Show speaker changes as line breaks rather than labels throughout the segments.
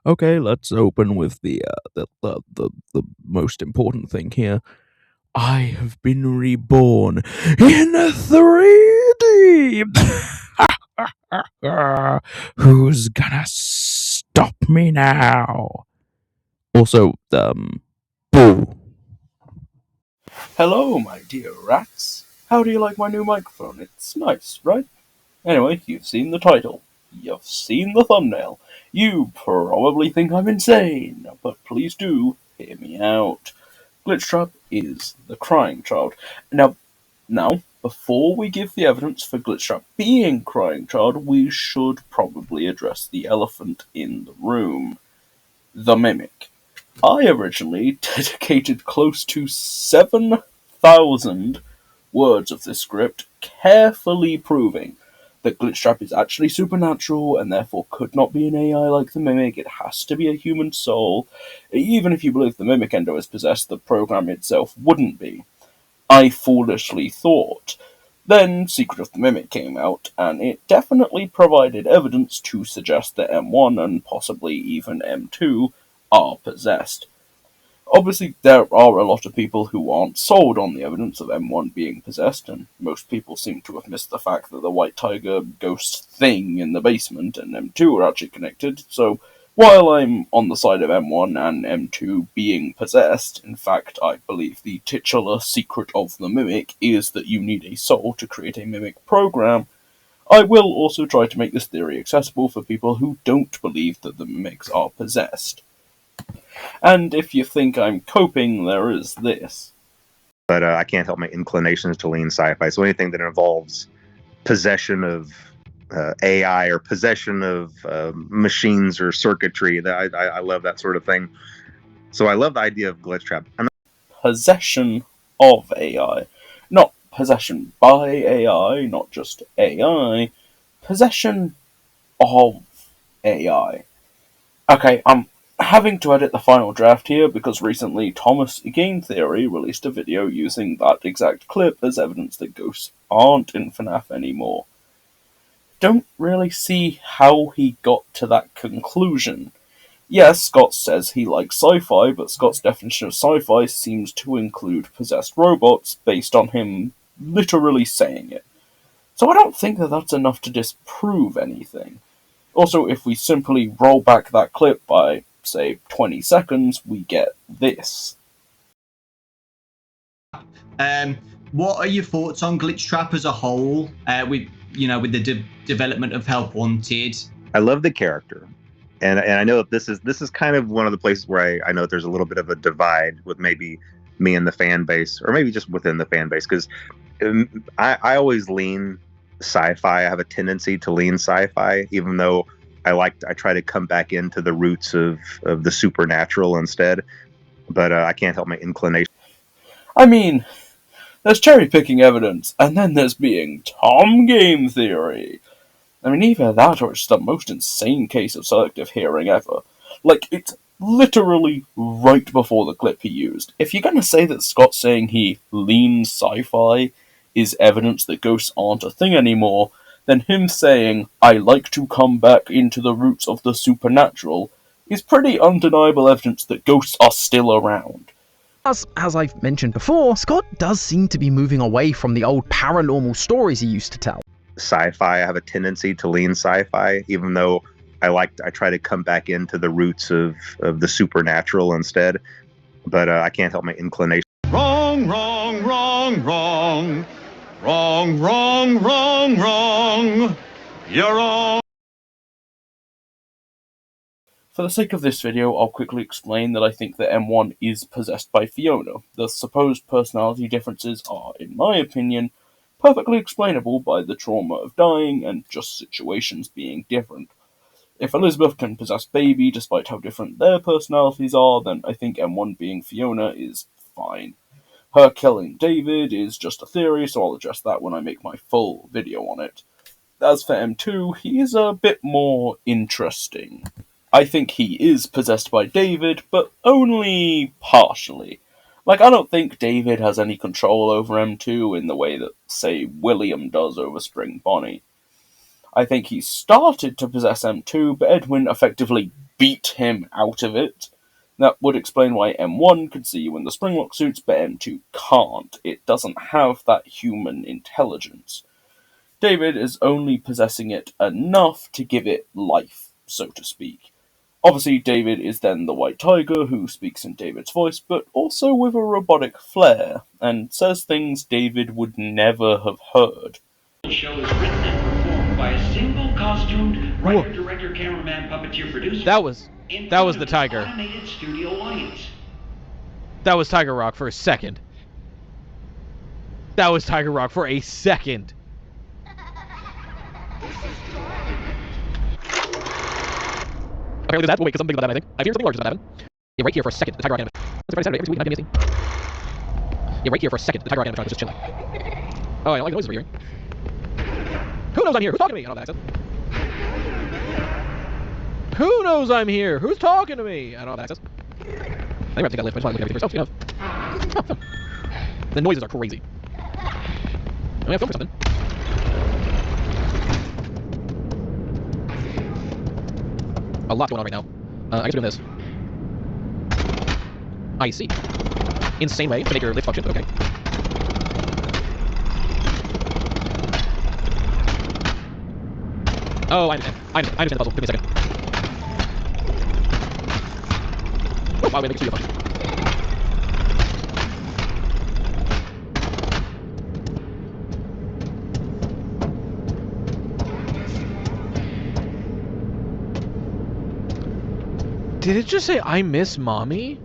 Okay, let's open with the most important thing here. I have been reborn in 3D. Who's gonna stop me now? Also, boo.
Hello, my dear rats. How do you like my new microphone? It's nice, right? Anyway, you've seen the title. You've seen the thumbnail. You probably think I'm insane, but please do hear me out. Glitchtrap is the crying child. Now, before we give the evidence for Glitchtrap being crying child, we should probably address the elephant in the room. The Mimic. I originally dedicated close to 7,000 words of this script, carefully proving that Glitchtrap is actually supernatural and therefore could not be an AI like the Mimic. It has to be a human soul. Even if you believe the Mimic Endo is possessed, the program itself wouldn't be. I foolishly thought. Then Secret of the Mimic came out, and it definitely provided evidence to suggest that M1 and possibly even M2 are possessed. Obviously, there are a lot of people who aren't sold on the evidence of M1 being possessed, and most people seem to have missed the fact that the White Tiger ghost thing in the basement and M2 are actually connected, so while I'm on the side of M1 and M2 being possessed, in fact, I believe the titular secret of the Mimic is that you need a soul to create a Mimic program. I will also try to make this theory accessible for people who don't believe that the Mimics are possessed. And if you think I'm coping, there is this.
But I can't help my inclinations to lean sci-fi. So anything that involves possession of AI or possession of machines or circuitry, I love that sort of thing. So I love the idea of Glitchtrap.
Possession of AI. Not possession by AI, not just AI. Possession of AI. Okay, I'm having to edit the final draft here because recently Thomas Game Theory released a video using that exact clip as evidence that ghosts aren't in FNAF anymore. Don't really see how he got to that conclusion. Yes, Scott says he likes sci-fi, but Scott's definition of sci-fi seems to include possessed robots based on him literally saying it. So I don't think that that's enough to disprove anything. Also, if we simply roll back that clip by, say, 20 seconds, we get this.
What are your thoughts on Glitchtrap as a whole? With the development of Help Wanted.
I love the character, and I know that this is kind of one of the places where I know that there's a little bit of a divide with maybe me and the fan base, or maybe just within the fan base, because I always lean sci-fi. I have a tendency to lean sci-fi, even though I try to come back into the roots of the supernatural instead. But I can't help my inclination.
I mean, there's cherry-picking evidence, and then there's being Tom Game Theory. I mean, either that or it's the most insane case of selective hearing ever. Like, it's literally right before the clip he used. If you're gonna say that Scott saying he leans sci-fi is evidence that ghosts aren't a thing anymore, then him saying, I like to come back into the roots of the supernatural, is pretty undeniable evidence that ghosts are still around.
As I've mentioned before, Scott does seem to be moving away from the old paranormal stories he used to tell.
Sci-fi. I have a tendency to lean sci-fi, even though I try to come back into the roots of the supernatural instead. But I can't help my inclination.
Wrong, wrong, wrong, wrong. Wrong, wrong, wrong, wrong. You're wrong.
For the sake of this video, I'll quickly explain that I think that M1 is possessed by Fiona. The supposed personality differences are, in my opinion, perfectly explainable by the trauma of dying and just situations being different. If Elizabeth can possess Baby despite how different their personalities are, then I think M1 being Fiona is fine. Her killing David is just a theory, so I'll address that when I make my full video on it. As for M2, he is a bit more interesting. I think he is possessed by David, but only partially. Like, I don't think David has any control over M2 in the way that, say, William does over Spring Bonnie. I think he started to possess M2, but Edwin effectively beat him out of it. That would explain why M1 could see you in the springlock suits, but M2 can't. It doesn't have that human intelligence. David is only possessing it enough to give it life, so to speak. Obviously, David is then the White Tiger who speaks in David's voice, but also with a robotic flair, and says things David would never have heard.
The show is written and performed by a single costumed writer, director, cameraman, puppeteer, producer.
That was the tiger.
Animated studio audience.
That was Tiger Rock for a second. That was Tiger Rock for a second. Okay, look at that. We'll wait, because something about that, I think. I hear something large is about to happen. Yeah, right here for a second, the Tiger Rock animation. That's Friday, Saturday, every week, I'm amazing. Yeah, right here for a second, the Tiger Rock animatronic was just chilling. Oh, I don't like the noises we're hearing. Who knows I'm here? Who's talking to me? I don't have access. Who knows I'm here? Who's talking to me? I don't have access. I think I have to take that lift, but I just want to look at everything for yourself. The noises are crazy. I have to film for something. A lot going on right now. I guess we're doing this. I see. Insane way to make your lift function, okay. Oh, I understand. I understand the puzzle. Give me a second. Oh, wow, wait, make it studio function. Did it just say, I miss mommy?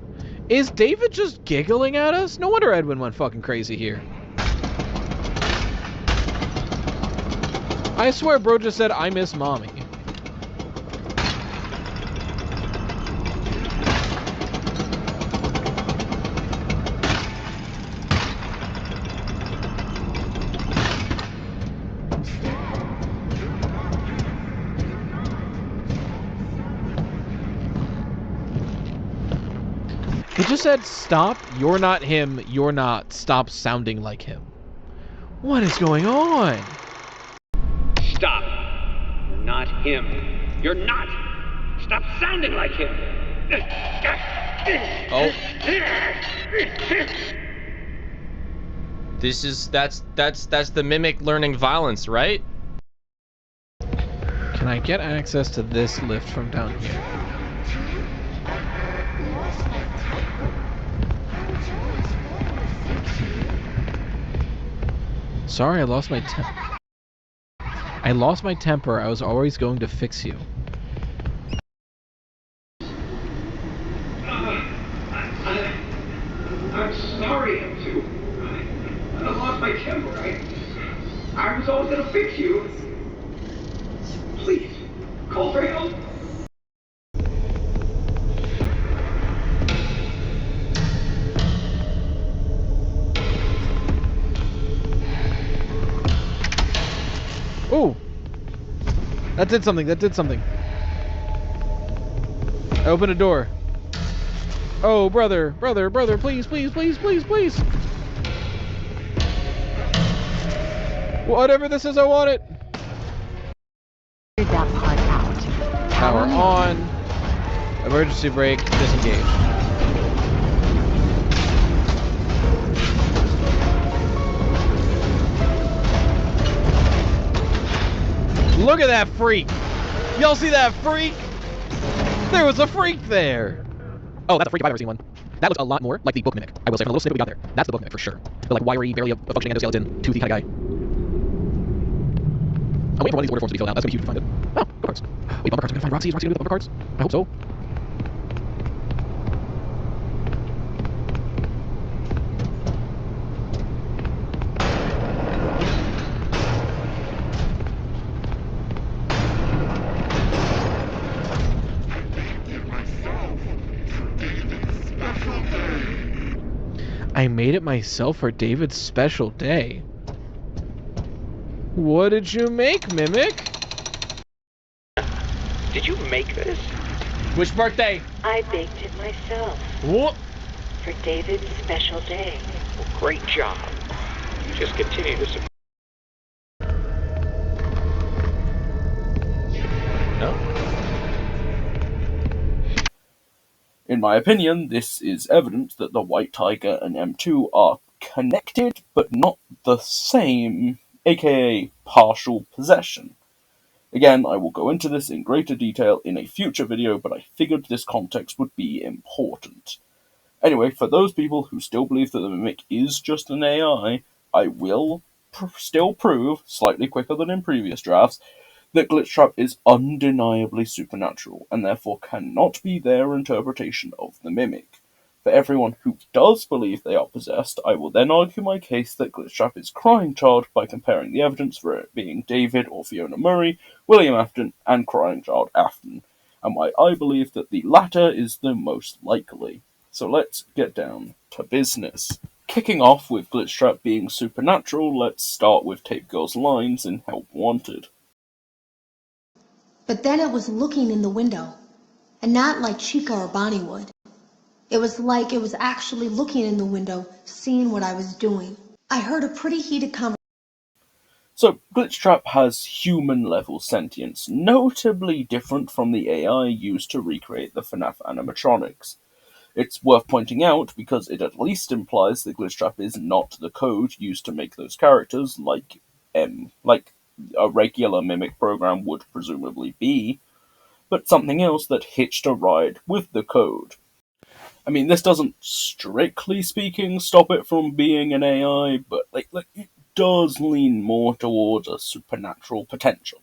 Is David just giggling at us? No wonder Edwin went fucking crazy here. I swear bro just said, I miss mommy. He just said, stop, you're not him, you're not, stop sounding like him. What is going on?
Stop. You're not him. You're not. Stop sounding like him.
Oh. That's the mimic learning violence, right?
Can I get access to this lift from down here? Sorry, I lost my temper. I lost my temper. I was always going to fix you.
I'm sorry, M2. I lost my temper. I was always gonna fix you. Please, call for help.
Ooh! That did something, that did something. I opened a door. Oh, brother, please, please, please, please, please! Whatever this is, I want it! Power on. Emergency brake, disengage. Look at that freak! Y'all see that freak? There was a freak there! Oh, that's a freak if I've ever seen one. That was a lot more like the book mimic, I will say. From the little snippet we got there, that's the book mimic for sure. The like wiry, barely a functioning endoskeleton, toothy kind of guy. I'm waiting for one of these order forms to be filled out. That's gonna be huge to find it. Oh, bumper cards. Wait, bumper cards. I'm gonna find Roxy. Is Roxy gonna do the bumper cards? I hope so. I made it myself for David's special day. What did you make, Mimic?
Did you make this?
Which birthday?
I baked it myself
What?
for David's special day.
Well, great job. Just continue to support.
No?
In my opinion, this is evidence that the White Tiger and M2 are connected, but not the same, aka partial possession. Again, I will go into this in greater detail in a future video, but I figured this context would be important. Anyway, for those people who still believe that the Mimic is just an AI, I will still prove, slightly quicker than in previous drafts, that Glitchtrap is undeniably supernatural, and therefore cannot be their interpretation of the Mimic. For everyone who does believe they are possessed, I will then argue my case that Glitchtrap is Crying Child by comparing the evidence for it being David or Fiona Murray, William Afton, and Crying Child Afton, and why I believe that the latter is the most likely. So let's get down to business. Kicking off with Glitchtrap being supernatural, let's start with Tape Girl's lines in Help Wanted.
But then it was looking in the window, and not like Chica or Bonnie would. It was like it was actually looking in the window, seeing what I was doing. I heard a pretty heated conversation.
So, Glitchtrap has human-level sentience, notably different from the AI used to recreate the FNAF animatronics. It's worth pointing out because it at least implies that Glitchtrap is not the code used to make those characters, like a regular Mimic program would presumably be, but something else that hitched a ride with the code. I mean, this doesn't, strictly speaking, stop it from being an AI, but it does lean more towards a supernatural potentially.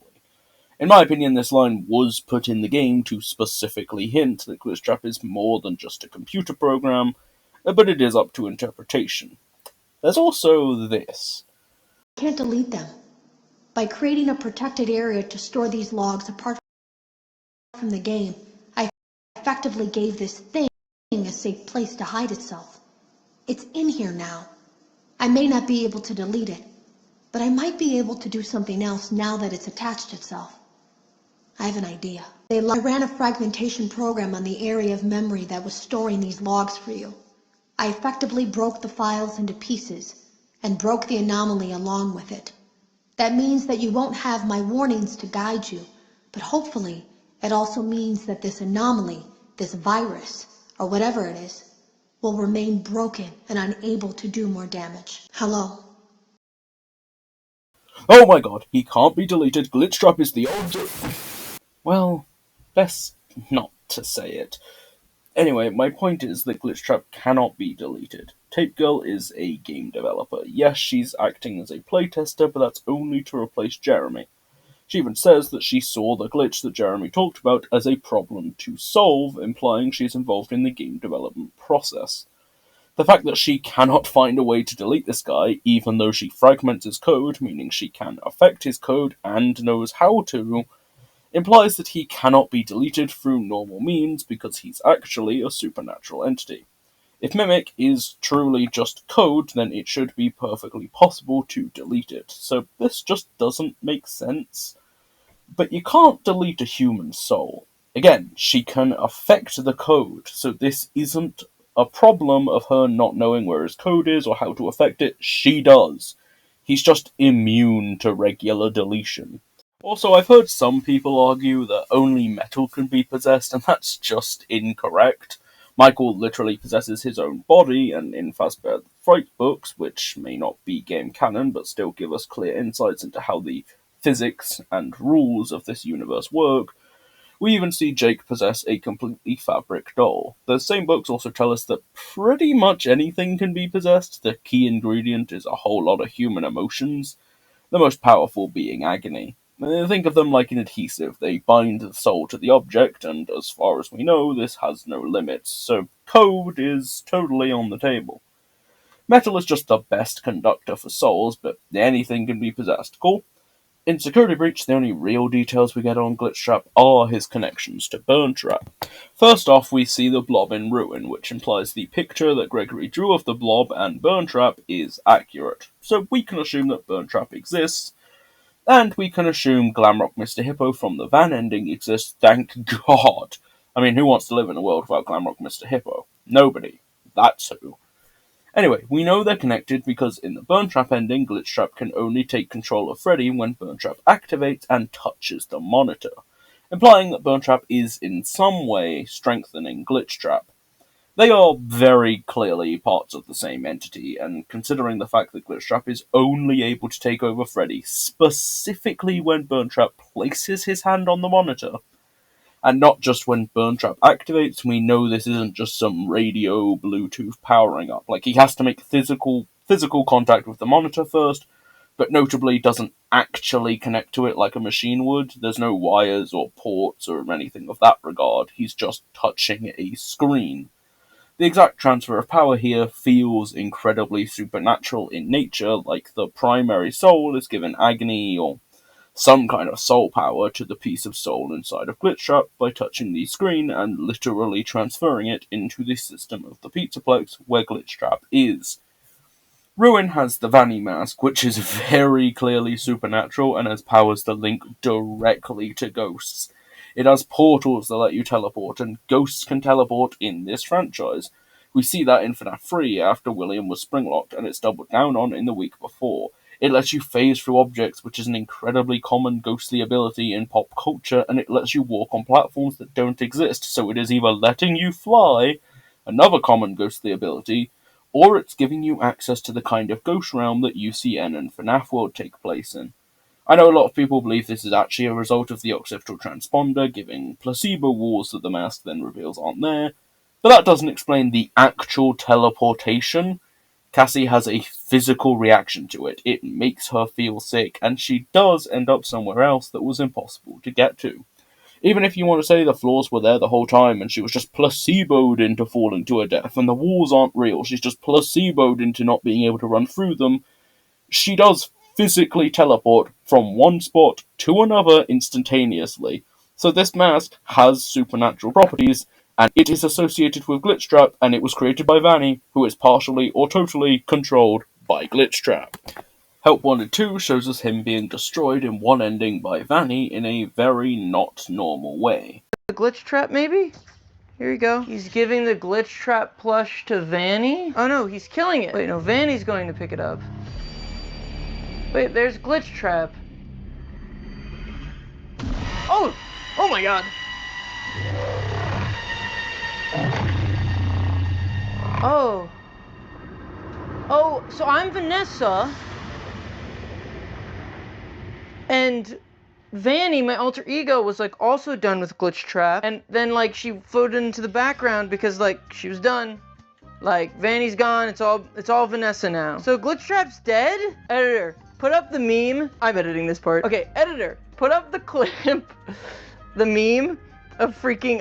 In my opinion, this line was put in the game to specifically hint that Glitchtrap is more than just a computer program, but it is up to interpretation. There's also this.
Can't delete them. By creating a protected area to store these logs apart from the game, I effectively gave this thing a safe place to hide itself. It's in here now. I may not be able to delete it, but I might be able to do something else now that it's attached itself. I have an idea. I ran a fragmentation program on the area of memory that was storing these logs for you. I effectively broke the files into pieces and broke the anomaly along with it. That means that you won't have my warnings to guide you, but hopefully it also means that this anomaly, this virus, or whatever it is, will remain broken and unable to do more damage. Hello?
Oh my god, he can't be deleted, Glitchtrap is the old... Well, best not to say it. Anyway, my point is that Glitchtrap cannot be deleted. Tape Girl is a game developer. Yes, she's acting as a playtester, but that's only to replace Jeremy. She even says that she saw the glitch that Jeremy talked about as a problem to solve, implying she's involved in the game development process. The fact that she cannot find a way to delete this guy, even though she fragments his code, meaning she can affect his code and knows how to, implies that he cannot be deleted through normal means because he's actually a supernatural entity. If Mimic is truly just code, then it should be perfectly possible to delete it, so this just doesn't make sense. But you can't delete a human soul. Again, she can affect the code, so this isn't a problem of her not knowing where his code is or how to affect it. She does. He's just immune to regular deletion. Also, I've heard some people argue that only metal can be possessed, and that's just incorrect. Michael literally possesses his own body, and in Fazbear Fright books, which may not be game canon but still give us clear insights into how the physics and rules of this universe work, we even see Jake possess a completely fabric doll. The same books also tell us that pretty much anything can be possessed. The key ingredient is a whole lot of human emotions, the most powerful being agony. Think of them like an adhesive. They bind the soul to the object, and as far as we know, this has no limits, so code is totally on the table. Metal is just the best conductor for souls, but anything can be possessed. Cool? In Security Breach, the only real details we get on Glitchtrap are his connections to Burntrap. First off, we see the blob in ruin, which implies the picture that Gregory drew of the blob and Burntrap is accurate. So we can assume that Burntrap exists, and we can assume Glamrock Mr. Hippo from the van ending exists, thank God. I mean, who wants to live in a world without Glamrock Mr. Hippo? Nobody. That's who. Anyway, we know they're connected because in the Burntrap ending, Glitchtrap can only take control of Freddy when Burntrap activates and touches the monitor, implying that Burntrap is in some way strengthening Glitchtrap. They are very clearly parts of the same entity, and considering the fact that Glitchtrap is only able to take over Freddy specifically when Burntrap places his hand on the monitor, and not just when Burntrap activates, we know this isn't just some radio Bluetooth powering up. Like, he has to make physical contact with the monitor first, but notably doesn't actually connect to it like a machine would. There's no wires or ports or anything of that regard. He's just touching a screen. The exact transfer of power here feels incredibly supernatural in nature, like the primary soul is given agony or some kind of soul power to the piece of soul inside of Glitchtrap by touching the screen and literally transferring it into the system of the Pizzaplex where Glitchtrap is. Ruin has the Vanny mask, which is very clearly supernatural and has powers that link directly to ghosts. It has portals that let you teleport, and ghosts can teleport in this franchise. We see that in FNAF 3 after William was springlocked, and it's doubled down on in the week before. It lets you phase through objects, which is an incredibly common ghostly ability in pop culture, and it lets you walk on platforms that don't exist, so it is either letting you fly, another common ghostly ability, or it's giving you access to the kind of ghost realm that UCN and FNAF World take place in. I know a lot of people believe this is actually a result of the occipital transponder giving placebo walls that the mask then reveals aren't there, but that doesn't explain the actual teleportation. Cassie has a physical reaction to it. It makes her feel sick, and she does end up somewhere else that was impossible to get to. Even if you want to say the floors were there the whole time and she was just placeboed into falling to her death and the walls aren't real, she's just placeboed into not being able to run through them, she does physically teleport from one spot to another instantaneously. So this mask has supernatural properties, and it is associated with Glitchtrap, and it was created by Vanny, who is partially or totally controlled by Glitchtrap. Help Wanted 2 shows us him being destroyed in one ending by Vanny in a very not normal way.
The Glitchtrap, maybe? Here you go. He's giving the Glitchtrap plush to Vanny? Oh no, he's killing it. Wait, no, Vanny's going to pick it up. Wait, there's Glitchtrap. Oh! Oh my god! Oh. Oh, so I'm Vanessa. And Vanny, my alter ego, was like also done with Glitchtrap. And then like she floated into the background because like she was done. Like Vanny's gone, it's all Vanessa now. So Glitchtrap's dead? Editor, put up the meme. I'm editing this part. Okay, editor, put up the clip, the meme of freaking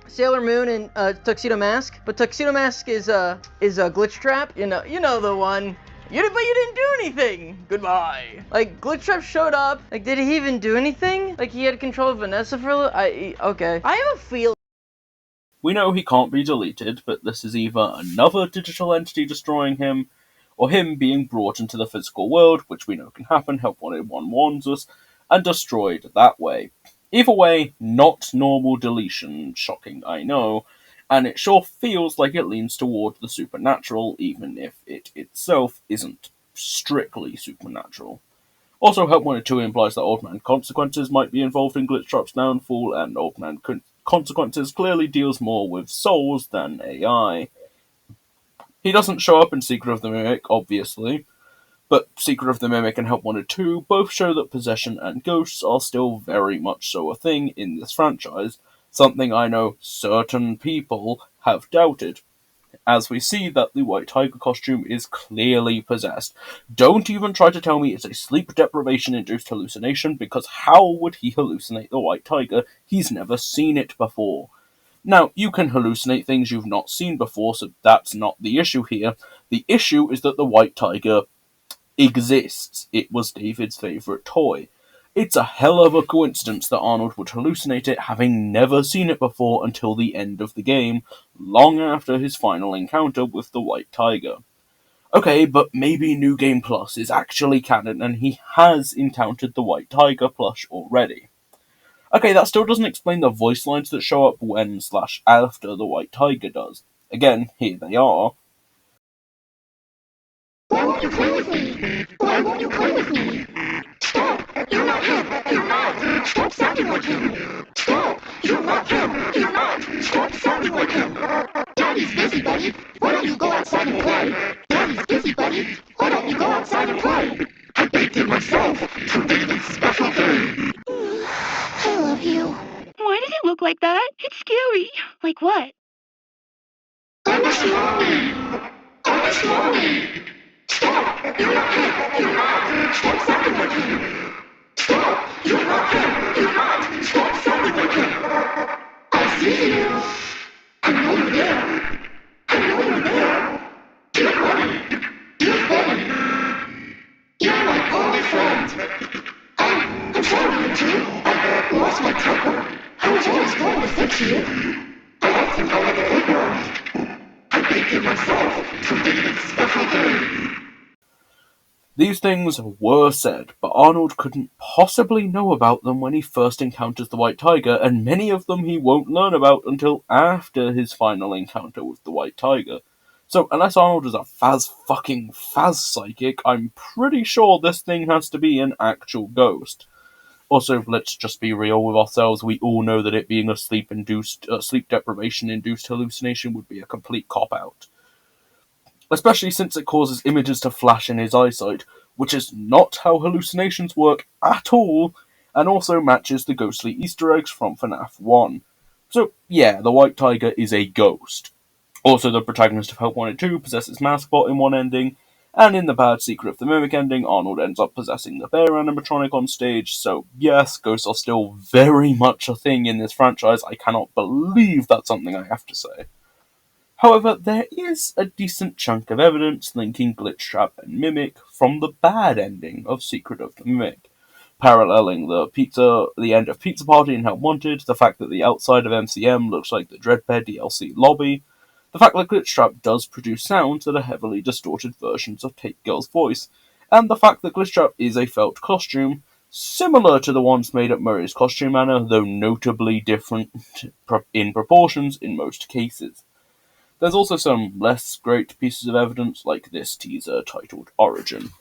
Sailor Moon and Tuxedo Mask. But Tuxedo Mask is Glitchtrap. You know the one. But you didn't do anything. Goodbye. Like Glitchtrap showed up. Like, did he even do anything? Like he had control of Vanessa for a little. Okay. I have a feel.
We know he can't be deleted, but this is either another digital entity destroying him, or him being brought into the physical world, which we know can happen, Help Wanted 1 warns us, and destroyed that way. Either way, not normal deletion, shocking I know, and it sure feels like it leans toward the supernatural, even if it itself isn't strictly supernatural. Also, Help Wanted 2 implies that Old Man Consequences might be involved in Glitchtrap's downfall, and Old Man Consequences clearly deals more with souls than AI. He doesn't show up in Secret of the Mimic, obviously, but Secret of the Mimic and Help Wanted 2 both show that possession and ghosts are still very much so a thing in this franchise, something I know certain people have doubted, as we see that the White Tiger costume is clearly possessed. Don't even try to tell me it's a sleep deprivation-induced hallucination, because how would he hallucinate the White Tiger? He's never seen it before. Now, you can hallucinate things you've not seen before, so that's not the issue here. The issue is that the White Tiger exists. It was David's favourite toy. It's a hell of a coincidence that Arnold would hallucinate it, having never seen it before until the end of the game, long after his final encounter with the White Tiger. Okay, but maybe New Game Plus is actually canon and he has encountered the White Tiger plush already. Okay, that still doesn't explain the voice lines that show up when/after the White Tiger does. Again, here they are.
Why won't you play with me? Why won't you play with me? Stop! You're not him! You're not! Stop sounding like him! Stop! You're not him! You're not! Stop sounding like him! Daddy's busy! busy, buddy. Why don't you go outside and play? Daddy's busy, buddy. Why don't you go outside and play? I baked it myself. Something special thing. I love you. Why does it look like that? It's scary. Like what? I miss mommy. I miss mommy. Stop. You're not him. You're not. Stop sounding like him. Stop. You're not him. You're not. Stop sounding like him. I see you. I know you're there. I know you're there. You're funny. You're funny. You're my only friend. I'm sorry, too. I lost my temper. I was always going to fix you. I left him out of the playground. I baked it myself. Something special thing.
These things were said, but Arnold couldn't possibly know about them when he first encounters the White Tiger, and many of them he won't learn about until after his final encounter with the White Tiger. So, unless Arnold is a Faz psychic, I'm pretty sure this thing has to be an actual ghost. Also, let's just be real with ourselves, we all know that it being a sleep deprivation-induced hallucination would be a complete cop-out. Especially since it causes images to flash in his eyesight, which is not how hallucinations work at all, and also matches the ghostly Easter eggs from FNAF 1. So, yeah, the White Tiger is a ghost. Also, the protagonist of Help Wanted 2 possesses Mascot in one ending, and in the Bad Secret of the Mimic ending, Arnold ends up possessing the bear animatronic on stage, so yes, ghosts are still very much a thing in this franchise. I cannot believe that's something I have to say. However, there is a decent chunk of evidence linking Glitchtrap and Mimic from the bad ending of Secret of the Mimic, paralleling the end of Pizza Party and Help Wanted, the fact that the outside of MCM looks like the Dreadbear DLC lobby, the fact that Glitchtrap does produce sounds that are heavily distorted versions of Take Girl's voice, and the fact that Glitchtrap is a felt costume, similar to the ones made at Murray's Costume Manor, though notably different in proportions in most cases. There's also some less great pieces of evidence, like this teaser titled Origin.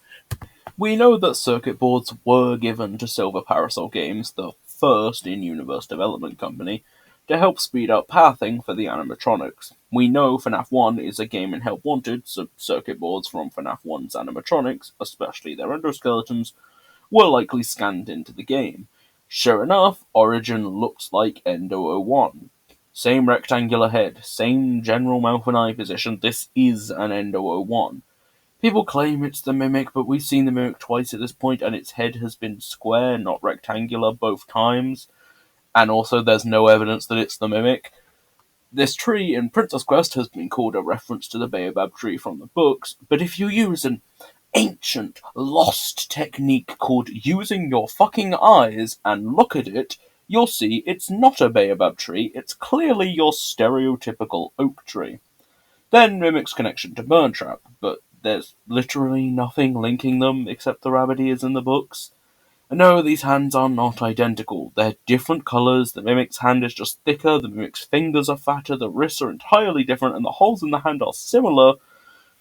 We know that circuit boards were given to Silver Parasol Games, the first in-universe development company, to help speed up pathing for the animatronics. We know FNAF 1 is a game in Help Wanted, so circuit boards from FNAF 1's animatronics, especially their endoskeletons, were likely scanned into the game. Sure enough, Origin looks like Endo 01. Same rectangular head, same general mouth and eye position, this is an Endo 01. People claim it's the Mimic, but we've seen the Mimic twice at this point, and its head has been square, not rectangular, both times. And also, there's no evidence that it's the Mimic. This tree in Princess Quest has been called a reference to the Baobab tree from the books, but if you use an ancient, lost technique called using your fucking eyes and look at it, you'll see it's not a Baobab tree, it's clearly your stereotypical oak tree. Then Mimic's connection to Burntrap, but there's literally nothing linking them except the rabbit ears in the books. And no, these hands are not identical. They're different colours, the Mimic's hand is just thicker, the Mimic's fingers are fatter, the wrists are entirely different, and the holes in the hand are similar,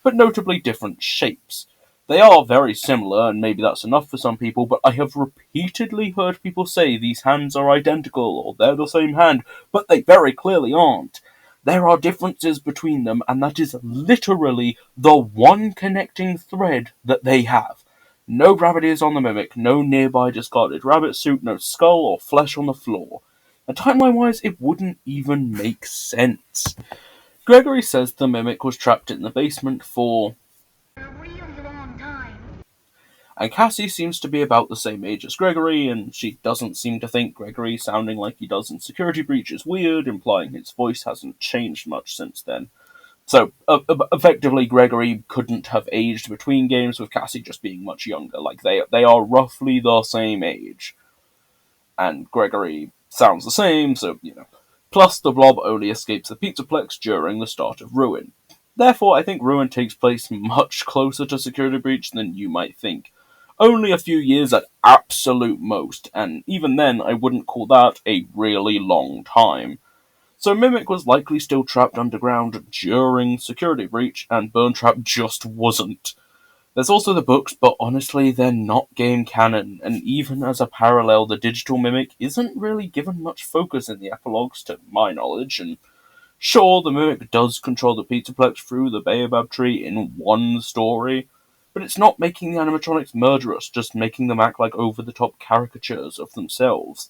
but notably different shapes. They are very similar, and maybe that's enough for some people, but I have repeatedly heard people say these hands are identical, or they're the same hand, but they very clearly aren't. There are differences between them, and that is literally the one connecting thread that they have. No rabbit ears on the Mimic, no nearby discarded rabbit suit, no skull or flesh on the floor. And timeline-wise, it wouldn't even make sense. Gregory says the Mimic was trapped in the basement for and Cassie seems to be about the same age as Gregory, and she doesn't seem to think Gregory sounding like he does in Security Breach is weird, implying his voice hasn't changed much since then. So, effectively, Gregory couldn't have aged between games, with Cassie just being much younger. Like, they are roughly the same age. And Gregory sounds the same, so, Plus, the Blob only escapes the Pizzaplex during the start of Ruin. Therefore, I think Ruin takes place much closer to Security Breach than you might think. Only a few years at absolute most, and even then I wouldn't call that a really long time. So Mimic was likely still trapped underground during Security Breach, and Burntrap just wasn't. There's also the books, but honestly they're not game canon, and even as a parallel, the digital Mimic isn't really given much focus in the epilogues to my knowledge, and Sure, the Mimic does control the Pizzaplex through the Baobab tree in one story, but it's not making the animatronics murderous, just making them act like over-the-top caricatures of themselves.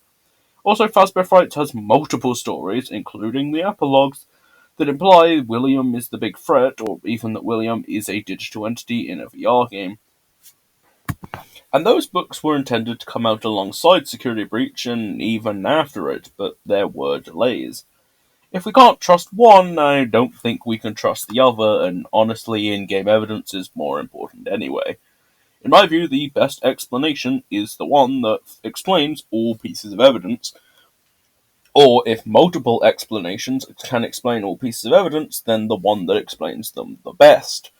Also, Fazbear Frights has multiple stories, including the epilogues, that imply William is the big threat, or even that William is a digital entity in a VR game. And those books were intended to come out alongside Security Breach and even after it, but there were delays. If we can't trust one, I don't think we can trust the other, and honestly, in-game evidence is more important anyway. In my view, the best explanation is the one that explains all pieces of evidence, or if multiple explanations can explain all pieces of evidence, then the one that explains them the best.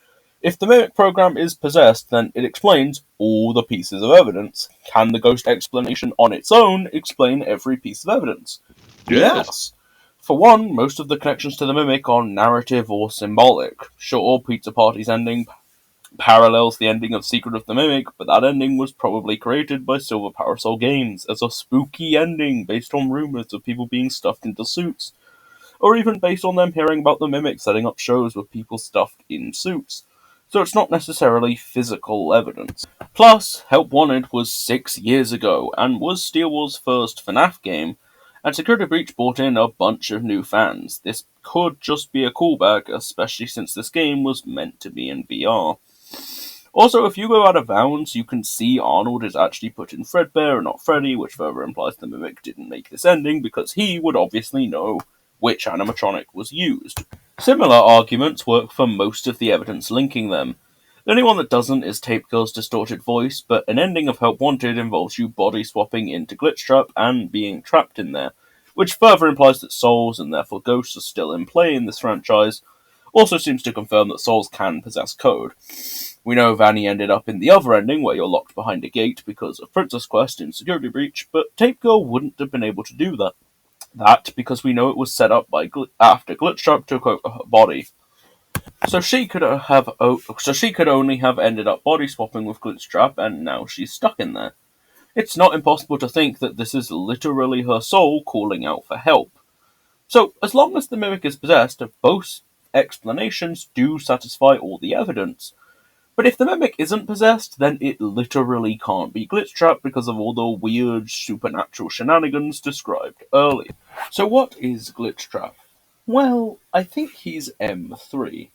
If the Mimic program is possessed, then it explains all the pieces of evidence. Can the ghost explanation on its own explain every piece of evidence? Yes. For one, most of the connections to the Mimic are narrative or symbolic. Sure, Pizza Party's ending parallels the ending of Secret of the Mimic, but that ending was probably created by Silver Parasol Games as a spooky ending based on rumors of people being stuffed into suits, or even based on them hearing about the Mimic setting up shows with people stuffed in suits. So it's not necessarily physical evidence. Plus, Help Wanted was 6 years ago, and was Steel Wars' first FNAF game, and Security Breach brought in a bunch of new fans. This could just be a callback, especially since this game was meant to be in VR. Also, if you go out of bounds, you can see Arnold is actually put in Fredbear and not Freddy, which further implies the Mimic didn't make this ending, because he would obviously know which animatronic was used. Similar arguments work for most of the evidence linking them. The only one that doesn't is Tape Girl's distorted voice, but an ending of Help Wanted involves you body swapping into Glitchtrap and being trapped in there, which further implies that souls and therefore ghosts are still in play in this franchise. Also seems to confirm that souls can possess code. We know Vanny ended up in the other ending where you're locked behind a gate because of Princess Quest in Security Breach, but Tape Girl wouldn't have been able to do that. That because we know it was set up by after Glitchtrap took over her body. So she could only have ended up body swapping with Glitchtrap, and now she's stuck in there. It's not impossible to think that this is literally her soul calling out for help. So, as long as the Mimic is possessed, both explanations do satisfy all the evidence. But if the Mimic isn't possessed, then it literally can't be Glitchtrap because of all the weird supernatural shenanigans described earlier. So what is Glitchtrap? Well, I think he's M3.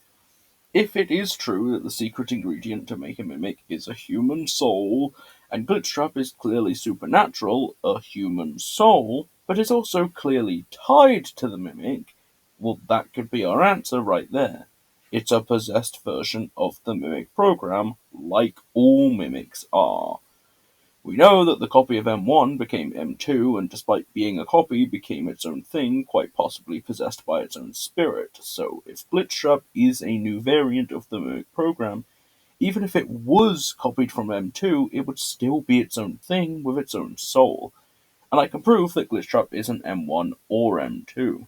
If it is true that the secret ingredient to make a Mimic is a human soul, and Glitchtrap is clearly supernatural, a human soul, but is also clearly tied to the Mimic, well, that could be our answer right there. It's a possessed version of the Mimic program, like all Mimics are. We know that the copy of M1 became M2, and despite being a copy, became its own thing, quite possibly possessed by its own spirit. So if Glitchtrap is a new variant of the Mimic program, even if it was copied from M2, it would still be its own thing with its own soul. And I can prove that Glitchtrap isn't M1 or M2.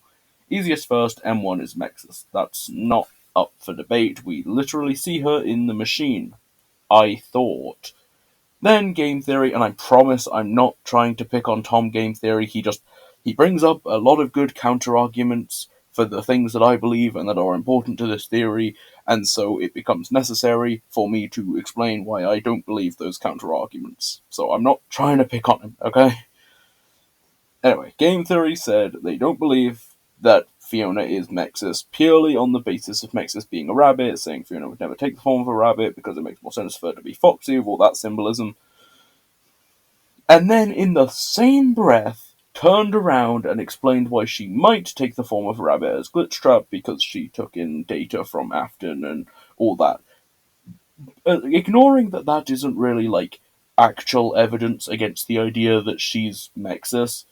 Easiest first, M1 is Mexus. That's not up for debate. We literally see her in the machine. I thought. Then Game Theory, and I promise I'm not trying to pick on Tom Game Theory, he brings up a lot of good counter-arguments for the things that I believe and that are important to this theory, and so it becomes necessary for me to explain why I don't believe those counter-arguments. So I'm not trying to pick on him, okay? Anyway, Game Theory said they don't believe that Fiona is Mexus purely on the basis of Mexus being a rabbit, saying Fiona would never take the form of a rabbit because it makes more sense for her to be foxy with all that symbolism. And then, in the same breath, turned around and explained why she might take the form of a rabbit as Glitchtrap because she took in data from Afton and all that. Ignoring that isn't really, actual evidence against the idea that she's Mexus.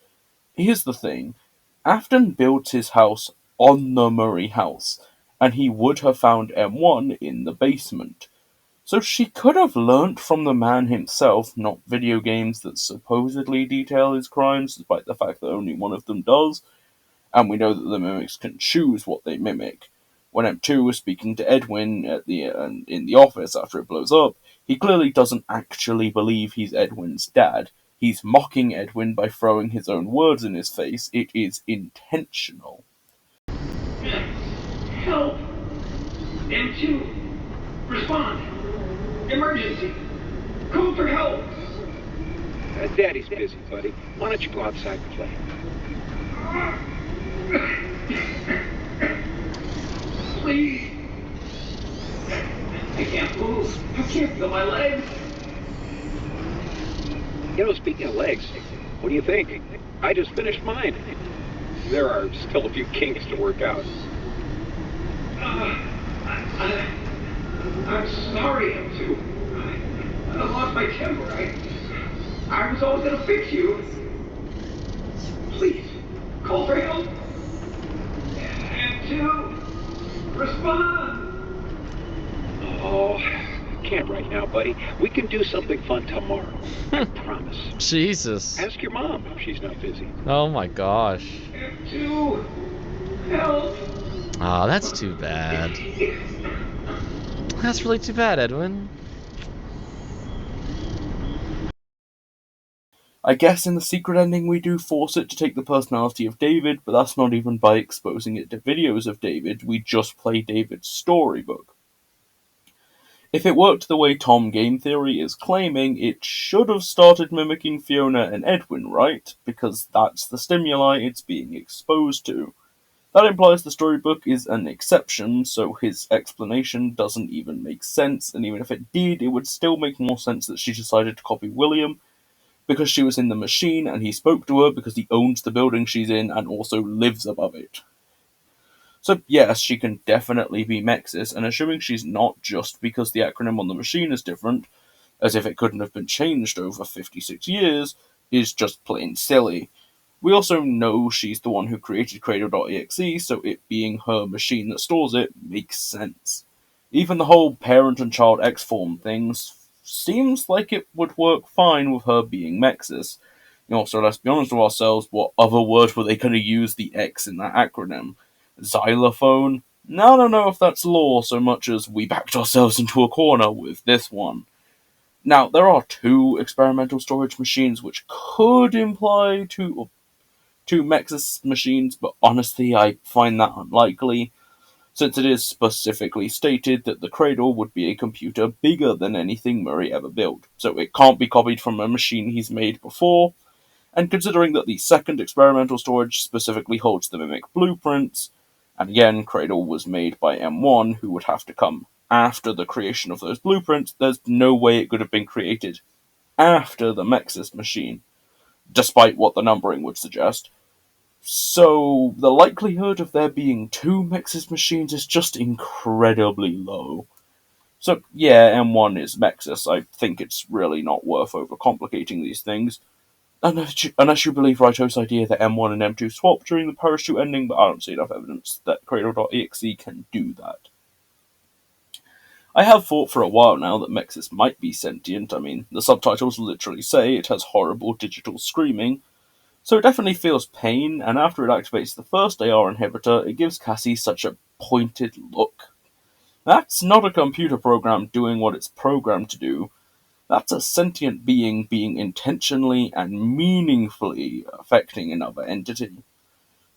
Here's the thing. Afton built his house on the Murray house, and he would have found M1 in the basement. So she could have learnt from the man himself, not video games that supposedly detail his crimes, despite the fact that only one of them does, and we know that the mimics can choose what they mimic. When M2 was speaking to Edwin in the office after it blows up, he clearly doesn't actually believe he's Edwin's dad. He's mocking Edwin by throwing his own words in his face. It is intentional.
M2, respond. Emergency. Call for help.
Daddy's busy, buddy. Why don't you go outside and play?
Please. I can't move. I can't feel my legs.
You know, speaking of legs, what do you think? I just finished mine. There are still a few kinks to work out.
I'm sorry, M2. I lost my temper. I was always gonna fix you. Please, call for help. M2, respond.
Oh, can't right now, buddy. We can do something fun tomorrow. I promise.
Jesus.
Ask your mom if she's not busy.
Oh my gosh.
M2, help.
Oh, that's too bad. That's really too bad, Edwin.
I guess in the secret ending we do force it to take the personality of David, but that's not even by exposing it to videos of David, we just play David's storybook. If it worked the way Tom Game Theory is claiming, it should have started mimicking Fiona and Edwin, right? Because that's the stimuli it's being exposed to. That implies the storybook is an exception, so his explanation doesn't even make sense, and even if it did, it would still make more sense that she decided to copy William, because she was in the machine and he spoke to her because he owns the building she's in and also lives above it. So yes, she can definitely be Mexis, and assuming she's not just because the acronym on the machine is different, as if it couldn't have been changed over 56 years, is just plain silly. We also know she's the one who created Cradle.exe, so it being her machine that stores it makes sense. Even the whole parent and child X-form things seems like it would work fine with her being Mexis. So let's be honest with ourselves, what other word were they going to use the X in that acronym? Xylophone? Now I don't know if that's lore so much as we backed ourselves into a corner with this one. Now, there are two experimental storage machines which could imply two Mexis machines, but honestly I find that unlikely, since it is specifically stated that the Cradle would be a computer bigger than anything Murray ever built, so it can't be copied from a machine he's made before, and considering that the second experimental storage specifically holds the Mimic blueprints, and again, Cradle was made by M1, who would have to come after the creation of those blueprints, there's no way it could have been created after the Mexis machine, despite what the numbering would suggest. So, the likelihood of there being two Mexis machines is just incredibly low. So, yeah, M1 is Mexis. I think it's really not worth overcomplicating these things. Unless you believe Raito's idea that M1 and M2 swap during the parachute ending, but I don't see enough evidence that Cradle.exe can do that. I have thought for a while now that Mexis might be sentient. I mean, the subtitles literally say it has horrible digital screaming, so it definitely feels pain, and after it activates the first AR inhibitor, it gives Cassie such a pointed look. That's not a computer program doing what it's programmed to do. That's a sentient being intentionally and meaningfully affecting another entity.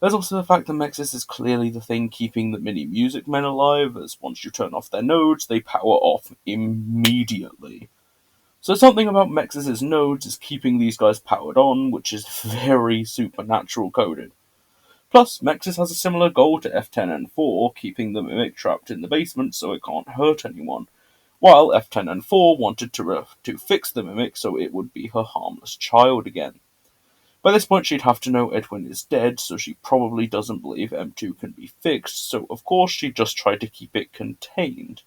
There's also the fact that Mexis is clearly the thing keeping the mini music men alive, as once you turn off their nodes, they power off immediately. So something about Mexis' nodes is keeping these guys powered on, which is very supernatural coded. Plus, Mexis has a similar goal to F10 and 4, keeping the Mimic trapped in the basement so it can't hurt anyone, while F10 and 4 wanted to fix the Mimic so it would be her harmless child again. By this point she'd have to know Edwin is dead, so she probably doesn't believe M2 can be fixed, so of course she'd just try to keep it contained.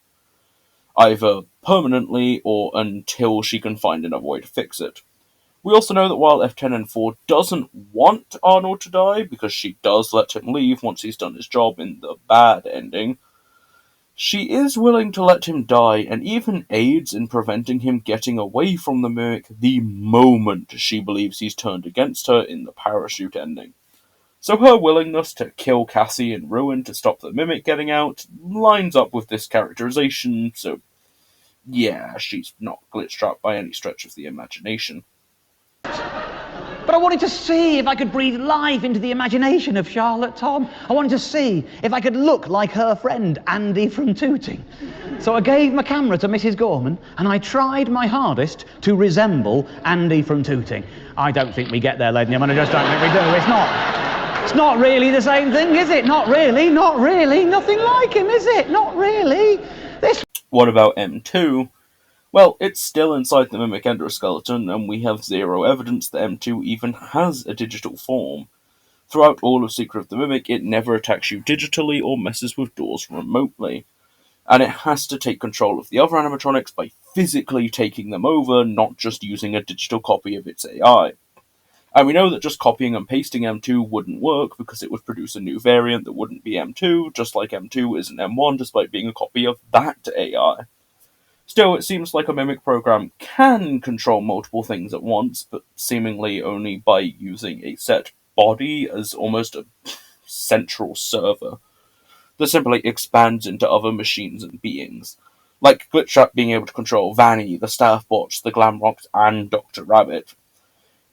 Either permanently or until she can find another way to fix it. We also know that while F10 and 4 doesn't want Arnold to die, because she does let him leave once he's done his job in the bad ending, she is willing to let him die and even aids in preventing him getting away from the Mimic the moment she believes he's turned against her in the parachute ending. So her willingness to kill Cassie and Ruin to stop the Mimic getting out lines up with this characterization, so yeah, she's not Glitchtrap by any stretch of the imagination.
But I wanted to see if I could breathe life into the imagination of Charlotte Tom. I wanted to see if I could look like her friend, Andy from Tooting. So I gave my camera to Mrs. Gorman, and I tried my hardest to resemble Andy from Tooting. I don't think we get there, lady and gentlemen. I just don't think we do. It's not really the same thing, is it? Not really. Nothing like him, is it? Not really.
What about M2? Well, it's still inside the mimic endoskeleton, and we have zero evidence that M2 even has a digital form. Throughout all of Secret of the Mimic, it never attacks you digitally or messes with doors remotely. And it has to take control of the other animatronics by physically taking them over, not just using a digital copy of its AI. And we know that just copying and pasting M2 wouldn't work, because it would produce a new variant that wouldn't be M2, just like M2 isn't M1 despite being a copy of that AI. Still, it seems like a Mimic program can control multiple things at once, but seemingly only by using a set body as almost a central server that simply expands into other machines and beings. Like Glitchtrap being able to control Vanny, the Staff Bots, the Glamrocks, and Dr. Rabbit.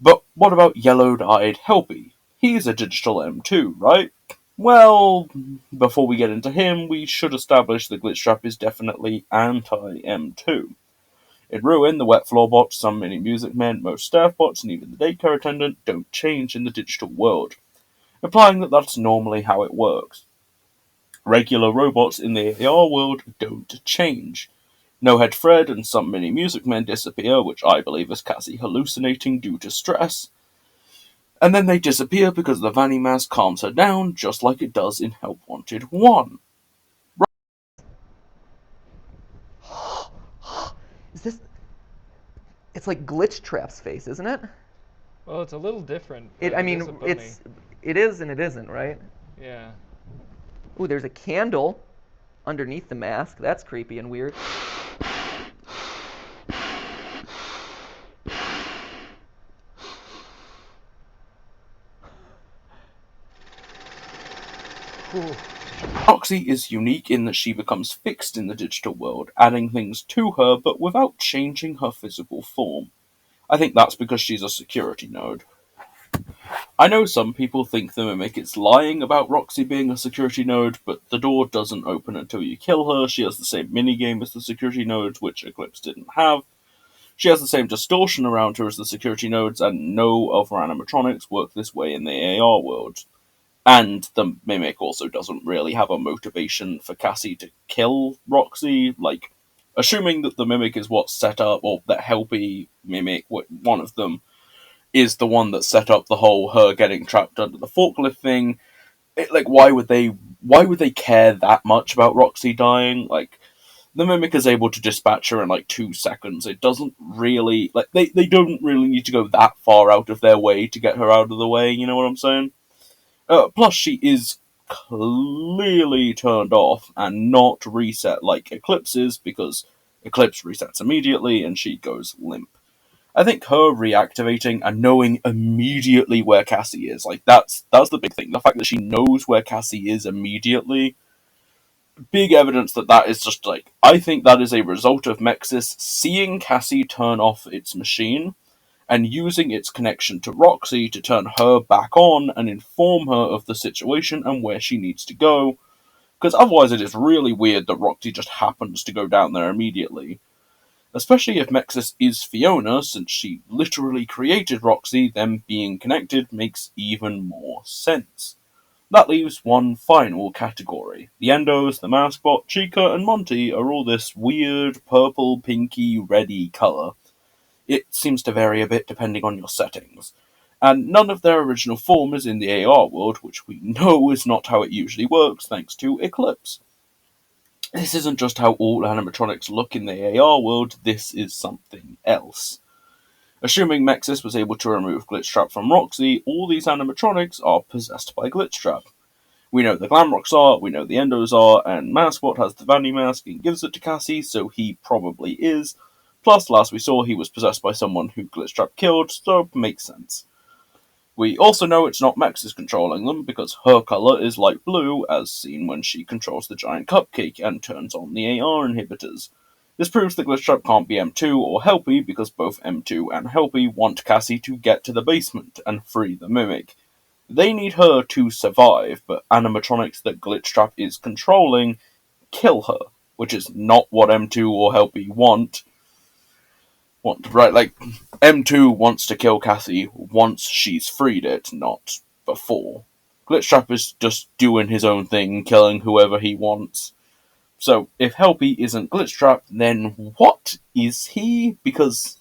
But what about Yellowed-Eyed Helpy? He's a digital M2, right? Well, before we get into him, we should establish that Glitchtrap is definitely anti-M2. In Ruin, the Wet Floor Bots, some mini music men, most staff bots, and even the daycare attendant don't change in the digital world, implying that that's normally how it works. Regular robots in the AR world don't change. No Head Fred and some mini music men disappear, which I believe is Cassie hallucinating due to stress. And then they disappear because the Vanny mask calms her down, just like it does in Help Wanted 1.
Is this... It's like Glitchtrap's face, isn't it?
Well, it's a little different.
I mean, it is and it isn't, right?
Yeah.
Ooh, there's a candle underneath the mask. That's creepy and weird.
Ooh. Roxy is unique in that she becomes fixed in the digital world, adding things to her but without changing her physical form. I think that's because she's a security node. I know some people think the Mimic is lying about Roxy being a security node, but the door doesn't open until you kill her. She has the same minigame as the security nodes, which Eclipse didn't have. She has the same distortion around her as the security nodes, and no other animatronics work this way in the AR world. And the Mimic also doesn't really have a motivation for Cassie to kill Roxy. Like, assuming that the Mimic is what's set up, or that Helpy Mimic, one of them, is the one that set up the whole her getting trapped under the forklift thing. Why would they care that much about Roxy dying? Like, the Mimic is able to dispatch her in 2 seconds. It doesn't really they don't really need to go that far out of their way to get her out of the way. You know what I'm saying? Plus, she is clearly turned off and not reset like Eclipse is, because Eclipse resets immediately and she goes limp. I think her reactivating and knowing immediately where Cassie is, that's the big thing. The fact that she knows where Cassie is immediately, big evidence that is just I think that is a result of Mexis seeing Cassie turn off its machine and using its connection to Roxy to turn her back on and inform her of the situation and where she needs to go, because otherwise it is really weird that Roxy just happens to go down there immediately. Especially if Mexis is Fiona, since she literally created Roxy, them being connected makes even more sense. That leaves one final category. The Endos, the Maskbot, Chica, and Monty are all this weird purple, pinky, reddy colour. It seems to vary a bit depending on your settings. And none of their original form is in the AR world, which we know is not how it usually works, thanks to Eclipse. This isn't just how all animatronics look in the AR world, this is something else. Assuming Mexis was able to remove Glitchtrap from Roxy, all these animatronics are possessed by Glitchtrap. We know the Glamrocks are, we know the Endos are, and Maskbot has the Vanny mask and gives it to Cassie, so he probably is. Plus, last we saw, he was possessed by someone who Glitchtrap killed, so makes sense. We also know it's not Mexis controlling them, because her colour is light blue, as seen when she controls the giant cupcake and turns on the AR inhibitors. This proves that Glitchtrap can't be M2 or Helpy because both M2 and Helpy want Cassie to get to the basement and free the Mimic. They need her to survive, but animatronics that Glitchtrap is controlling kill her, which is not what M2 or Helpy want. Right, like, M2 wants to kill Cassie once she's freed it, not before. Glitchtrap is just doing his own thing, killing whoever he wants. So, if Helpy isn't Glitchtrap, then what is he? Because,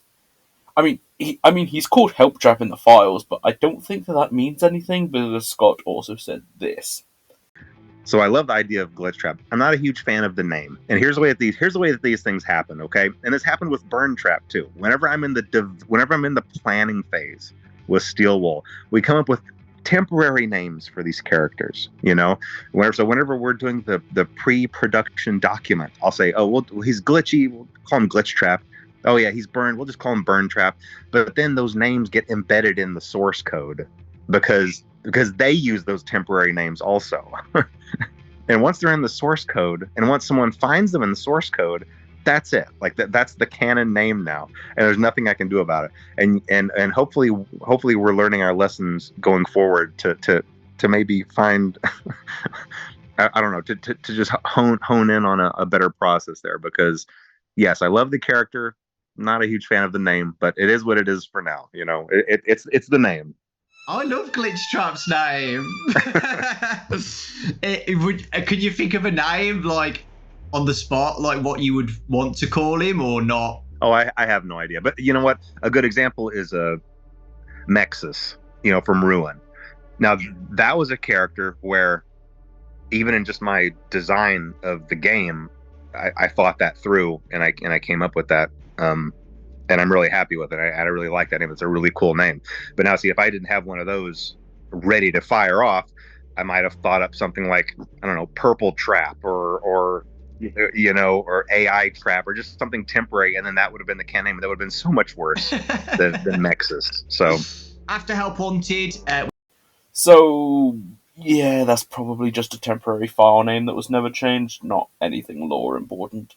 he's called Helptrap in the files, but I don't think that means anything, because Scott also said this.
So I love the idea of Glitchtrap. I'm not a huge fan of the name, and here's the way that these things happen. Okay, and this happened with Burn Trap too. Whenever I'm in the planning phase with Steel Wool, we come up with temporary names for these characters. Whenever we're doing the pre-production document, I'll say, oh, well, he's glitchy. We'll call him Glitchtrap. Oh yeah, he's Burn. We'll just call him Burn Trap. But then those names get embedded in the source code because they use those temporary names also. And once they're in the source code, and once someone finds them in the source code, that's it. Like that's the canon name now, and there's nothing I can do about it. And hopefully we're learning our lessons going forward to maybe find I don't know, to just hone in on a better process there. Because yes, I love the character, not a huge fan of the name, but it is what it is for now. It's the name.
I love Glitchtrap's name. Could you think of a name, like, on the spot, like what you would want to call him or not?
Oh, I have no idea. But you know what? A good example is Nexus, from Ruin. Now, that was a character where, even in just my design of the game, I thought that through, and I came up with that. And I'm really happy with it. I really like that name. It's a really cool name. But now, see, if I didn't have one of those ready to fire off, I might have thought up something like, I don't know, Purple Trap or AI Trap, or just something temporary, and then that would have been the can name. That would have been so much worse than Nexus. So
after Help Wanted.
So yeah, that's probably just a temporary file name that was never changed. Not anything lore important.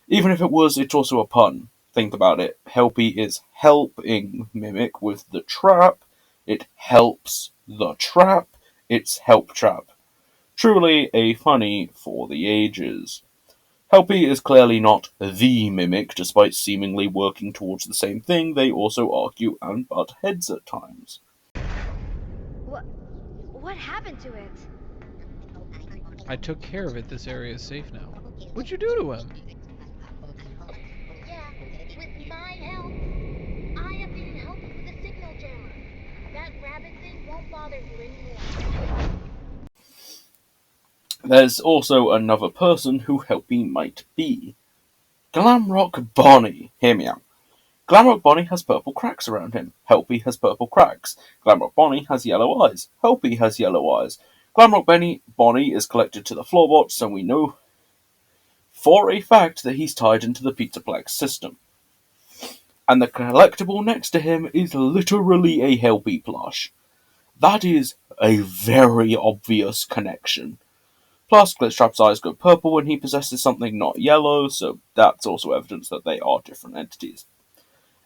Even if it was, it's also a pun. Think about it. Helpy is helping Mimic with the trap. It helps the trap. It's Help Trap. Truly a funny for the ages. Helpy is clearly not the Mimic, despite seemingly working towards the same thing. They also argue and butt heads at times.
What happened to it?
I took care of it. This area is safe now. What'd you do to him?
Yeah, with my help. I updated Helpy with the signal jammer. That rabbit thing won't bother you anymore.
There's also another person who Helpy might be. Glamrock Bonnie. Hear me out. Glamrock Bonnie has purple cracks around him. Helpy has purple cracks. Glamrock Bonnie has yellow eyes. Helpy has yellow eyes. Glamrock Bonnie is connected to the floorbots, and we know for a fact that he's tied into the Pizzaplex system. And the collectible next to him is literally a Helpy plush. That is a very obvious connection. Plus, Glitchtrap's eyes go purple when he possesses something not yellow, so that's also evidence that they are different entities.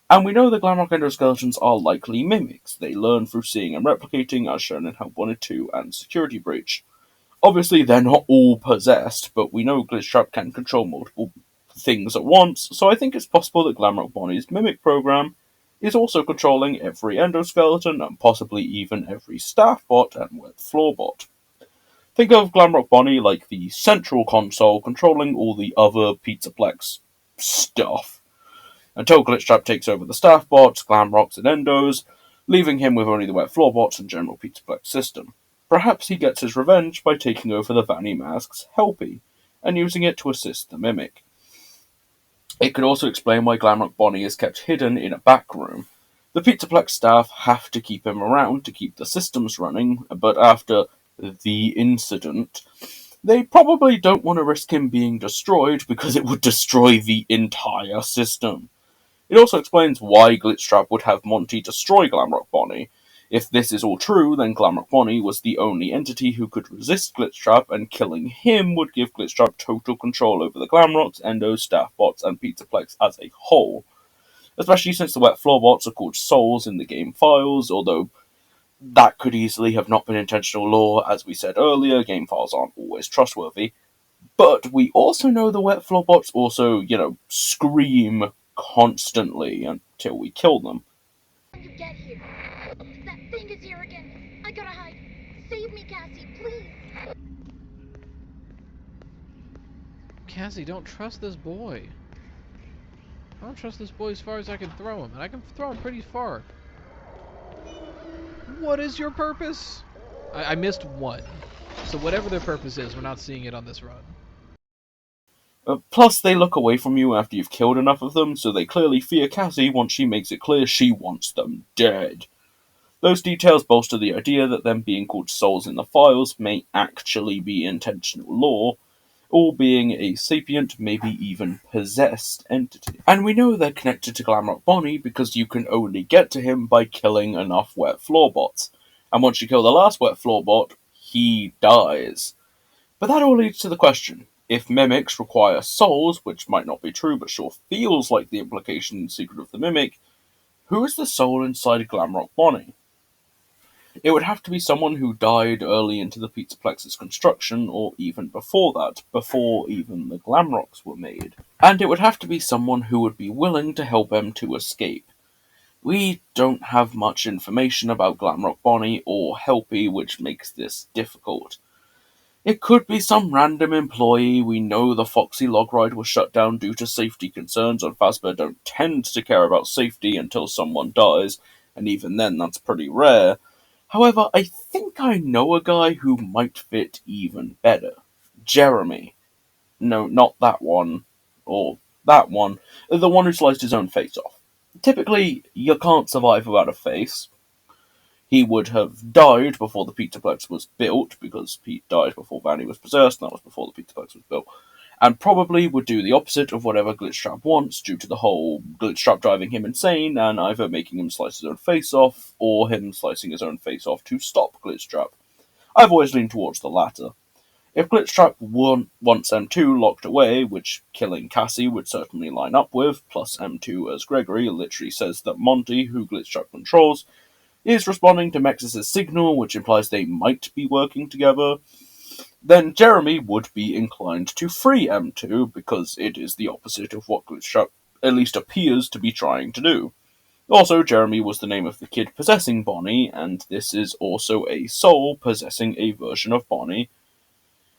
And we know the Glamrock endoskeletons are likely mimics. They learn through seeing and replicating, as shown in Help Wanted 2 and Security Breach. Obviously, they're not all possessed, but we know Glitchtrap can control multiple things at once, so I think it's possible that Glamrock Bonnie's mimic program is also controlling every endoskeleton and possibly even every staff bot and wet floor bot. Think of Glamrock Bonnie like the central console controlling all the other Pizzaplex stuff. Until Glitchtrap takes over the staff bots, Glamrocks, and endos, leaving him with only the wet floor bots and general Pizzaplex system. Perhaps he gets his revenge by taking over the Vanny Mask's Helpy, and using it to assist the Mimic. It could also explain why Glamrock Bonnie is kept hidden in a back room. The Pizzaplex staff have to keep him around to keep the systems running, but after the incident, they probably don't want to risk him being destroyed because it would destroy the entire system. It also explains why Glitchtrap would have Monty destroy Glamrock Bonnie. If this is all true, then Glamrock Bonnie was the only entity who could resist Glitchtrap, and killing him would give Glitchtrap total control over the Glamrocks, Endos, Staff Bots, and Pizzaplex as a whole. Especially since the wet floor bots are called souls in the game files, although that could easily have not been intentional lore. As we said earlier, game files aren't always trustworthy. But we also know the wet floor bots also, scream constantly until we kill them.
You get here. That thing is here again. I gotta hide. Save me, Cassie, please.
Cassie, don't trust this boy. I don't trust this boy as far as I can throw him, and I can throw him pretty far. What is your purpose? I missed one. So whatever their purpose is, we're not seeing it on this run.
Plus, they look away from you after you've killed enough of them, so they clearly fear Cassie once she makes it clear she wants them dead. Those details bolster the idea that them being called souls in the files may actually be intentional lore, all being a sapient, maybe even possessed entity. And we know they're connected to Glamrock Bonnie because you can only get to him by killing enough wet floor bots. And once you kill the last wet floor bot, he dies. But that all leads to the question, if mimics require souls, which might not be true but sure feels like the implication in Secret of the Mimic, who is the soul inside Glamrock Bonnie? It would have to be someone who died early into the Pizzaplex's construction, or even before that, before even the Glamrocks were made. And it would have to be someone who would be willing to help M2 escape. We don't have much information about Glamrock Bonnie or Helpy, which makes this difficult. It could be some random employee. We know the Foxy log ride was shut down due to safety concerns, and Fazbear don't tend to care about safety until someone dies, and even then that's pretty rare. However, I think I know a guy who might fit even better. Jeremy. No, not that one. Or that one. The one who sliced his own face off. Typically, you can't survive without a face. He would have died before the Pizzaplex was built, because Pete died before Vanny was possessed, and that was before the Pizzaplex was built. And probably would do the opposite of whatever Glitchtrap wants, due to the whole Glitchtrap driving him insane, and either making him slice his own face off, or him slicing his own face off to stop Glitchtrap. I've always leaned towards the latter. If Glitchtrap wants M2 locked away, which killing Cassie would certainly line up with, plus M2 as Gregory literally says that Monty, who Glitchtrap controls, is responding to Mexus' signal, which implies they might be working together, then Jeremy would be inclined to free M2, because it is the opposite of what Glitchtrap at least appears to be trying to do. Also, Jeremy was the name of the kid possessing Bonnie, and this is also a soul possessing a version of Bonnie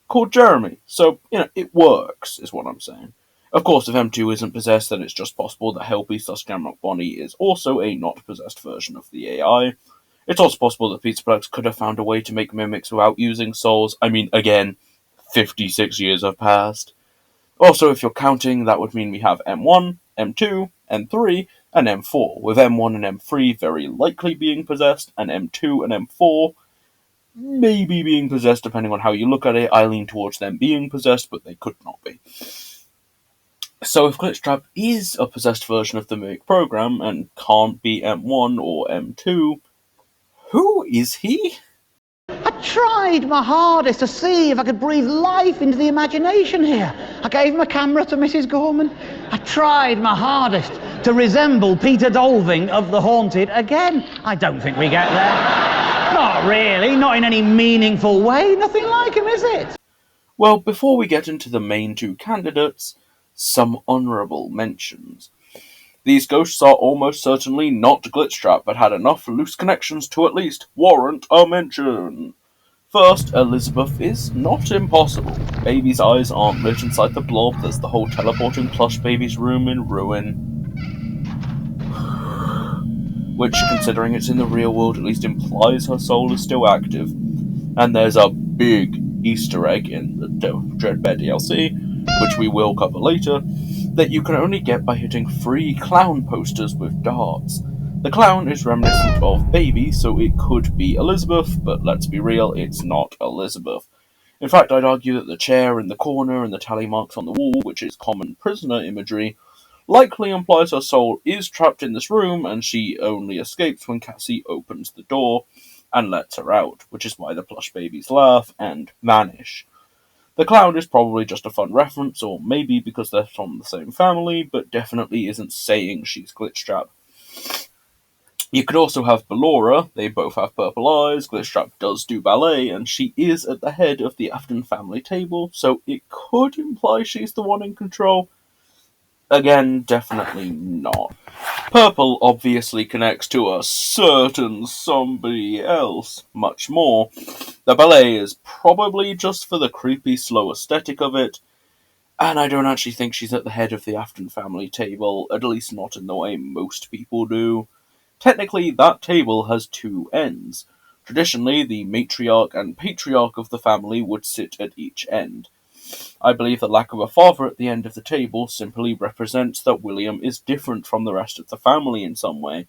called Jeremy. So, it works, is what I'm saying. Of course, if M2 isn't possessed, then it's just possible that Helpy / Glamrock Bonnie is also a not-possessed version of the AI. It's also possible that Pizzaplex could have found a way to make mimics without using souls. I mean, again, 56 years have passed. Also, if you're counting, that would mean we have M1, M2, M3, and M4, with M1 and M3 very likely being possessed, and M2 and M4 maybe being possessed depending on how you look at it. I lean towards them being possessed, but they could not be. So if Glitchtrap is a possessed version of the Mimic program and can't be M1 or M2, who is he?
I tried my hardest to see if I could breathe life into the imagination here. I gave my camera to Mrs. Gorman. I tried my hardest to resemble Peter Dolving of The Haunted again. I don't think we get there. Not really, not in any meaningful way. Nothing like him, is it?
Well, before we get into the main two candidates, some honourable mentions. These ghosts are almost certainly not Glitchtrap, but had enough loose connections to at least warrant a mention. First, Elizabeth is not impossible. Baby's eyes aren't lit inside the blob. There's the whole teleporting plush baby's room in ruin, which, considering it's in the real world, at least implies her soul is still active. And there's a big Easter egg in the Dreadbear DLC, which we will cover later, that you can only get by hitting free clown posters with darts. The clown is reminiscent of Baby, so it could be Elizabeth, but let's be real, it's not Elizabeth. In fact, I'd argue that the chair in the corner and the tally marks on the wall, which is common prisoner imagery, likely implies her soul is trapped in this room and she only escapes when Cassie opens the door and lets her out, which is why the plush babies laugh and vanish. The clown is probably just a fun reference, or maybe because they're from the same family, but definitely isn't saying she's Glitchtrap. You could also have Ballora, they both have purple eyes, Glitchtrap does do ballet, and she is at the head of the Afton family table, so it could imply she's the one in control. Again, definitely not. Purple obviously connects to a certain somebody else, much more. The ballet is probably just for the creepy, slow aesthetic of it, and I don't actually think she's at the head of the Afton family table, at least not in the way most people do. Technically, that table has two ends. Traditionally, the matriarch and patriarch of the family would sit at each end. I believe the lack of a father at the end of the table simply represents that William is different from the rest of the family in some way,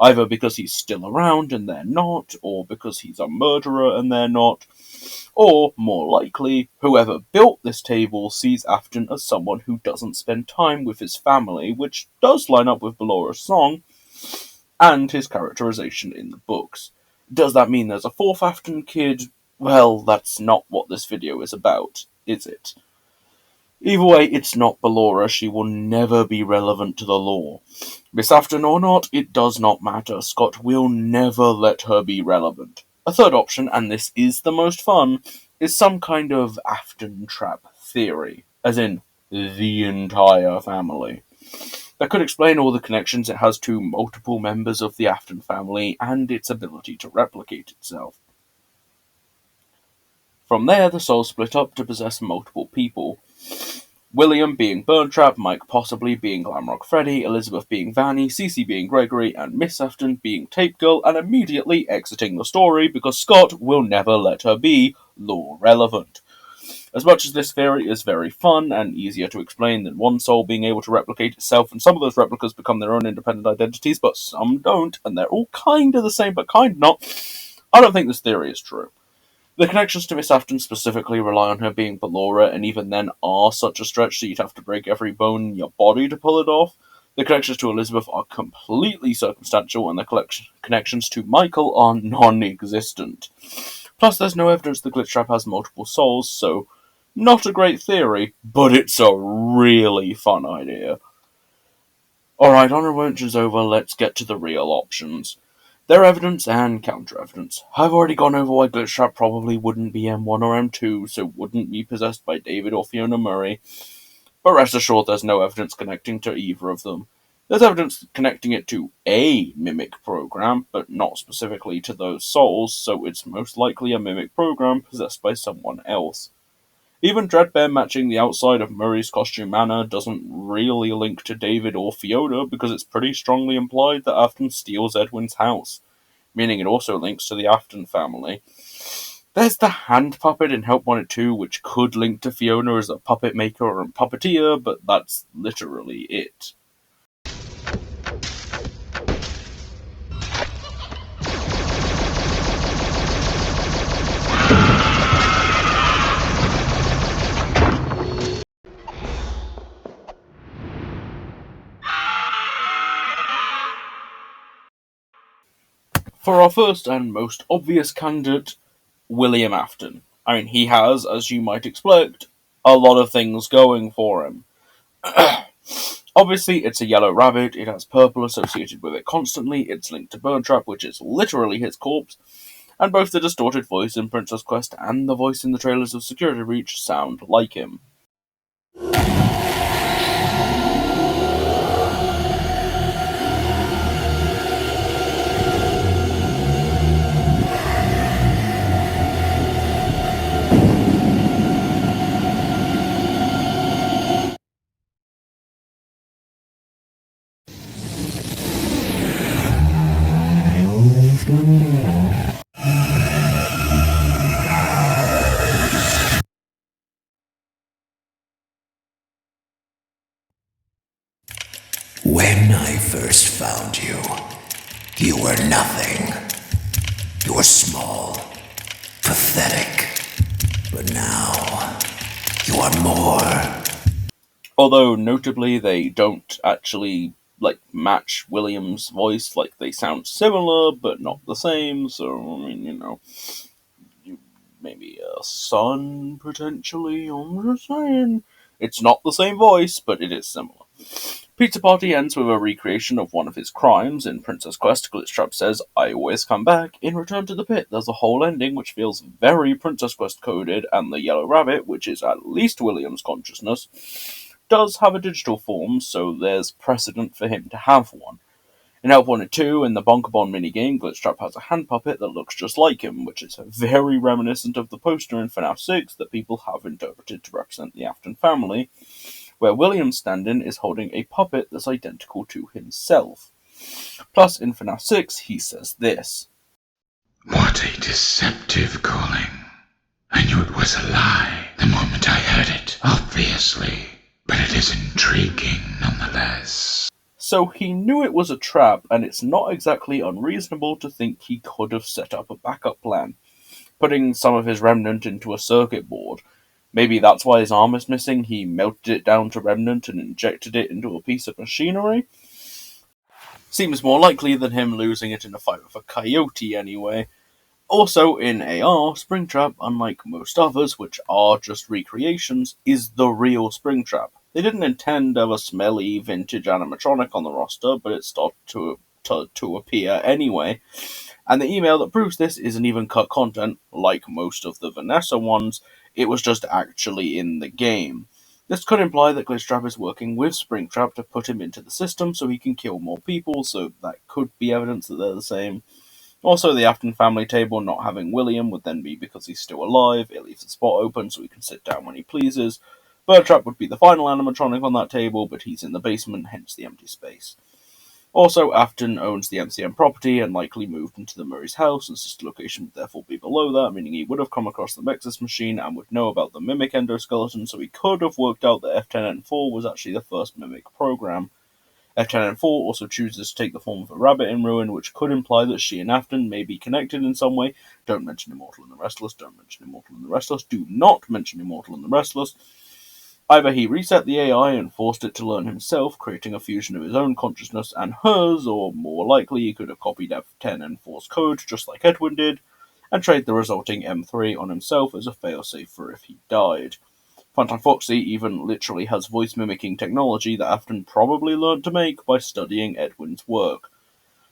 either because he's still around and they're not, or because he's a murderer and they're not, or, more likely, whoever built this table sees Afton as someone who doesn't spend time with his family, which does line up with Ballora's song, and his characterization in the books. Does that mean there's a fourth Afton kid? Well, that's not what this video is about, is it? Either way, it's not Ballora, she will never be relevant to the lore. Miss Afton or not, it does not matter, Scott will never let her be relevant. A third option, and this is the most fun, is some kind of Afton trap theory, as in, the entire family. That could explain all the connections it has to multiple members of the Afton family and its ability to replicate itself. From there, the souls split up to possess multiple people. William being Burntrap, Mike possibly being Glamrock Freddy, Elizabeth being Vanny, Cece being Gregory, and Miss Afton being Tape Girl, and immediately exiting the story because Scott will never let her be lore relevant. As much as this theory is very fun and easier to explain than one soul being able to replicate itself, and some of those replicas become their own independent identities, but some don't, and they're all kind of the same but kind of not, I don't think this theory is true. The connections to Miss Afton specifically rely on her being Ballora, and even then are such a stretch that you'd have to break every bone in your body to pull it off. The connections to Elizabeth are completely circumstantial, and the connections to Michael are non-existent. Plus, there's no evidence the Glitchtrap has multiple souls, so not a great theory, but it's a really fun idea. Alright, honorable mentions over, let's get to the real options. Their evidence and counter-evidence. I've already gone over why Glitchtrap probably wouldn't be M1 or M2, so wouldn't be possessed by David or Fiona Murray, but rest assured there's no evidence connecting to either of them. There's evidence connecting it to a Mimic program, but not specifically to those souls, so it's most likely a Mimic program possessed by someone else. Even Dreadbear matching the outside of Murray's costume manner doesn't really link to David or Fiona because it's pretty strongly implied that Afton steals Edwin's house, meaning it also links to the Afton family. There's the hand puppet in Help Wanted 2, which could link to Fiona as a puppet maker and puppeteer, but that's literally it. For our first and most obvious candidate, William Afton. I mean, he has, as you might expect, a lot of things going for him. Obviously, it's a yellow rabbit, it has purple associated with it constantly, it's linked to Burntrap, which is literally his corpse, and both the distorted voice in Princess Quest and the voice in the trailers of Security Breach sound like him.
When I first found you, you were nothing. You were small, pathetic. But now, you are more.
Although, notably, they don't actually match William's voice. Like, they sound similar, but not the same. So, I mean, maybe a son, potentially. I'm just saying. It's not the same voice, but it is similar. Pizza Party ends with a recreation of one of his crimes. In Princess Quest, Glitchtrap says, "I always come back in Return to the Pit." There's a whole ending which feels very Princess Quest coded, and the Yellow Rabbit, which is at least William's consciousness, does have a digital form, so there's precedent for him to have one. In Help Wanted 2, in the Bonkabon minigame, Glitchtrap has a hand puppet that looks just like him, which is very reminiscent of the poster in FNAF 6 that people have interpreted to represent the Afton family, where William's stand-in is holding a puppet that's identical to himself. Plus, in FNAF 6, he says this.
What a deceptive calling. I knew it was a lie the moment I heard it, obviously, but it is intriguing nonetheless.
So he knew it was a trap, and it's not exactly unreasonable to think he could have set up a backup plan, putting some of his remnant into a circuit board. Maybe that's why his arm is missing. He melted it down to remnant and injected it into a piece of machinery. Seems more likely than him losing it in a fight with a coyote anyway. Also, in AR, Springtrap, unlike most others, which are just recreations, is the real Springtrap. They didn't intend to have a smelly, vintage animatronic on the roster, but it started to appear anyway. And the email that proves this isn't even cut content, like most of the Vanessa ones. It was just actually in the game. This could imply that Glitchtrap is working with Springtrap to put him into the system so he can kill more people, so that could be evidence that they're the same. Also, the Afton family table not having William would then be because he's still alive. It leaves the spot open so he can sit down when he pleases. Birdtrap would be the final animatronic on that table, but he's in the basement, hence the empty space. Also, Afton owns the MCM property and likely moved into the Murray's house, and sister location would therefore be below that, meaning he would have come across the Mexus machine and would know about the Mimic endoskeleton, so he could have worked out that F10N4 was actually the first Mimic program. F10N4 also chooses to take the form of a rabbit in Ruin, which could imply that she and Afton may be connected in some way. Don't mention Immortal and the Restless, don't mention Immortal and the Restless, do not mention Immortal and the Restless. Either he reset the AI and forced it to learn himself, creating a fusion of his own consciousness and hers, or more likely he could have copied F10N4's code, just like Edwin did, and trade the resulting M3 on himself as a failsafe for if he died. Funtime Foxy even literally has voice mimicking technology that Afton probably learned to make by studying Edwin's work.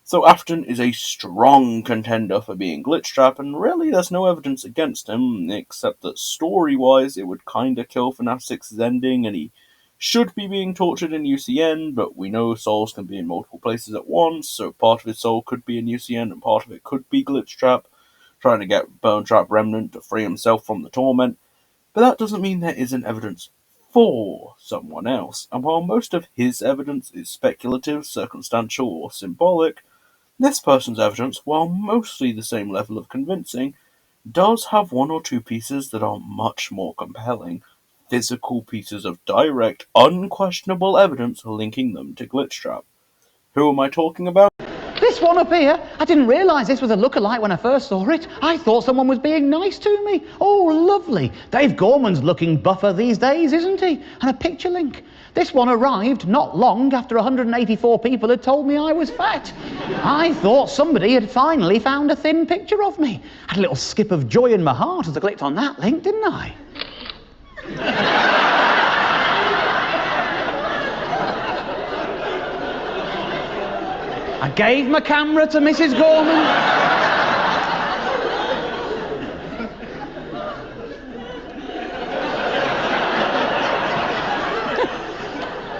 So Afton is a strong contender for being Glitchtrap, and really there's no evidence against him, except that story-wise it would kinda kill FNAF 6's ending, and he should be being tortured in UCN, but we know souls can be in multiple places at once, so part of his soul could be in UCN and part of it could be Glitchtrap, trying to get Burntrap Remnant to free himself from the torment. But that doesn't mean there isn't evidence for someone else, and while most of his evidence is speculative, circumstantial, or symbolic, this person's evidence, while mostly the same level of convincing, does have one or two pieces that are much more compelling, physical pieces of direct, unquestionable evidence linking them to Glitchtrap. Who am I talking about?
This one up here, I didn't realise this was a lookalike when I first saw it. I thought someone was being nice to me. Oh, lovely. Dave Gorman's looking buffer these days, isn't he? And a picture link. This one arrived not long after 184 people had told me I was fat. I thought somebody had finally found a thin picture of me. I had a little skip of joy in my heart as I clicked on that link, didn't I? I gave my camera to Mrs. Gorman.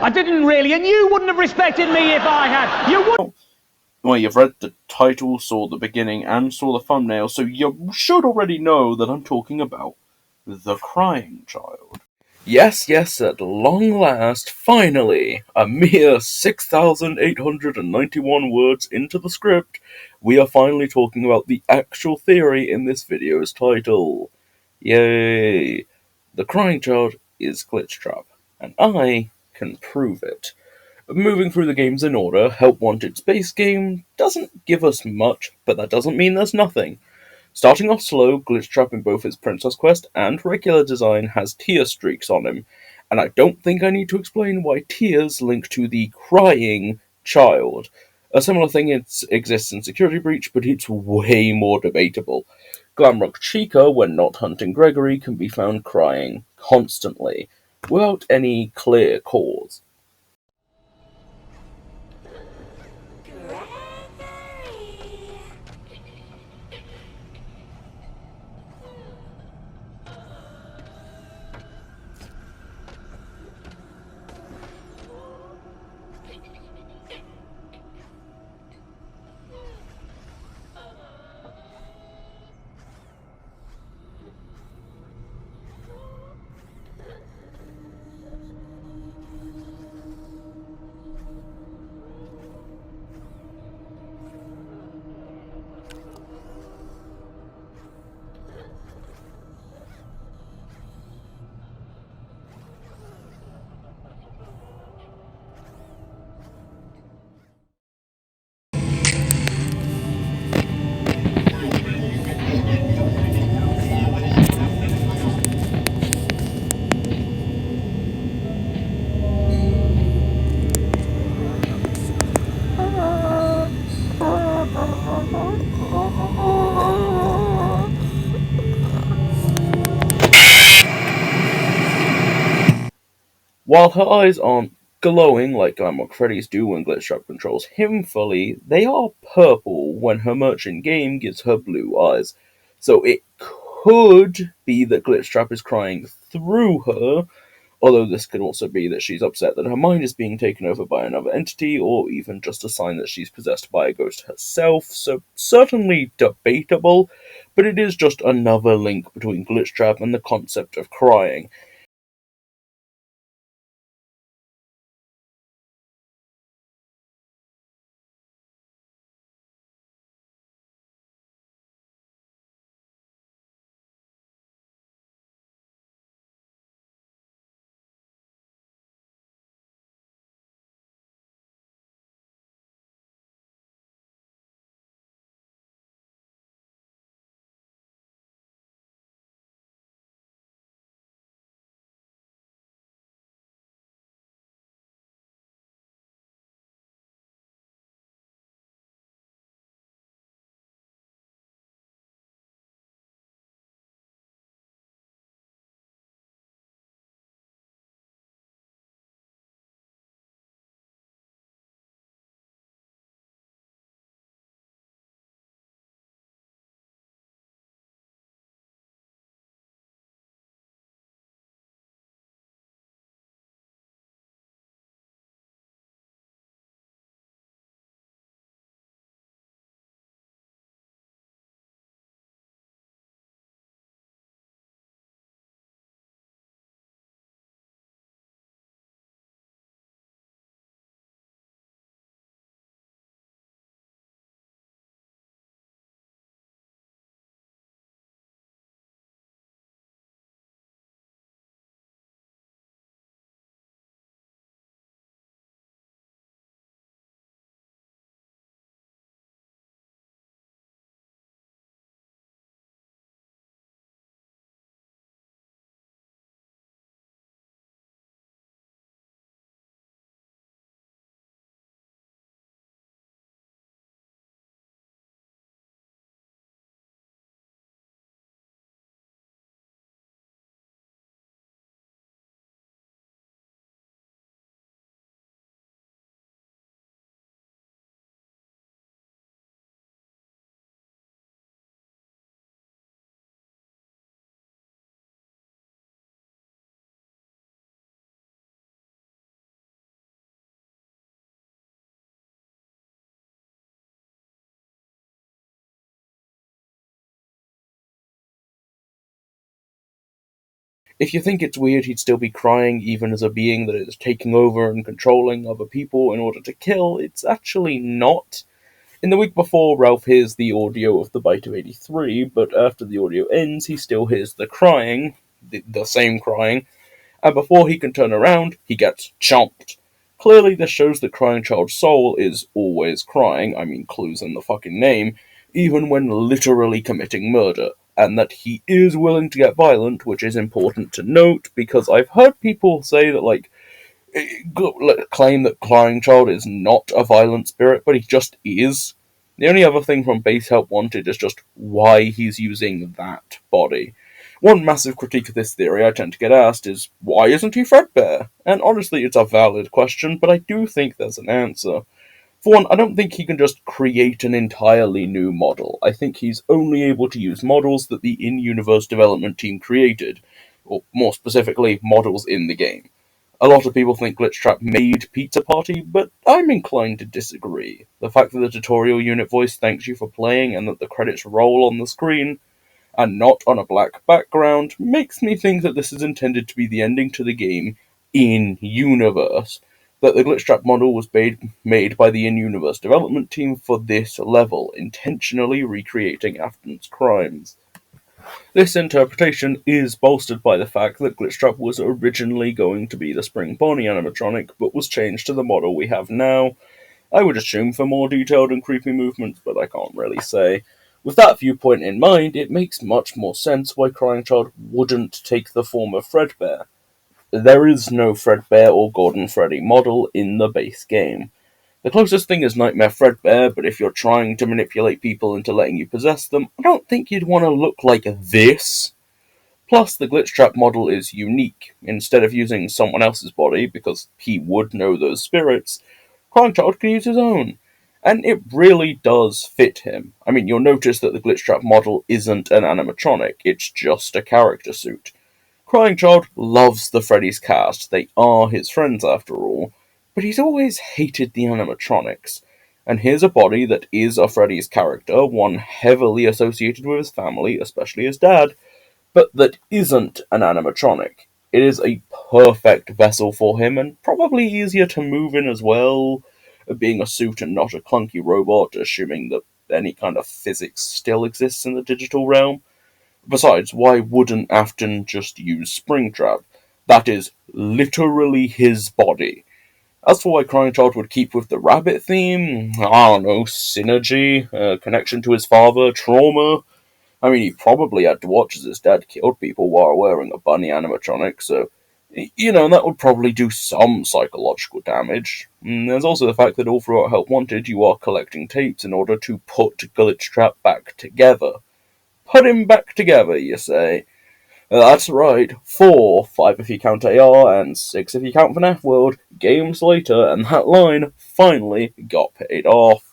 I didn't really, and you wouldn't have respected me if I had. You wouldn't.
Well, you've read the title, saw the beginning, and saw the thumbnail, so you should already know that I'm talking about The Crying Child. Yes, at long last, finally, a mere 6,891 words into the script, we are finally talking about the actual theory in this video's title. Yay! The Crying Child is Glitchtrap, and I can prove it. Moving through the games in order, Help Wanted's base game doesn't give us much, but that doesn't mean there's nothing. Starting off slow, Glitchtrap in both his Princess Quest and regular design has tear streaks on him, And I don't think I need to explain why tears link to the crying child. A similar thing exists in Security Breach, but it's way more debatable. Glamrock Chica, when not hunting Gregory, can be found crying constantly, without any clear cause. While her eyes aren't glowing like Glamrock Freddy's do when Glitchtrap controls him fully, they are purple when her merchant game gives her blue eyes. So it could be that Glitchtrap is crying through her, although this could also be that she's upset that her mind is being taken over by another entity, or even just a sign that she's possessed by a ghost herself, so certainly debatable, but it is just another link between Glitchtrap and the concept of crying. If you think it's weird he'd still be crying even as a being that is taking over and controlling other people in order to kill, it's actually not. In the week before, Ralph hears the audio of the bite of 83, but after the audio ends, he still hears the crying, the same crying, and before he can turn around, he gets chomped. Clearly, this shows the crying child's soul is always crying, I mean, clues in the fucking name, even when literally committing murder. and that he is willing to get violent, which is important to note, because I've heard people say that, like, claim that Crying Child is not a violent spirit, but he just is. The only other thing from Base Help Wanted is just why he's using that body. One massive critique of this theory I tend to get asked is, why isn't he Fredbear? And honestly, it's a valid question, but I do think there's an answer. For one, I don't think he can just create an entirely new model. I think he's only able to use models that the in-universe development team created, or more specifically, models in the game. A lot of people think Glitchtrap made Pizza Party, but I'm inclined to disagree. The fact that the tutorial unit voice thanks you for playing and that the credits roll on the screen, and not on a black background, makes me think that this is intended to be the ending to the game in-universe, that the Glitchtrap model was made by the in-universe development team for this level, intentionally recreating Afton's crimes. This interpretation is bolstered by the fact that Glitchtrap was originally going to be the Spring Bonnie animatronic, but was changed to the model we have now. I would assume for more detailed and creepy movements, but I can't really say. With that viewpoint in mind, it makes much more sense why Crying Child wouldn't take the form of Fredbear. There is no Fredbear or Gordon Freddy model in the base game. The closest thing is Nightmare Fredbear, but if you're trying to manipulate people into letting you possess them, I don't think you'd want to look like this. Plus, the Glitchtrap model is unique. Instead of using someone else's body, because he would know those spirits, Crying Child can use his own. And it really does fit him. I mean, you'll notice that the Glitchtrap model isn't an animatronic, it's just a character suit. Crying Child loves the Freddy's cast, they are his friends after all, but he's always hated the animatronics. And here's a body that is a Freddy's character, one heavily associated with his family, especially his dad, but that isn't an animatronic. It is a perfect vessel for him, and probably easier to move in as well, being a suit and not a clunky robot, assuming that any kind of physics still exists in the digital realm. Besides, why wouldn't Afton just use Springtrap? That is literally his body. As for why Crying Child would keep with the rabbit theme, I don't know, synergy, connection to his father, trauma. I mean, he probably had to watch as his dad killed people while wearing a bunny animatronic, so, that would probably do some psychological damage. There's also the fact that all throughout Help Wanted, you are collecting tapes in order to put Glitchtrap back together. Put him back together, you say? That's right, 4, 5 if you count AR, and 6 if you count FNAF World, games later, and that line finally got paid off.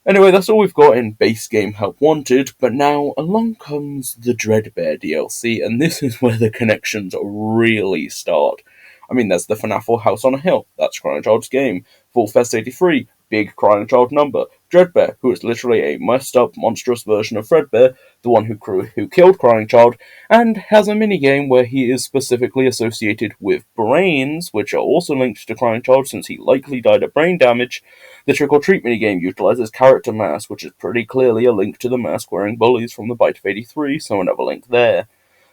Anyway, that's all we've got in base game Help Wanted, but now along comes the Dreadbear DLC, and this is where the connections really start. I mean, there's the FNAF House on a Hill, that's Crying Child's game, Full Fest 83, big Crying Child number, Dreadbear, who is literally a messed up, monstrous version of Fredbear, the one who killed Crying Child, and has a minigame where he is specifically associated with brains, which are also linked to Crying Child since he likely died of brain damage. The Trick or Treat minigame utilizes character mask, which is pretty clearly a link to the mask-wearing bullies from the Bite of 83, so another link there.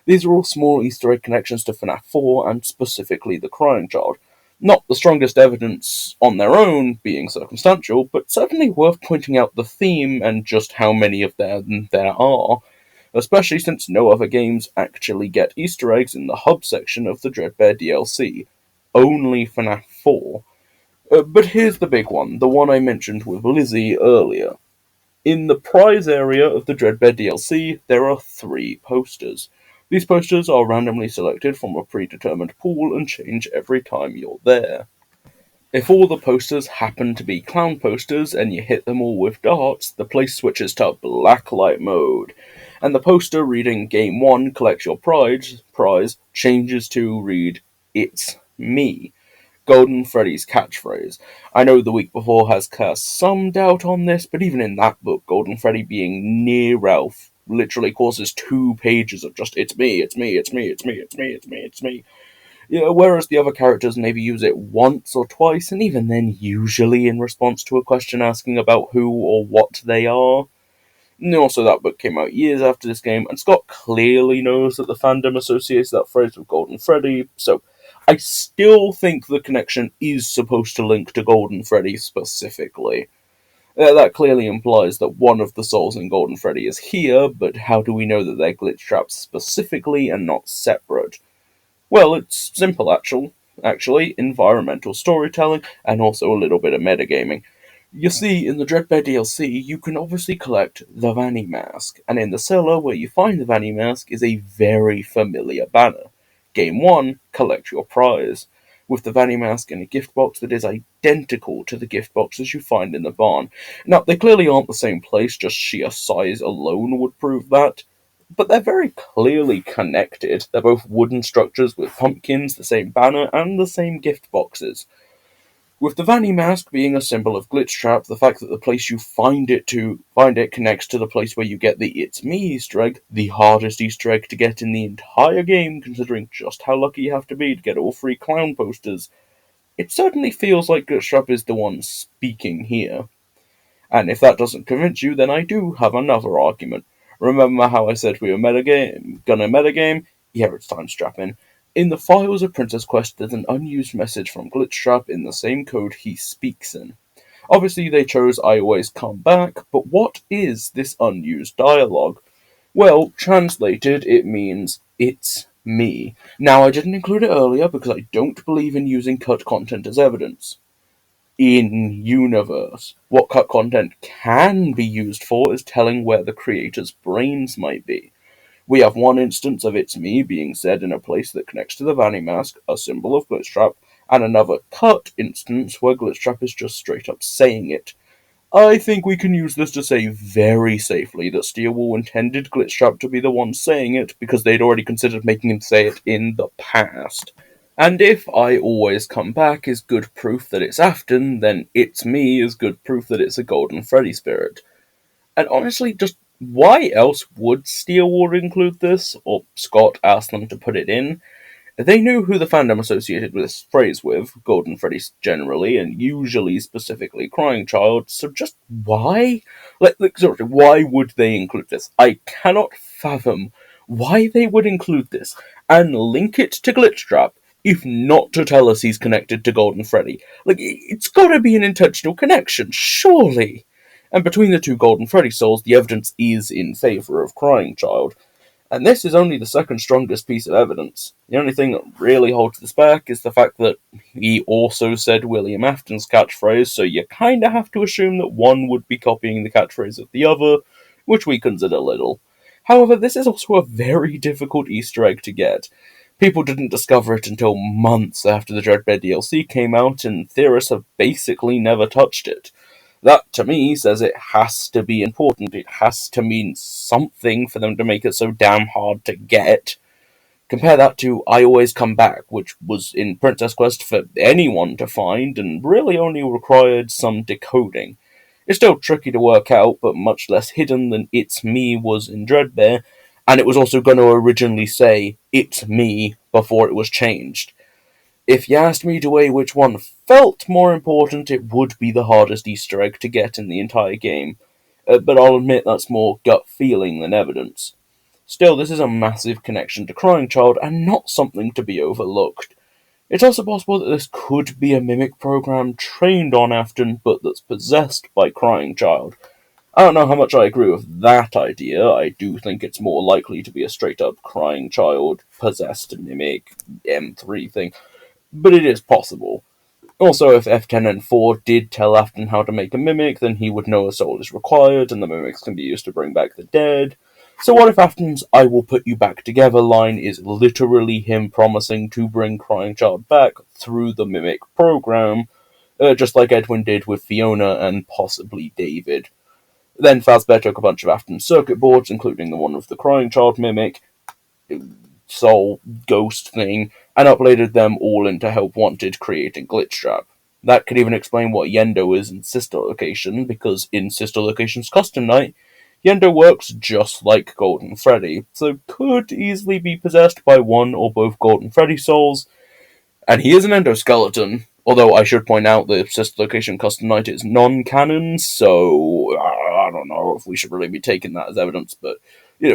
These are all small Easter egg connections to FNAF 4, and specifically the Crying Child. Not the strongest evidence on their own, being circumstantial, but certainly worth pointing out the theme and just how many of them there are, especially since no other games actually get Easter eggs in the hub section of the Dreadbear DLC. Only FNAF 4. But here's the big one, the one I mentioned with Lizzie earlier. In the prize area of the Dreadbear DLC, there are 3 posters. These posters are randomly selected from a predetermined pool and change every time you're there. If all the posters happen to be clown posters and you hit them all with darts, the place switches to blacklight mode, and the poster reading Game 1 collect your prize changes to read It's me. Golden Freddy's catchphrase. I know the week before has cast some doubt on this, but even in that book, Golden Freddy being near Ralph literally causes 2 pages of just it's me, it's me, it's me, it's me, it's me, it's me, it's me. Whereas the other characters maybe use it once or twice, and even then usually in response to a question asking about who or what they are. And also, that book came out years after this game, and Scott clearly knows that the fandom associates that phrase with Golden Freddy, so I still think the connection is supposed to link to Golden Freddy specifically. That clearly implies that one of the souls in Golden Freddy is here, but how do we know that they're Glitchtraps specifically and not separate? Well, it's simple, actually, environmental storytelling, and also a little bit of metagaming. You see, in the Dreadbear DLC, you can obviously collect the Vanny Mask, and in the cellar where you find the Vanny Mask is a very familiar banner. Game 1, collect your prize, with the Vanny Mask in a gift box that is identical to the gift boxes you find in the barn. Now, they clearly aren't the same place, just sheer size alone would prove that, but they're very clearly connected. They're both wooden structures with pumpkins, the same banner, and the same gift boxes. With the Vanny Mask being a symbol of Glitchtrap, the fact that the place you find it connects to the place where you get the It's Me Easter egg, the hardest Easter egg to get in the entire game, considering just how lucky you have to be to get all 3 clown posters, it certainly feels like Glitchtrap is the one speaking here. And if that doesn't convince you, then I do have another argument. Remember how I said we were gonna metagame? Yeah, it's time strapping. In the files of Princess Quest, there's an unused message from Glitchtrap in the same code he speaks in. Obviously, they chose I always come back, but what is this unused dialogue? Well, translated, it means, it's me. Now, I didn't include it earlier because I don't believe in using cut content as evidence. In universe, what cut content can be used for is telling where the creator's brains might be. We have one instance of It's Me being said in a place that connects to the Vanny Mask, a symbol of Glitchtrap, and another cut instance where Glitchtrap is just straight up saying it. I think we can use this to say very safely that Steelwool intended Glitchtrap to be the one saying it because they'd already considered making him say it in the past. And if I always come back is good proof that it's Afton, then It's Me is good proof that it's a Golden Freddy spirit. And honestly, just why else would Steelwool include this, or Scott ask them to put it in? They knew who the fandom associated this phrase with, Golden Freddy generally, and usually specifically Crying Child, so just why? Seriously, why would they include this? I cannot fathom why they would include this, and link it to Glitchtrap, if not to tell us he's connected to Golden Freddy. It's gotta be an intentional connection, surely! And between the two Golden Freddy souls, the evidence is in favour of Crying Child. And this is only the second strongest piece of evidence. The only thing that really holds this back is the fact that he also said William Afton's catchphrase, so you kinda have to assume that one would be copying the catchphrase of the other, which we consider little. However, this is also a very difficult Easter egg to get. People didn't discover it until months after the Dreadbear DLC came out, and theorists have basically never touched it. That, to me, says it has to be important. It has to mean something for them to make it so damn hard to get. Compare that to I Always Come Back, which was in Princess Quest for anyone to find, and really only required some decoding. It's still tricky to work out, but much less hidden than It's Me was in Dreadbear, and it was also going to originally say It's Me before it was changed. If you asked me to weigh which one felt more important, it would be the hardest Easter egg to get in the entire game. But I'll admit that's more gut feeling than evidence. Still, this is a massive connection to Crying Child, and not something to be overlooked. It's also possible that this could be a mimic program trained on Afton, but that's possessed by Crying Child. I don't know how much I agree with that idea. I do think it's more likely to be a straight up Crying Child possessed mimic M3 thing, but it is possible. Also, if F10 and 4 did tell Afton how to make a mimic, then he would know a soul is required, and the mimics can be used to bring back the dead. So what if Afton's I will put you back together line is literally him promising to bring Crying Child back through the mimic program, just like Edwin did with Fiona and possibly David. Then Fazbear took a bunch of Afton's circuit boards, including the one with the Crying Child mimic, soul ghost thing, and uploaded them all into Help Wanted, creating Glitchtrap. That could even explain what Yendo is in Sister Location, because in Sister Location's Custom Night, Yendo works just like Golden Freddy, so could easily be possessed by one or both Golden Freddy souls, and he is an endoskeleton, although I should point out that Sister Location Custom Night is non-canon, so I don't know if we should really be taking that as evidence, but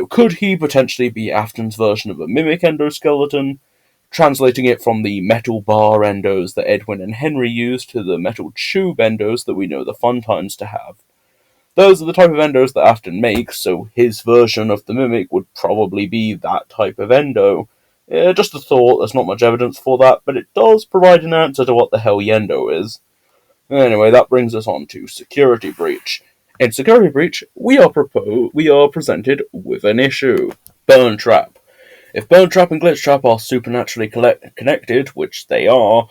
could he potentially be Afton's version of a mimic endoskeleton, translating it from the metal bar endos that Edwin and Henry used to the metal tube endos that we know the Funtimes to have? Those are the type of endos that Afton makes, so his version of the Mimic would probably be that type of endo. Just a thought, there's not much evidence for that, but it does provide an answer to what the hell Yendo is. Anyway, that brings us on to Security Breach. In Security Breach, we are presented with an issue. Burn Trap. If Burn Trap and Glitchtrap are supernaturally connected, which they are,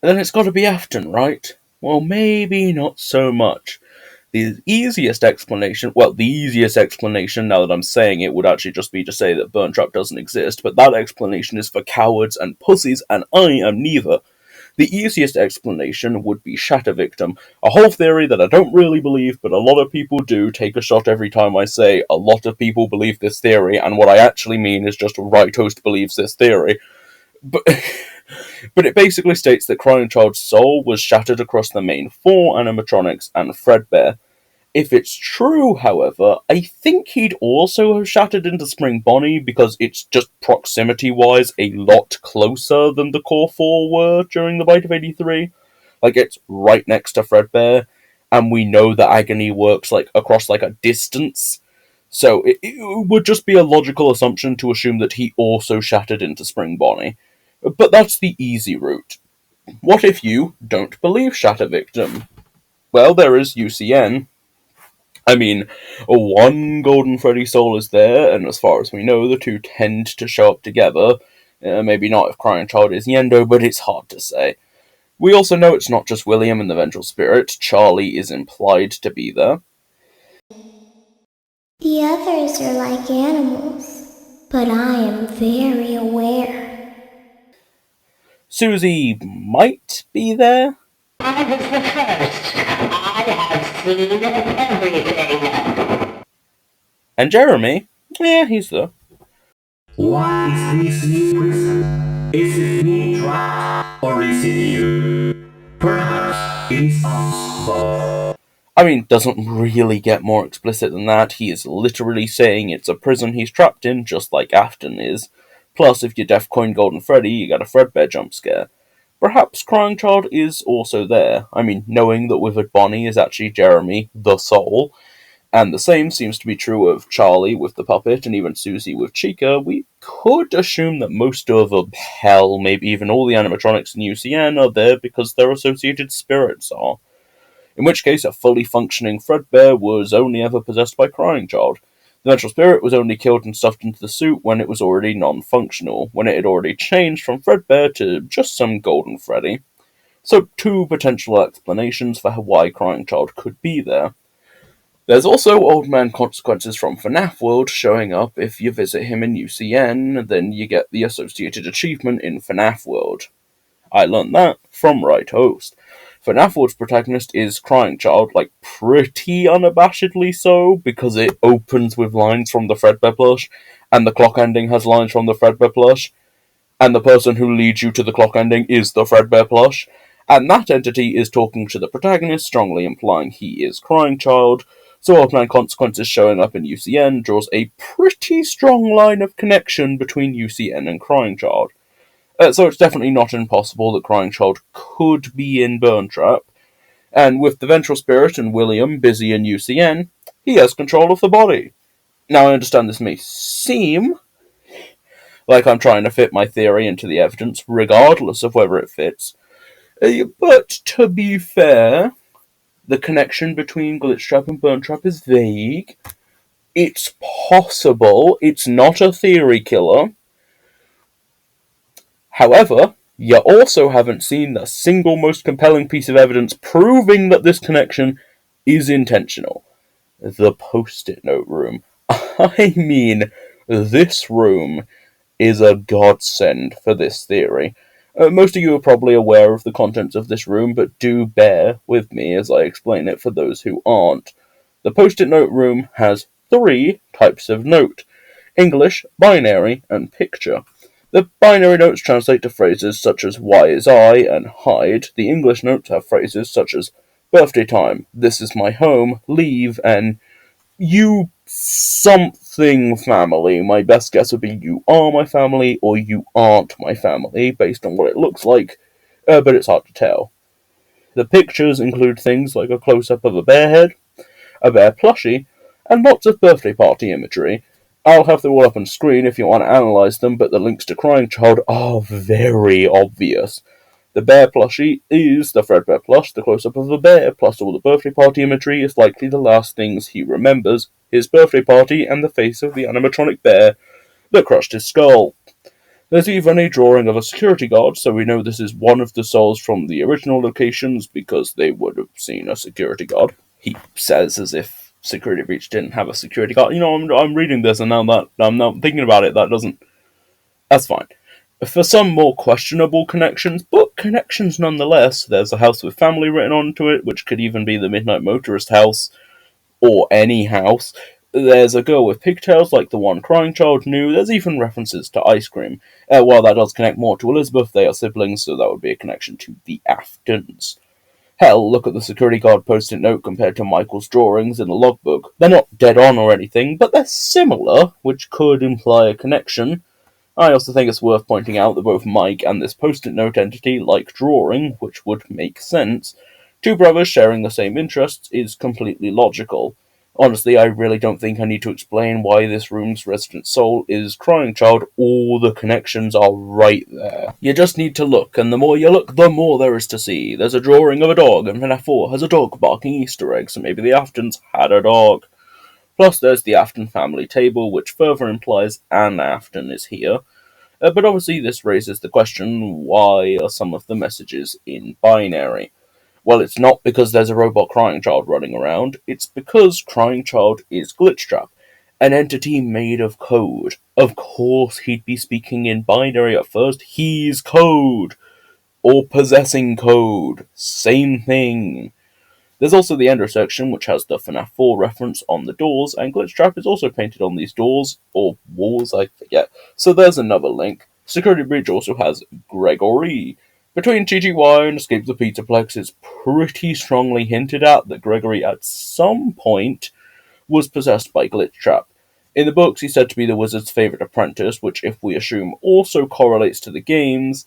then it's gotta be Afton, right? Well, maybe not so much. The easiest explanation now that I'm saying it, would actually just be to say that Burn Trap doesn't exist, but that explanation is for cowards and pussies, and I am neither. The easiest explanation would be Shatter Victim, a whole theory that I don't really believe, but a lot of people do. Take a shot every time I say a lot of people believe this theory, and what I actually mean is just Right Host believes this theory. But it basically states that Crying Child's soul was shattered across the main 4 animatronics and Fredbear. If it's true, however, I think he'd also have shattered into Spring Bonnie because it's just proximity-wise a lot closer than the core 4 were during the Bite of 83. Like, it's right next to Fredbear, and we know that Agony works across a distance. So it would just be a logical assumption to assume that he also shattered into Spring Bonnie. But that's the easy route. What if you don't believe Shatter Victim? Well, there is UCN. I mean, one Golden Freddy soul is there, and as far as we know, the two tend to show up together. Maybe not if Crying Child is Yendo, but it's hard to say. We also know it's not just William and the Vengeful Spirit. Charlie is implied to be there.
The others are like animals, but I am very aware.
Susie might be there.
I was the first. I have seen everything.
And Jeremy? Yeah, he's there.
What is this new prison? Is it me trapped or is it you? Perhaps it's us both.
I mean, doesn't really get more explicit than that. He is literally saying it's a prison he's trapped in, just like Afton is. Plus, if you Defcoin Golden Freddy, you get a Fredbear jump scare. Perhaps Crying Child is also there. I mean, knowing that Withered Bonnie is actually Jeremy, the soul, and the same seems to be true of Charlie with the puppet and even Susie with Chica, we could assume that most of hell, maybe even all the animatronics in UCN are there because their associated spirits are. In which case, a fully functioning Fredbear was only ever possessed by Crying Child. The Vengeful Spirit was only killed and stuffed into the suit when it was already non-functional, when it had already changed from Fredbear to just some Golden Freddy. So, 2 potential explanations for why Crying Child could be there. There's also Old Man Consequences from FNAF World showing up. If you visit him in UCN, then you get the associated achievement in FNAF World. I learned that from Right Host. FNAF World's protagonist is Crying Child, pretty unabashedly so, because it opens with lines from the Fredbear plush, and the clock ending has lines from the Fredbear plush, and the person who leads you to the clock ending is the Fredbear plush, and that entity is talking to the protagonist, strongly implying he is Crying Child. So Old Man Consequences showing up in UCN draws a pretty strong line of connection between UCN and Crying Child. So it's definitely not impossible that Crying Child could be in Burn Trap, and with the Vengeful Spirit and William busy in UCN, he has control of the body. Now I understand this may seem like I'm trying to fit my theory into the evidence, regardless of whether it fits, but to be fair, the connection between Glitchtrap and Burn Trap is vague. It's possible. It's not a theory killer. However, you also haven't seen the single most compelling piece of evidence proving that this connection is intentional. The Post-it note room. I mean, this room is a godsend for this theory. Most of you are probably aware of the contents of this room, but do bear with me as I explain it for those who aren't. The Post-it note room has 3 types of note: English, binary, and picture. The binary notes translate to phrases such as "why is I" and "hide." The English notes have phrases such as "birthday time," "this is my home," "leave," and "you something family." My best guess would be "you are my family" or "you aren't my family," based on what it looks like, but it's hard to tell. The pictures include things like a close-up of a bear head, a bear plushie, and lots of birthday party imagery. I'll have them all up on screen if you want to analyse them, but the links to Crying Child are very obvious. The bear plushie is the Fredbear plush, the close-up of a bear, plus all the birthday party imagery is likely the last things he remembers, his birthday party and the face of the animatronic bear that crushed his skull. There's even a drawing of a security guard, so we know this is one of the souls from the original locations because they would have seen a security guard. He says as if Security Breach didn't have a security guard. You know, I'm reading this and now that I'm now thinking about it, that's fine. For some more questionable connections, but connections nonetheless, there's a house with family written onto it, which could even be the Midnight Motorist house, or any house. There's a girl with pigtails like the one Crying Child knew. There's even references to ice cream. While that does connect more to Elizabeth, they are siblings, so that would be a connection to the Aftons. Hell, look at the security guard post-it note compared to Michael's drawings in the logbook. They're not dead on or anything, but they're similar, which could imply a connection. I also think it's worth pointing out that both Mike and this post-it note entity like drawing, which would make sense. Two brothers sharing the same interests is completely logical. Honestly, I really don't think I need to explain why this room's resident soul is Crying Child. All the connections are right there. You just need to look, and the more you look, the more there is to see. There's a drawing of a dog, and FNAF 4 has a dog barking Easter eggs, so maybe the Aftons had a dog. Plus, there's the Afton family table, which further implies an Afton is here. But obviously, this raises the question, why are some of the messages in binary? Well, it's not because there's a robot Crying Child running around, it's because Crying Child is Glitchtrap, an entity made of code. Of course he'd be speaking in binary at first, he's code! Or possessing code. Same thing. There's also the Ender section, which has the FNAF 4 reference on the doors, and Glitchtrap is also painted on these doors, or walls, I forget. So there's another link. Security Breach also has Gregory. Between TGY and Escape the Pizzaplex, it's pretty strongly hinted at that Gregory at some point was possessed by Glitchtrap. In the books, he's said to be the wizard's favourite apprentice, which, if we assume also correlates to the games,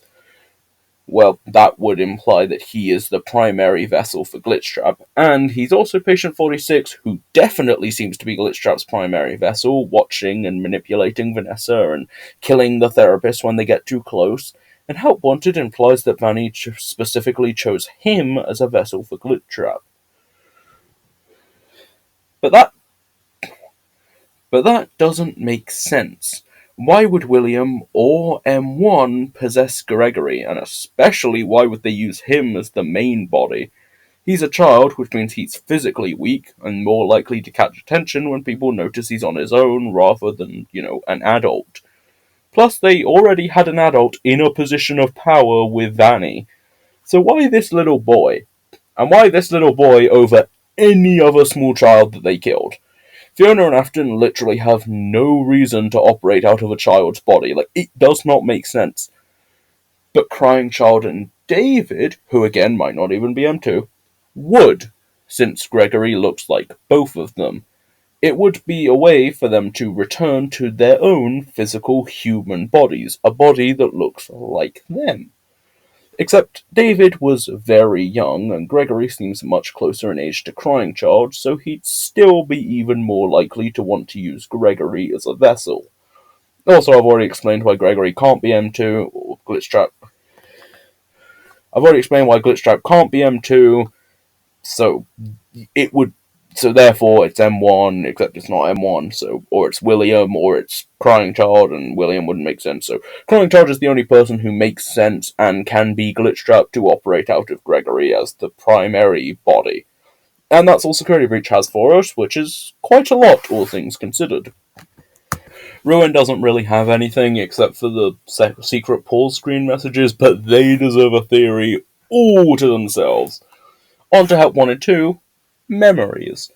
well, that would imply that he is the primary vessel for Glitchtrap, and he's also Patient 46, who definitely seems to be Glitchtrap's primary vessel, watching and manipulating Vanessa and killing the therapist when they get too close, and Help Wanted implies that Vanny specifically chose him as a vessel for Glitchtrap. But that doesn't make sense. Why would William or M1 possess Gregory, and especially why would they use him as the main body? He's a child, which means he's physically weak and more likely to catch attention when people notice he's on his own rather than, an adult. Plus, they already had an adult in a position of power with Vanny. So why this little boy? And why this little boy over any other small child that they killed? Fiona and Afton literally have no reason to operate out of a child's body. It does not make sense. But Crying Child and David, who again might not even be M2, would, since Gregory looks like both of them. It would be a way for them to return to their own physical human bodies, a body that looks like them. Except David was very young, and Gregory seems much closer in age to Crying Child, so he'd still be even more likely to want to use Gregory as a vessel. Also, I've already explained why Gregory can't be M2, or Glitchtrap. I've already explained why Glitchtrap can't be M2, so therefore it's M1, except it's not M1, or it's William, or it's Crying Child, and William wouldn't make sense. So Crying Child is the only person who makes sense and can be Glitchtrap to operate out of Gregory as the primary body. And that's all Security Breach has for us, which is quite a lot, all things considered. Ruin doesn't really have anything except for the secret pause screen messages, but they deserve a theory all to themselves. On to Help Wanted 2, Memories.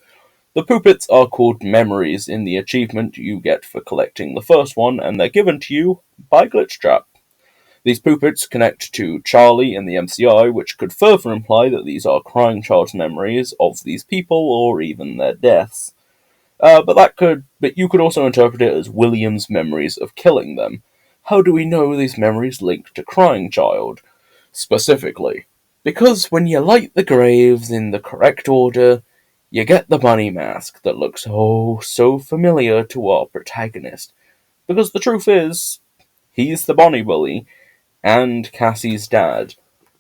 The Poopits are called Memories in the achievement you get for collecting the first one, and they're given to you by Glitchtrap. These Poopits connect to Charlie in the MCI, which could further imply that these are Crying Child's memories of these people, or even their deaths. But you could also interpret it as William's memories of killing them. How do we know these memories link to Crying Child? Specifically, because when you light the graves in the correct order, You get the bunny mask that looks oh so familiar to our protagonist, because the truth is, he's the Bonnie bully, and Cassie's dad.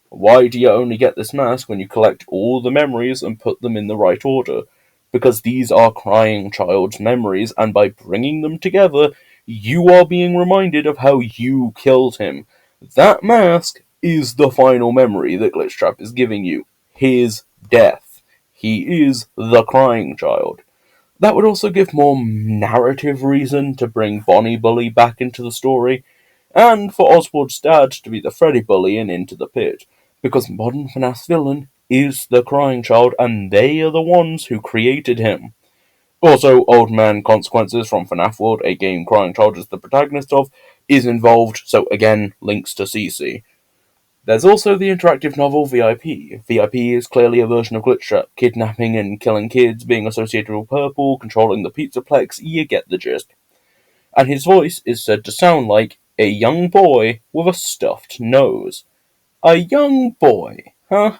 Why do you only get this mask when you collect all the memories and put them in the right order? Because these are Crying Child's memories, and by bringing them together, you are being reminded of how you killed him. That mask is the final memory that Glitchtrap is giving you. His death. He is the Crying Child. That would also give more narrative reason to bring Bonnie Bully back into the story, and for Oswald's dad to be the Freddy Bully and Into the Pit, because modern FNAF's villain is the Crying Child, and they are the ones who created him. Also, Old Man Consequences from FNAF World, a game Crying Child is the protagonist of, is involved, so again, links to CC. There's also the interactive novel VIP. VIP is clearly a version of Glitchtrap, kidnapping and killing kids, being associated with Purple, controlling the Pizzaplex, you get the gist. And his voice is said to sound like a young boy with a stuffed nose. A young boy, huh?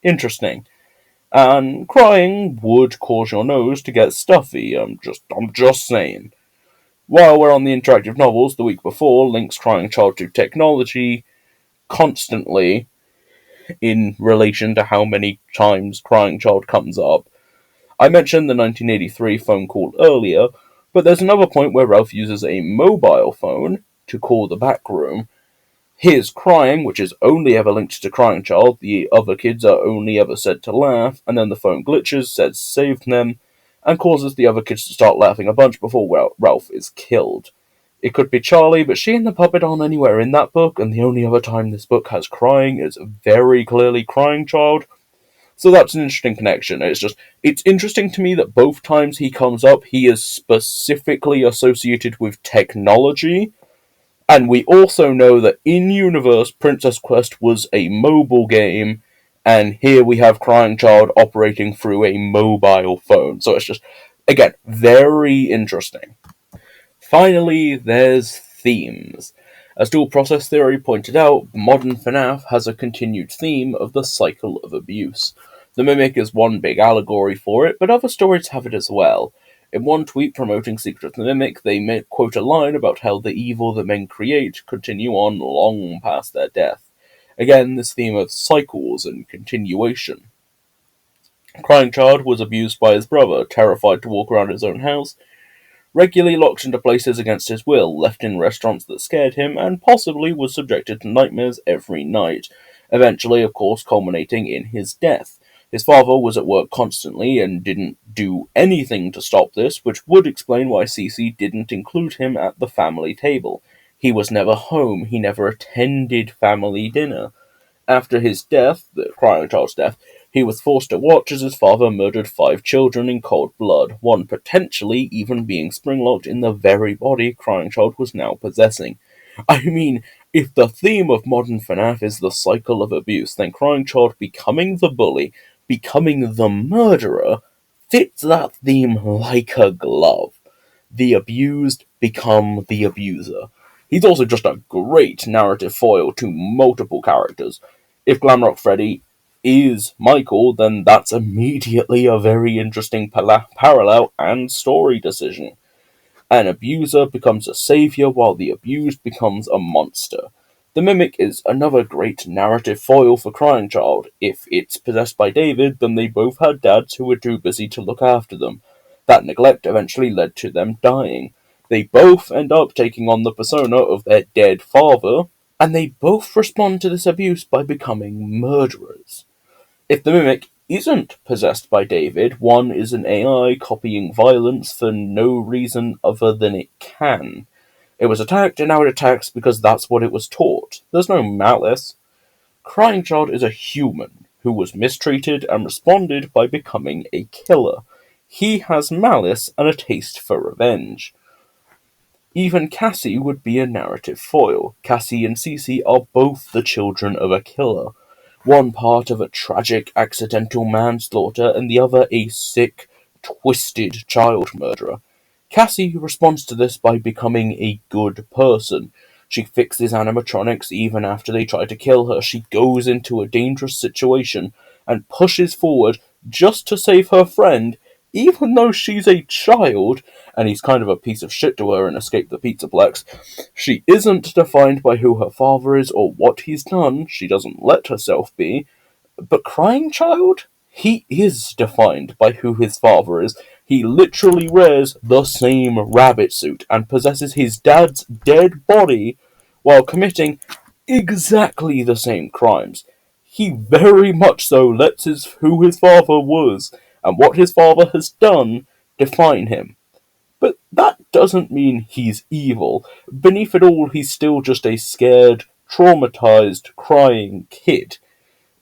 Interesting. And crying would cause your nose to get stuffy, I'm just saying. While we're on the interactive novels, the week before links Crying Child to technology constantly in relation to how many times Crying Child comes up. I mentioned the 1983 phone call earlier, but there's another point where Ralph uses a mobile phone to call the back room. His crying, which is only ever linked to Crying Child, the other kids are only ever said to laugh, and then the phone glitches, says saved them, and causes the other kids to start laughing a bunch before Ralph is killed. It could be Charlie, but she and the puppet aren't anywhere in that book, and the only other time this book has crying is very clearly Crying Child. So that's an interesting connection. It's interesting to me that both times he comes up, he is specifically associated with technology. And we also know that in universe, Princess Quest was a mobile game, and here we have Crying Child operating through a mobile phone. So it's just, again, very interesting. Finally, there's themes. As Dual Process Theory pointed out, modern FNAF has a continued theme of the cycle of abuse. The Mimic is one big allegory for it, but other stories have it as well. In one tweet promoting Secret of the Mimic, they quote a line about how the evil that men create continue on long past their death. Again, this theme of cycles and continuation. Crying Child was abused by his brother, terrified to walk around his own house, regularly locked into places against his will, left in restaurants that scared him, and possibly was subjected to nightmares every night, eventually, of course, culminating in his death. His father was at work constantly and didn't do anything to stop this, which would explain why Cece didn't include him at the family table. He was never home, he never attended family dinner. After his death, the Crying Child's death, he was forced to watch as his father murdered 5 children in cold blood, one potentially even being springlocked in the very body Crying Child was now possessing. I mean, if the theme of modern FNAF is the cycle of abuse, then Crying Child becoming the bully, becoming the murderer, fits that theme like a glove. The abused become the abuser. He's also just a great narrative foil to multiple characters. If Glamrock Freddy is Michael, then that's immediately a very interesting parallel and story decision. An abuser becomes a savior while the abused becomes a monster. The Mimic is another great narrative foil for Crying Child. If it's possessed by David, then they both had dads who were too busy to look after them. That neglect eventually led to them dying. They both end up taking on the persona of their dead father, and they both respond to this abuse by becoming murderers. If the Mimic isn't possessed by David, one is an AI copying violence for no reason other than it can. It was attacked, and now it attacks because that's what it was taught. There's no malice. Crying Child is a human who was mistreated and responded by becoming a killer. He has malice and a taste for revenge. Even Cassie would be a narrative foil. Cassie and Cece are both the children of a killer. One part of a tragic accidental manslaughter, and the other a sick, twisted child murderer. Cassie responds to this by becoming a good person. She fixes animatronics even after they try to kill her. She goes into a dangerous situation and pushes forward just to save her friend, even though she's a child, and he's kind of a piece of shit to her and escaped the Pizzaplex. She isn't defined by who her father is or what he's done, she doesn't let herself be, but Crying Child? He is defined by who his father is. He literally wears the same rabbit suit and possesses his dad's dead body while committing exactly the same crimes. He very much so lets who his father was and what his father has done define him. But that doesn't mean he's evil. Beneath it all, he's still just a scared, traumatized, crying kid.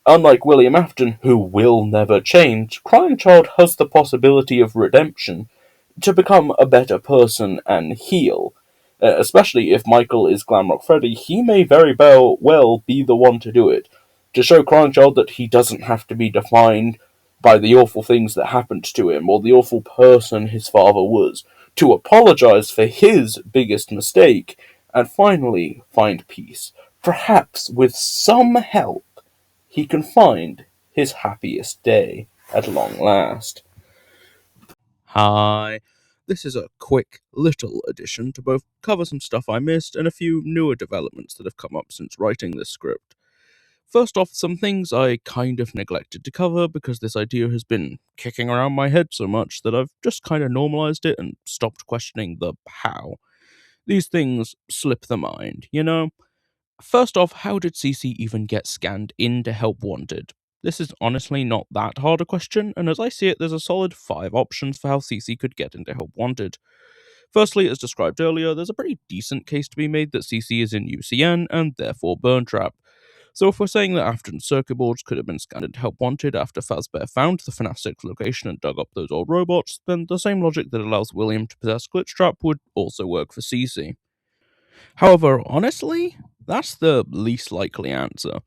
Unlike William Afton, who will never change, Crying Child has the possibility of redemption to become a better person and heal. Especially if Michael is Glamrock Freddy, he may very well be the one to do it. To show Crying Child that he doesn't have to be defined by the awful things that happened to him or the awful person his father was. To apologize for his biggest mistake and finally find peace. Perhaps with some help he can find his happiest day at long last.
Hi. This is a quick little addition to both cover some stuff I missed and a few newer developments that have come up since writing this script. First off, some things I kind of neglected to cover because this idea has been kicking around my head so much that I've just kind of normalized it and stopped questioning the how. These things slip the mind, you know? First off, how did CC even get scanned into Help Wanted? This is honestly not that hard a question, and as I see it, there's a solid 5 options for how CC could get into Help Wanted. Firstly, as described earlier, there's a pretty decent case to be made that CC is in UCN and therefore Burn Trap. So if we're saying that Afton's circuit boards could have been scanned into Help Wanted after Fazbear found the FNAF 6 location and dug up those old robots, then the same logic that allows William to possess Glitchtrap would also work for CC. However, honestly, that's the least likely answer.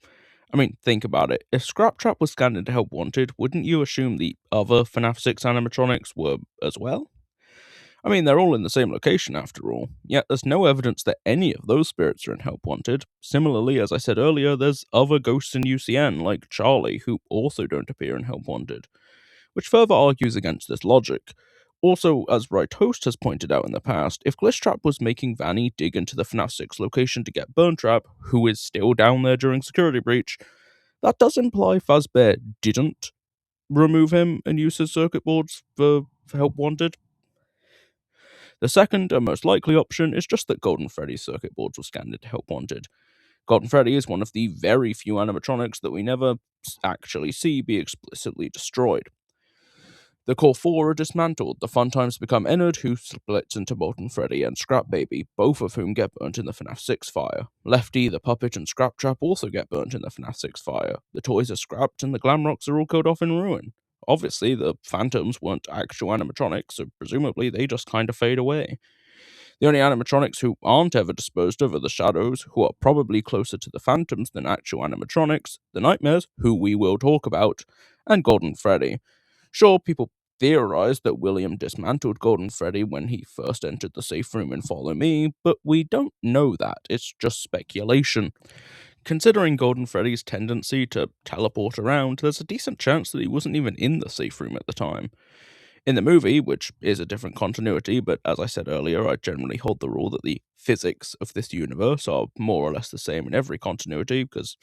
I mean, think about it. If Scraptrap was scanned into Help Wanted, wouldn't you assume the other FNAF 6 animatronics were as well? I mean, they're all in the same location after all, yet there's no evidence that any of those spirits are in Help Wanted. Similarly, as I said earlier, there's other ghosts in UCN, like Charlie, who also don't appear in Help Wanted, which further argues against this logic. Also, as Right Host has pointed out in the past, if Glitchtrap was making Vanny dig into the FNAF 6 location to get Burn Trap, who is still down there during Security Breach, that does imply Fazbear didn't remove him and use his circuit boards for Help Wanted. The second and most likely option is just that Golden Freddy's circuit boards were scanned into Help Wanted. Golden Freddy is one of the very few animatronics that we never actually see be explicitly destroyed. The core 4 are dismantled, the fun times become Ennard, who splits into Molten Freddy and Scrap Baby, both of whom get burnt in the FNAF 6 fire. Lefty, the puppet, and Scrap Trap also get burnt in the FNAF 6 fire. The toys are scrapped, and the Glamrocks are all killed off in ruin. Obviously, the Phantoms weren't actual animatronics, so presumably they just kind of fade away. The only animatronics who aren't ever disposed of are the Shadows, who are probably closer to the Phantoms than actual animatronics, the Nightmares, who we will talk about, and Golden Freddy. Sure, people theorized that William dismantled Golden Freddy when he first entered the safe room in Follow Me, but we don't know that, it's just speculation. Considering Golden Freddy's tendency to teleport around, there's a decent chance that he wasn't even in the safe room at the time. In the movie, which is a different continuity, but as I said earlier, I generally hold the rule that the physics of this universe are more or less the same in every continuity, because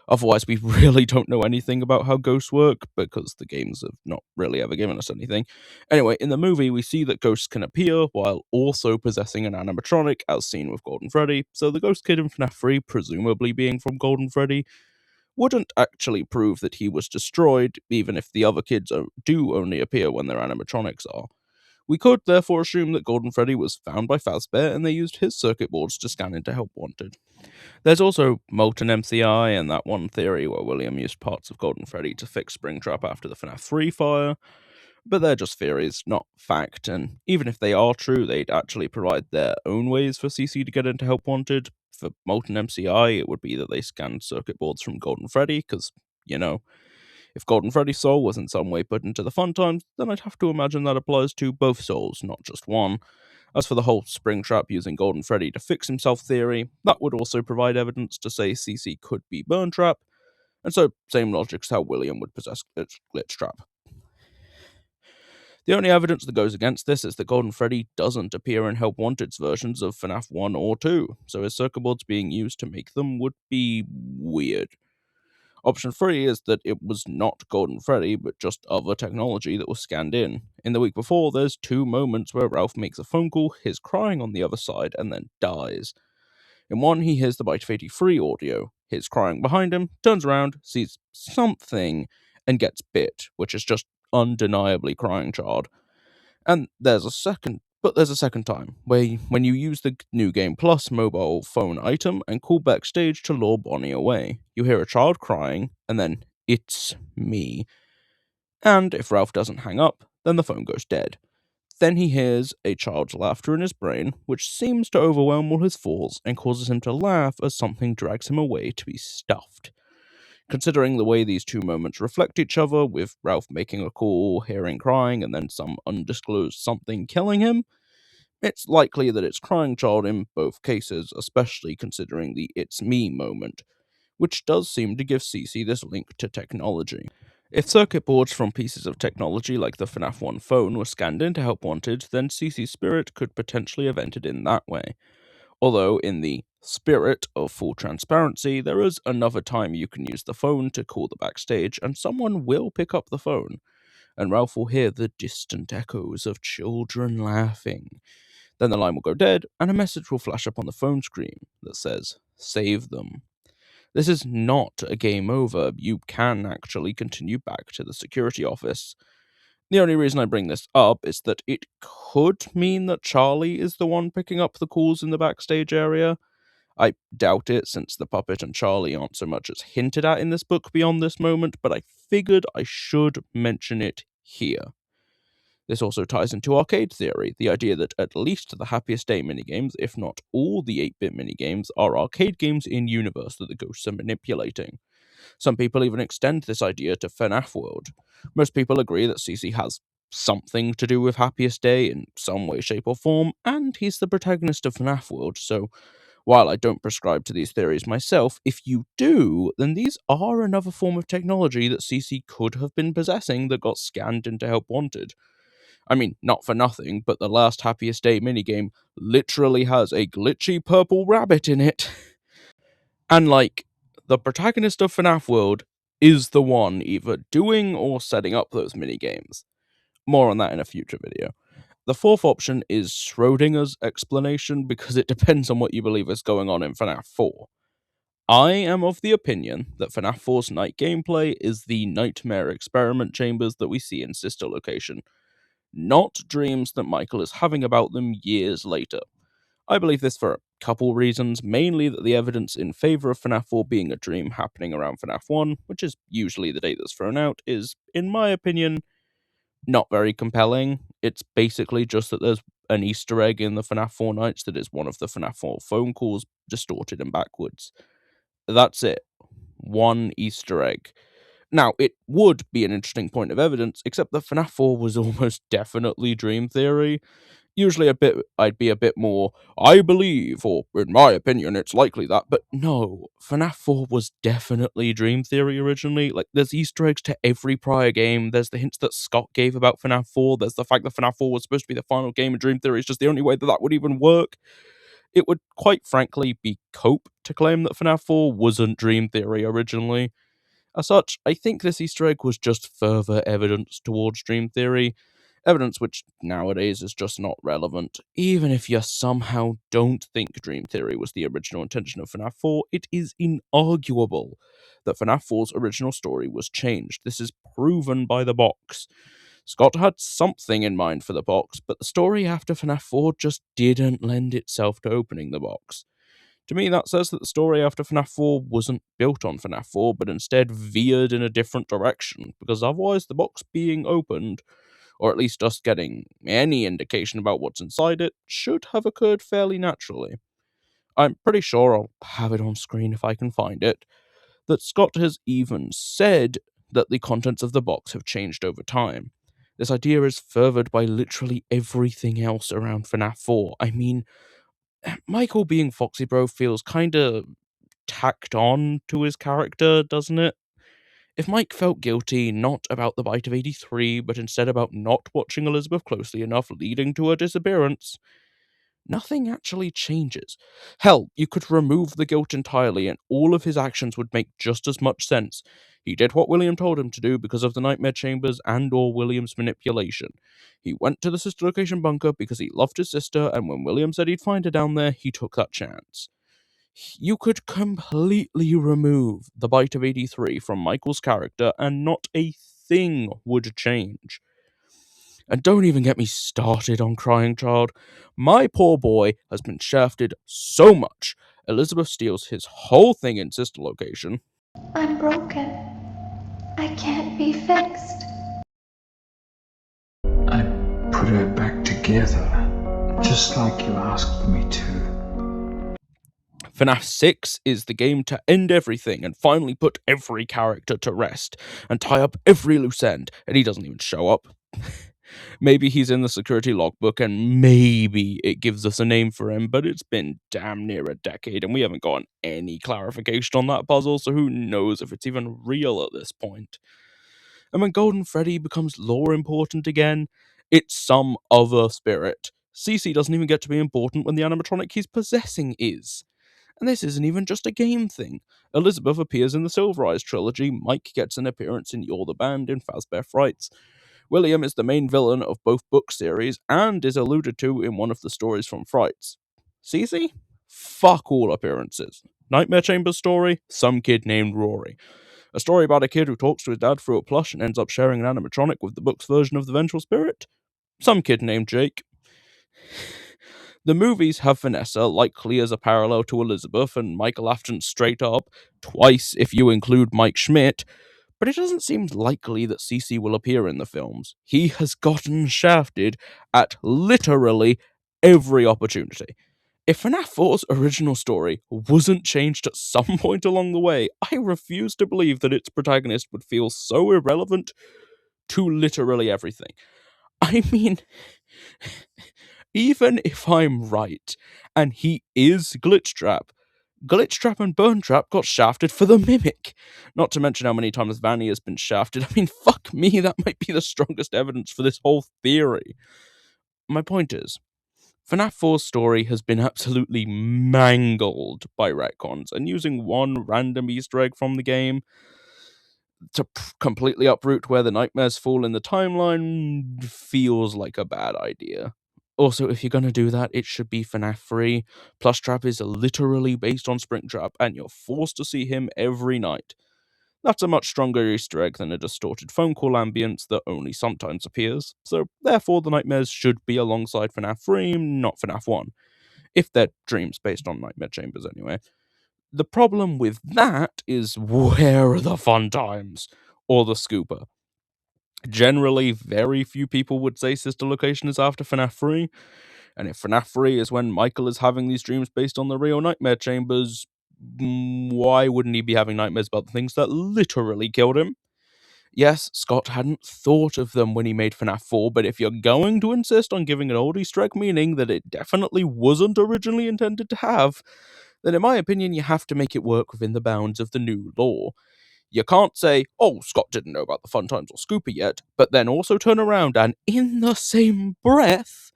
otherwise we really don't know anything about how ghosts work, because the games have not really ever given us anything. Anyway, in the movie, we see that ghosts can appear while also possessing an animatronic, as seen with Golden Freddy, so the ghost kid in FNAF 3 presumably being from Golden Freddy wouldn't actually prove that he was destroyed, even if the other kids do only appear when their animatronics are. We could therefore assume that Golden Freddy was found by Fazbear and they used his circuit boards to scan into Help Wanted. There's also Molten MCI and that one theory where William used parts of Golden Freddy to fix Springtrap after the FNAF 3 fire, but they're just theories, not fact, and even if they are true, they'd actually provide their own ways for CC to get into Help Wanted. For Molten MCI, it would be that they scanned circuit boards from Golden Freddy, because, you know, if Golden Freddy's soul was in some way put into the fun times, then I'd have to imagine that applies to both souls, not just one. As for the whole Springtrap using Golden Freddy to fix himself theory, that would also provide evidence to say CC could be Burn Trap, and so same logic as how William would possess Glitchtrap. The only evidence that goes against this is that Golden Freddy doesn't appear in Help Wanted's versions of FNAF 1 or 2, so his circuit boards being used to make them would be weird. Option 3 is that it was not Golden Freddy, but just other technology that was scanned in. In the week before, there's 2 moments where Ralph makes a phone call, hears crying on the other side, and then dies. In one, he hears the Bite of 83 audio, hears crying behind him, turns around, sees something, and gets bit, which is just undeniably crying child. And there's a second time when you use the New Game Plus mobile phone item and call backstage to lure Bonnie away. You hear a child crying, and then it's me. And if Ralph doesn't hang up, then the phone goes dead. Then he hears a child's laughter in his brain, which seems to overwhelm all his thoughts and causes him to laugh as something drags him away to be stuffed. Considering the way these 2 moments reflect each other, with Ralph making a call, hearing crying, and then some undisclosed something killing him, it's likely that it's crying child in both cases, especially considering the "it's me" moment, which does seem to give CC this link to technology. If circuit boards from pieces of technology like the FNAF 1 phone were scanned in to Help Wanted, then CC's spirit could potentially have entered in that way. Although, in the spirit of full transparency, there is another time you can use the phone to call the backstage, and someone will pick up the phone, and Ralph will hear the distant echoes of children laughing. Then the line will go dead, and a message will flash up on the phone screen that says, "Save them." This is not a game over. You can actually continue back to the security office. The only reason I bring this up is that it could mean that Charlie is the one picking up the calls in the backstage area. I doubt it, since the puppet and Charlie aren't so much as hinted at in this book beyond this moment, but I figured I should mention it here. This also ties into arcade theory, the idea that at least the Happiest Day minigames, if not all the 8-bit minigames, are arcade games in universe that the ghosts are manipulating. Some people even extend this idea to FNAF World. Most people agree that CC has something to do with Happiest Day in some way, shape, or form, and he's the protagonist of FNAF World, so while I don't prescribe to these theories myself, if you do, then these are another form of technology that CC could have been possessing that got scanned into Help Wanted. I mean, not for nothing, but the last Happiest Day minigame literally has a glitchy purple rabbit in it. And, the protagonist of FNAF World is the one either doing or setting up those minigames. More on that in a future video. The fourth option is Schrodinger's explanation, because it depends on what you believe is going on in FNAF 4. I am of the opinion that FNAF 4's night gameplay is the nightmare experiment chambers that we see in Sister Location, not dreams that Michael is having about them years later. I believe this for a couple reasons, mainly that the evidence in favour of FNAF 4 being a dream happening around FNAF 1, which is usually the date that's thrown out, is, in my opinion, not very compelling. It's basically just that there's an Easter egg in the FNAF 4 nights that is one of the FNAF 4 phone calls distorted and backwards. That's it. One Easter egg. Now, it would be an interesting point of evidence, except that FNAF 4 was almost definitely dream theory. Usually I'd be a bit more, I believe, or in my opinion, it's likely that, but no, FNAF 4 was definitely dream theory originally. There's Easter eggs to every prior game, there's the hints that Scott gave about FNAF 4, there's the fact that FNAF 4 was supposed to be the final game in dream theory, it's just the only way that would even work. It would, quite frankly, be cope to claim that FNAF 4 wasn't dream theory originally. As such, I think this Easter egg was just further evidence towards dream theory, evidence which nowadays is just not relevant. Even if you somehow don't think dream theory was the original intention of FNAF 4, it is inarguable that FNAF 4's original story was changed. This is proven by the box. Scott had something in mind for the box, but the story after FNAF 4 just didn't lend itself to opening the box. To me, that says that the story after FNAF 4 wasn't built on FNAF 4, but instead veered in a different direction, because otherwise the box being opened, or at least us getting any indication about what's inside it, should have occurred fairly naturally. I'm pretty sure I'll have it on screen if I can find it, that Scott has even said that the contents of the box have changed over time. This idea is furthered by literally everything else around FNAF 4. I mean, Michael being Foxy Bro feels kinda tacked on to his character, doesn't it? If Mike felt guilty not about the bite of 83, but instead about not watching Elizabeth closely enough leading to her disappearance, nothing actually changes. Hell, you could remove the guilt entirely and all of his actions would make just as much sense. He did what William told him to do because of the nightmare chambers and or William's manipulation. He went to the sister location bunker because he loved his sister, and when William said he'd find her down there, he took that chance. You could completely remove the bite of 83 from Michael's character and not a thing would change. And don't even get me started on Crying Child. My poor boy has been shafted so much. Elizabeth steals his whole thing in sister location.
I'm broken. I can't be fixed.
I put her back together, just like you asked me to.
FNAF 6 is the game to end everything and finally put every character to rest and tie up every loose end, and he doesn't even show up. Maybe he's in the security logbook and maybe it gives us a name for him, but it's been damn near a decade and we haven't gotten any clarification on that puzzle, so who knows if it's even real at this point. And when Golden Freddy becomes lore important again, it's some other spirit. Cece doesn't even get to be important when the animatronic he's possessing is. And this isn't even just a game thing. Elizabeth appears in the Silver Eyes trilogy, Mike gets an appearance in You're the Band in Fazbear Frights, William is the main villain of both book series and is alluded to in one of the stories from Frights. Cece? Fuck all appearances. Nightmare Chambers story? Some kid named Rory. A story about a kid who talks to his dad through a plush and ends up sharing an animatronic with the book's version of the Vengeful Spirit? Some kid named Jake. The movies have Vanessa likely as a parallel to Elizabeth and Michael Afton straight up, twice if you include Mike Schmidt, but it doesn't seem likely that Cece will appear in the films. He has gotten shafted at literally every opportunity. If FNAF 4's original story wasn't changed at some point along the way, I refuse to believe that its protagonist would feel so irrelevant to literally everything. I mean, even if I'm right, and he is Glitchtrap, Glitchtrap and Burntrap got shafted for the Mimic. Not to mention how many times Vanny has been shafted. I mean, fuck me, that might be the strongest evidence for this whole theory. My point is, FNAF 4's story has been absolutely mangled by retcons, and using one random Easter egg from the game to completely uproot where the nightmares fall in the timeline feels like a bad idea. Also, if you're gonna do that, it should be FNAF 3. Plushtrap is literally based on Springtrap, and you're forced to see him every night. That's a much stronger Easter egg than a distorted phone call ambience that only sometimes appears, so therefore the nightmares should be alongside FNAF 3, not FNAF 1. If they're dreams based on Nightmare Chambers anyway. The problem with that is, where are the fun times? Or the scooper? Generally, very few people would say Sister Location is after FNAF 3, and if FNAF 3 is when Michael is having these dreams based on the real Nightmare Chambers, why wouldn't he be having nightmares about the things that literally killed him? Yes, Scott hadn't thought of them when he made FNAF 4, but if you're going to insist on giving an old Easter egg meaning that it definitely wasn't originally intended to have, then in my opinion you have to make it work within the bounds of the new lore. You can't say, oh, Scott didn't know about the Fun Times or Scooper yet, but then also turn around and, in the same breath,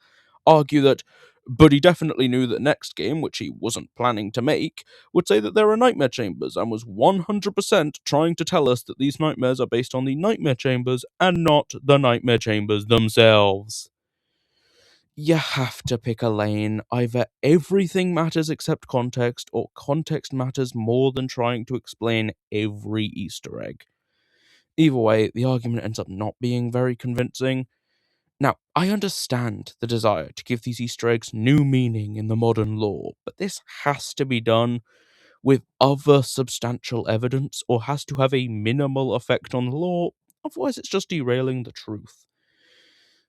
argue that, but he definitely knew that next game, which he wasn't planning to make, would say that there are nightmare chambers and was 100% trying to tell us that these nightmares are based on the nightmare chambers and not the nightmare chambers themselves. You have to pick a lane. Either everything matters except context, or context matters more than trying to explain every Easter egg. Either way, the argument ends up not being very convincing. Now, I understand the desire to give these Easter eggs new meaning in the modern lore, but this has to be done with other substantial evidence, or has to have a minimal effect on the lore, otherwise it's just derailing the truth.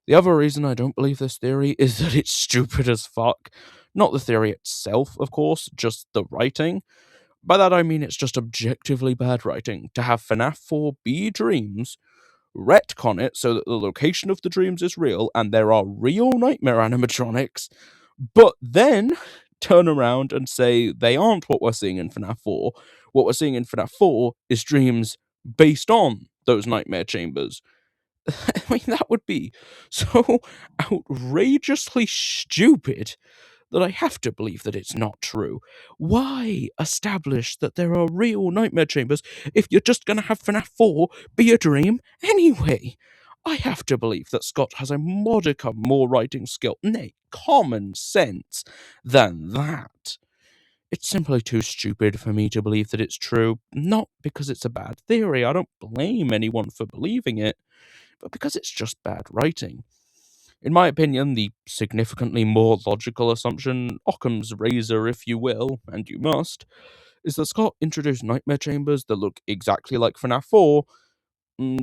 The other reason I don't believe this theory is that it's stupid as fuck. Not the theory itself, of course, just the writing. By that I mean it's just objectively bad writing to have FNAF 4 be dreams, retcon it so that the location of the dreams is real and there are real nightmare animatronics, but then turn around and say they aren't what we're seeing in FNAF 4. What we're seeing in FNAF 4 is dreams based on those nightmare chambers. I mean, that would be so outrageously stupid that I have to believe that it's not true. Why establish that there are real nightmare chambers if you're just going to have FNAF 4 be a dream anyway? I have to believe that Scott has a modicum more writing skill, nay, common sense, than that. It's simply too stupid for me to believe that it's true, not because it's a bad theory, I don't blame anyone for believing it, but because it's just bad writing. In my opinion, the significantly more logical assumption, Occam's razor if you will, and you must, is that Scott introduced nightmare chambers that look exactly like FNAF 4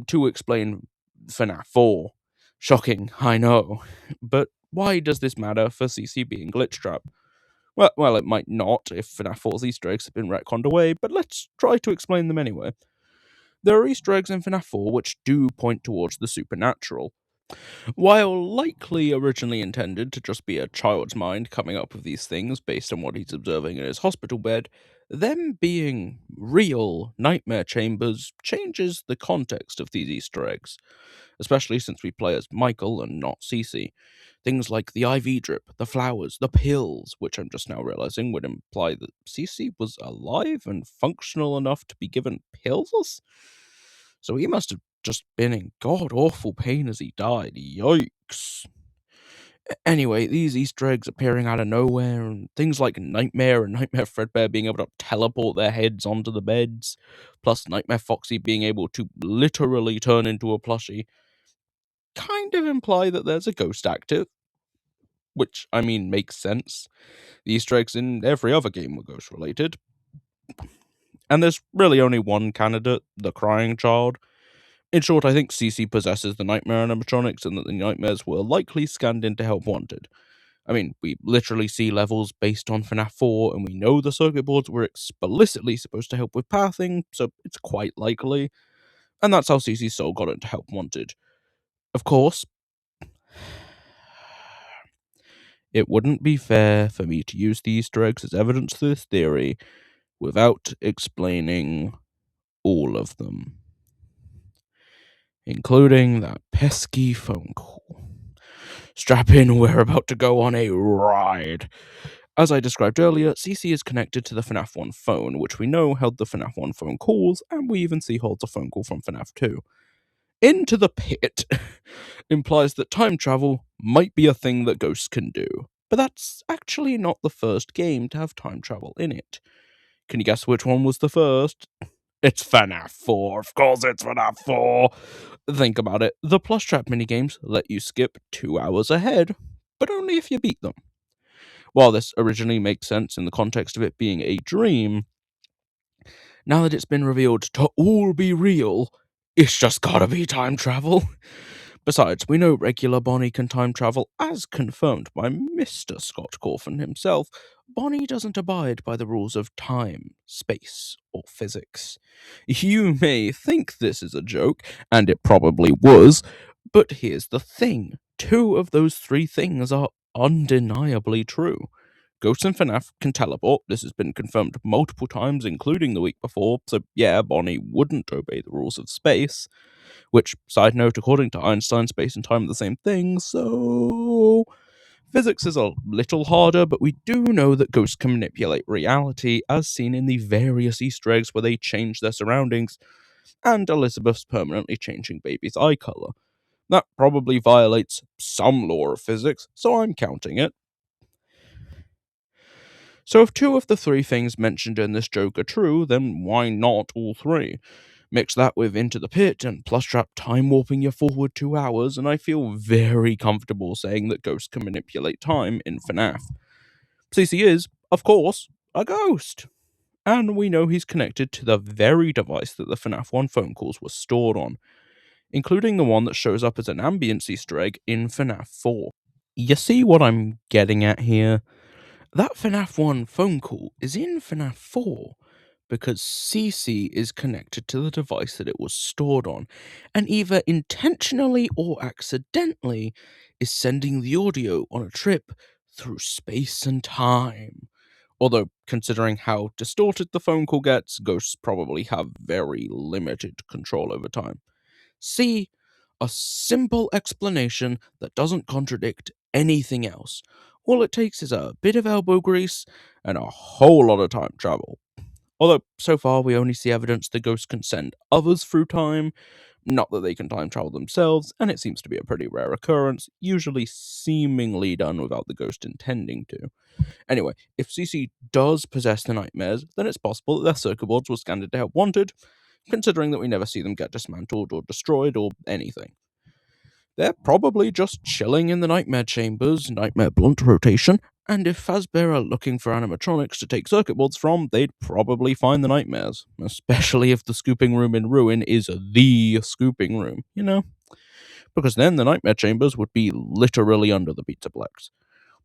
to explain FNAF 4. Shocking, I know. But why does this matter for CC being Glitchtrap? Well, it might not if FNAF 4's Easter eggs have been retconned away, but let's try to explain them anyway. There are Easter eggs in FNAF 4 which do point towards the supernatural. While likely originally intended to just be a child's mind coming up with these things based on what he's observing in his hospital bed, them being real nightmare chambers changes the context of these Easter eggs, especially since we play as Michael and not Cece. Things like the IV drip, the flowers, the pills, which I'm just now realizing would imply that Cece was alive and functional enough to be given pills? So he must have just been in god awful pain as he died. Yikes. Anyway, these Easter eggs appearing out of nowhere, and things like Nightmare and Nightmare Fredbear being able to teleport their heads onto the beds, plus Nightmare Foxy being able to literally turn into a plushie, kind of imply that there's a ghost active. Which, I mean, makes sense. The Easter eggs in every other game were ghost related. And there's really only one candidate, the crying child. In short, I think Cece possesses the nightmare animatronics and that the nightmares were likely scanned into Help Wanted. I mean, we literally see levels based on FNAF 4, and we know the circuit boards were explicitly supposed to help with pathing, so it's quite likely. And that's how Cece's soul got into Help Wanted. Of course, it wouldn't be fair for me to use the Easter eggs as evidence to this theory without explaining all of them, including that pesky phone call. Strap in, we're about to go on a ride. As I described earlier, CC is connected to the FNAF 1 phone, which we know held the FNAF 1 phone calls, and we even see holds a phone call from FNAF 2. Into the pit implies that time travel might be a thing that ghosts can do, but that's actually not the first game to have time travel in it. Can you guess which one was the first? It's FNAF 4. Of course it's FNAF 4. Think about it. The Plushtrap minigames let you skip 2 hours ahead, but only if you beat them. While this originally makes sense in the context of it being a dream, now that it's been revealed to all be real, it's just gotta be time travel. Besides, we know regular Bonnie can time travel, as confirmed by Mr. Scott Cawthon himself. Bonnie doesn't abide by the rules of time, space, or physics. You may think this is a joke, and it probably was, but here's the thing. 2 of those 3 things are undeniably true. Ghosts in FNAF can teleport. This has been confirmed multiple times, including the week before, so yeah, Bonnie wouldn't obey the rules of space. Which, side note, according to Einstein, space and time are the same thing, so physics is a little harder, but we do know that ghosts can manipulate reality, as seen in the various Easter eggs where they change their surroundings, and Elizabeth's permanently changing baby's eye color. That probably violates some law of physics, so I'm counting it. So if 2 of the 3 things mentioned in this joke are true, then why not all 3? Mix that with Into the Pit and Plushtrap time warping you forward 2 hours, and I feel very comfortable saying that ghosts can manipulate time in FNAF. CC is, of course, a ghost. And we know he's connected to the very device that the FNAF 1 phone calls were stored on, including the one that shows up as an ambience Easter egg in FNAF 4. You see what I'm getting at here? That FNAF 1 phone call is in FNAF 4 because CC is connected to the device that it was stored on, and either intentionally or accidentally is sending the audio on a trip through space and time. Although, considering how distorted the phone call gets, ghosts probably have very limited control over time. C. A simple explanation that doesn't contradict anything else. All it takes is a bit of elbow grease and a whole lot of time travel. Although, so far, we only see evidence the ghosts can send others through time, not that they can time travel themselves, and it seems to be a pretty rare occurrence, usually seemingly done without the ghost intending to. Anyway, if CC does possess the nightmares, then it's possible that their circuit boards were scanned into help wanted, considering that we never see them get dismantled or destroyed or anything. They're probably just chilling in the nightmare chambers, nightmare blunt rotation, and if Fazbear are looking for animatronics to take circuit boards from, they'd probably find the nightmares, especially if the scooping room in Ruin is the scooping room, you know? Because then the nightmare chambers would be literally under the Pizzaplex.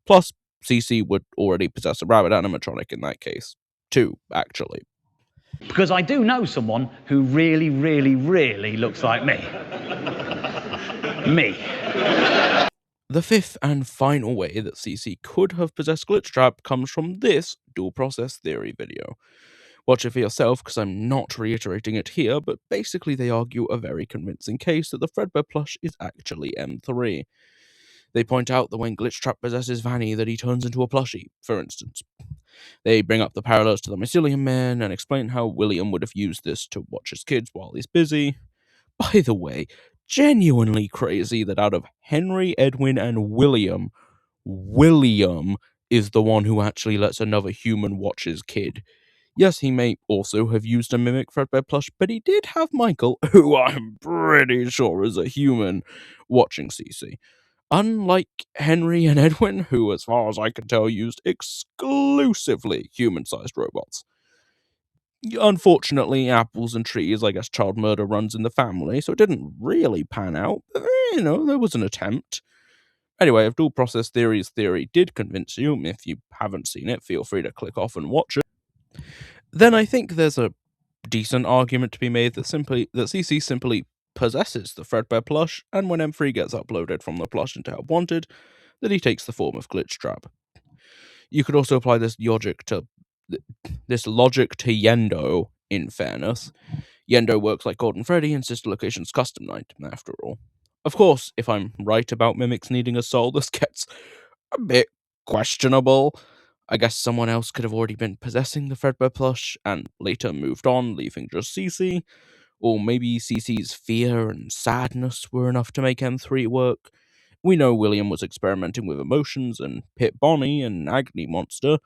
Plus, CC would already possess a rabbit animatronic in that case. Two, actually.
Because I do know someone who really, really, really looks like me. Me.
The fifth and final way that CC could have possessed Glitchtrap comes from this dual process theory video. Watch it for yourself because I'm not reiterating it here, but basically they argue a very convincing case that the Fredbear plush is actually M3. They point out that when Glitchtrap possesses Vanny that he turns into a plushie, for instance. They bring up the parallels to the Mycelium Man and explain how William would have used this to watch his kids while he's busy. By the way, genuinely crazy that out of Henry, Edwin, and William is the one who actually lets another human watch his kid. Yes, he may also have used a mimic Fredbear plush, but he did have Michael, who I'm pretty sure is a human, watching CC. Unlike Henry and Edwin, who, as far as I can tell, used exclusively human-sized robots. Unfortunately, apples and trees, I guess child murder runs in the family, so it didn't really pan out, but, there was an attempt. Anyway, if dual process theory's theory did convince you, if you haven't seen it, feel free to click off and watch it, then I think there's a decent argument to be made that CC simply possesses the Fredbear plush, and when M3 gets uploaded from the plush into Help Wanted, that he takes the form of Glitchtrap. You could also apply this logic to Yendo, in fairness. Yendo works like Golden Freddy and Sister Location's custom night, after all. Of course, if I'm right about mimics needing a soul, this gets a bit questionable. I guess someone else could have already been possessing the Fredbear plush and later moved on, leaving just CC. Or maybe CC's fear and sadness were enough to make M3 work. We know William was experimenting with emotions, and Pit Bonnie, an Agony monster,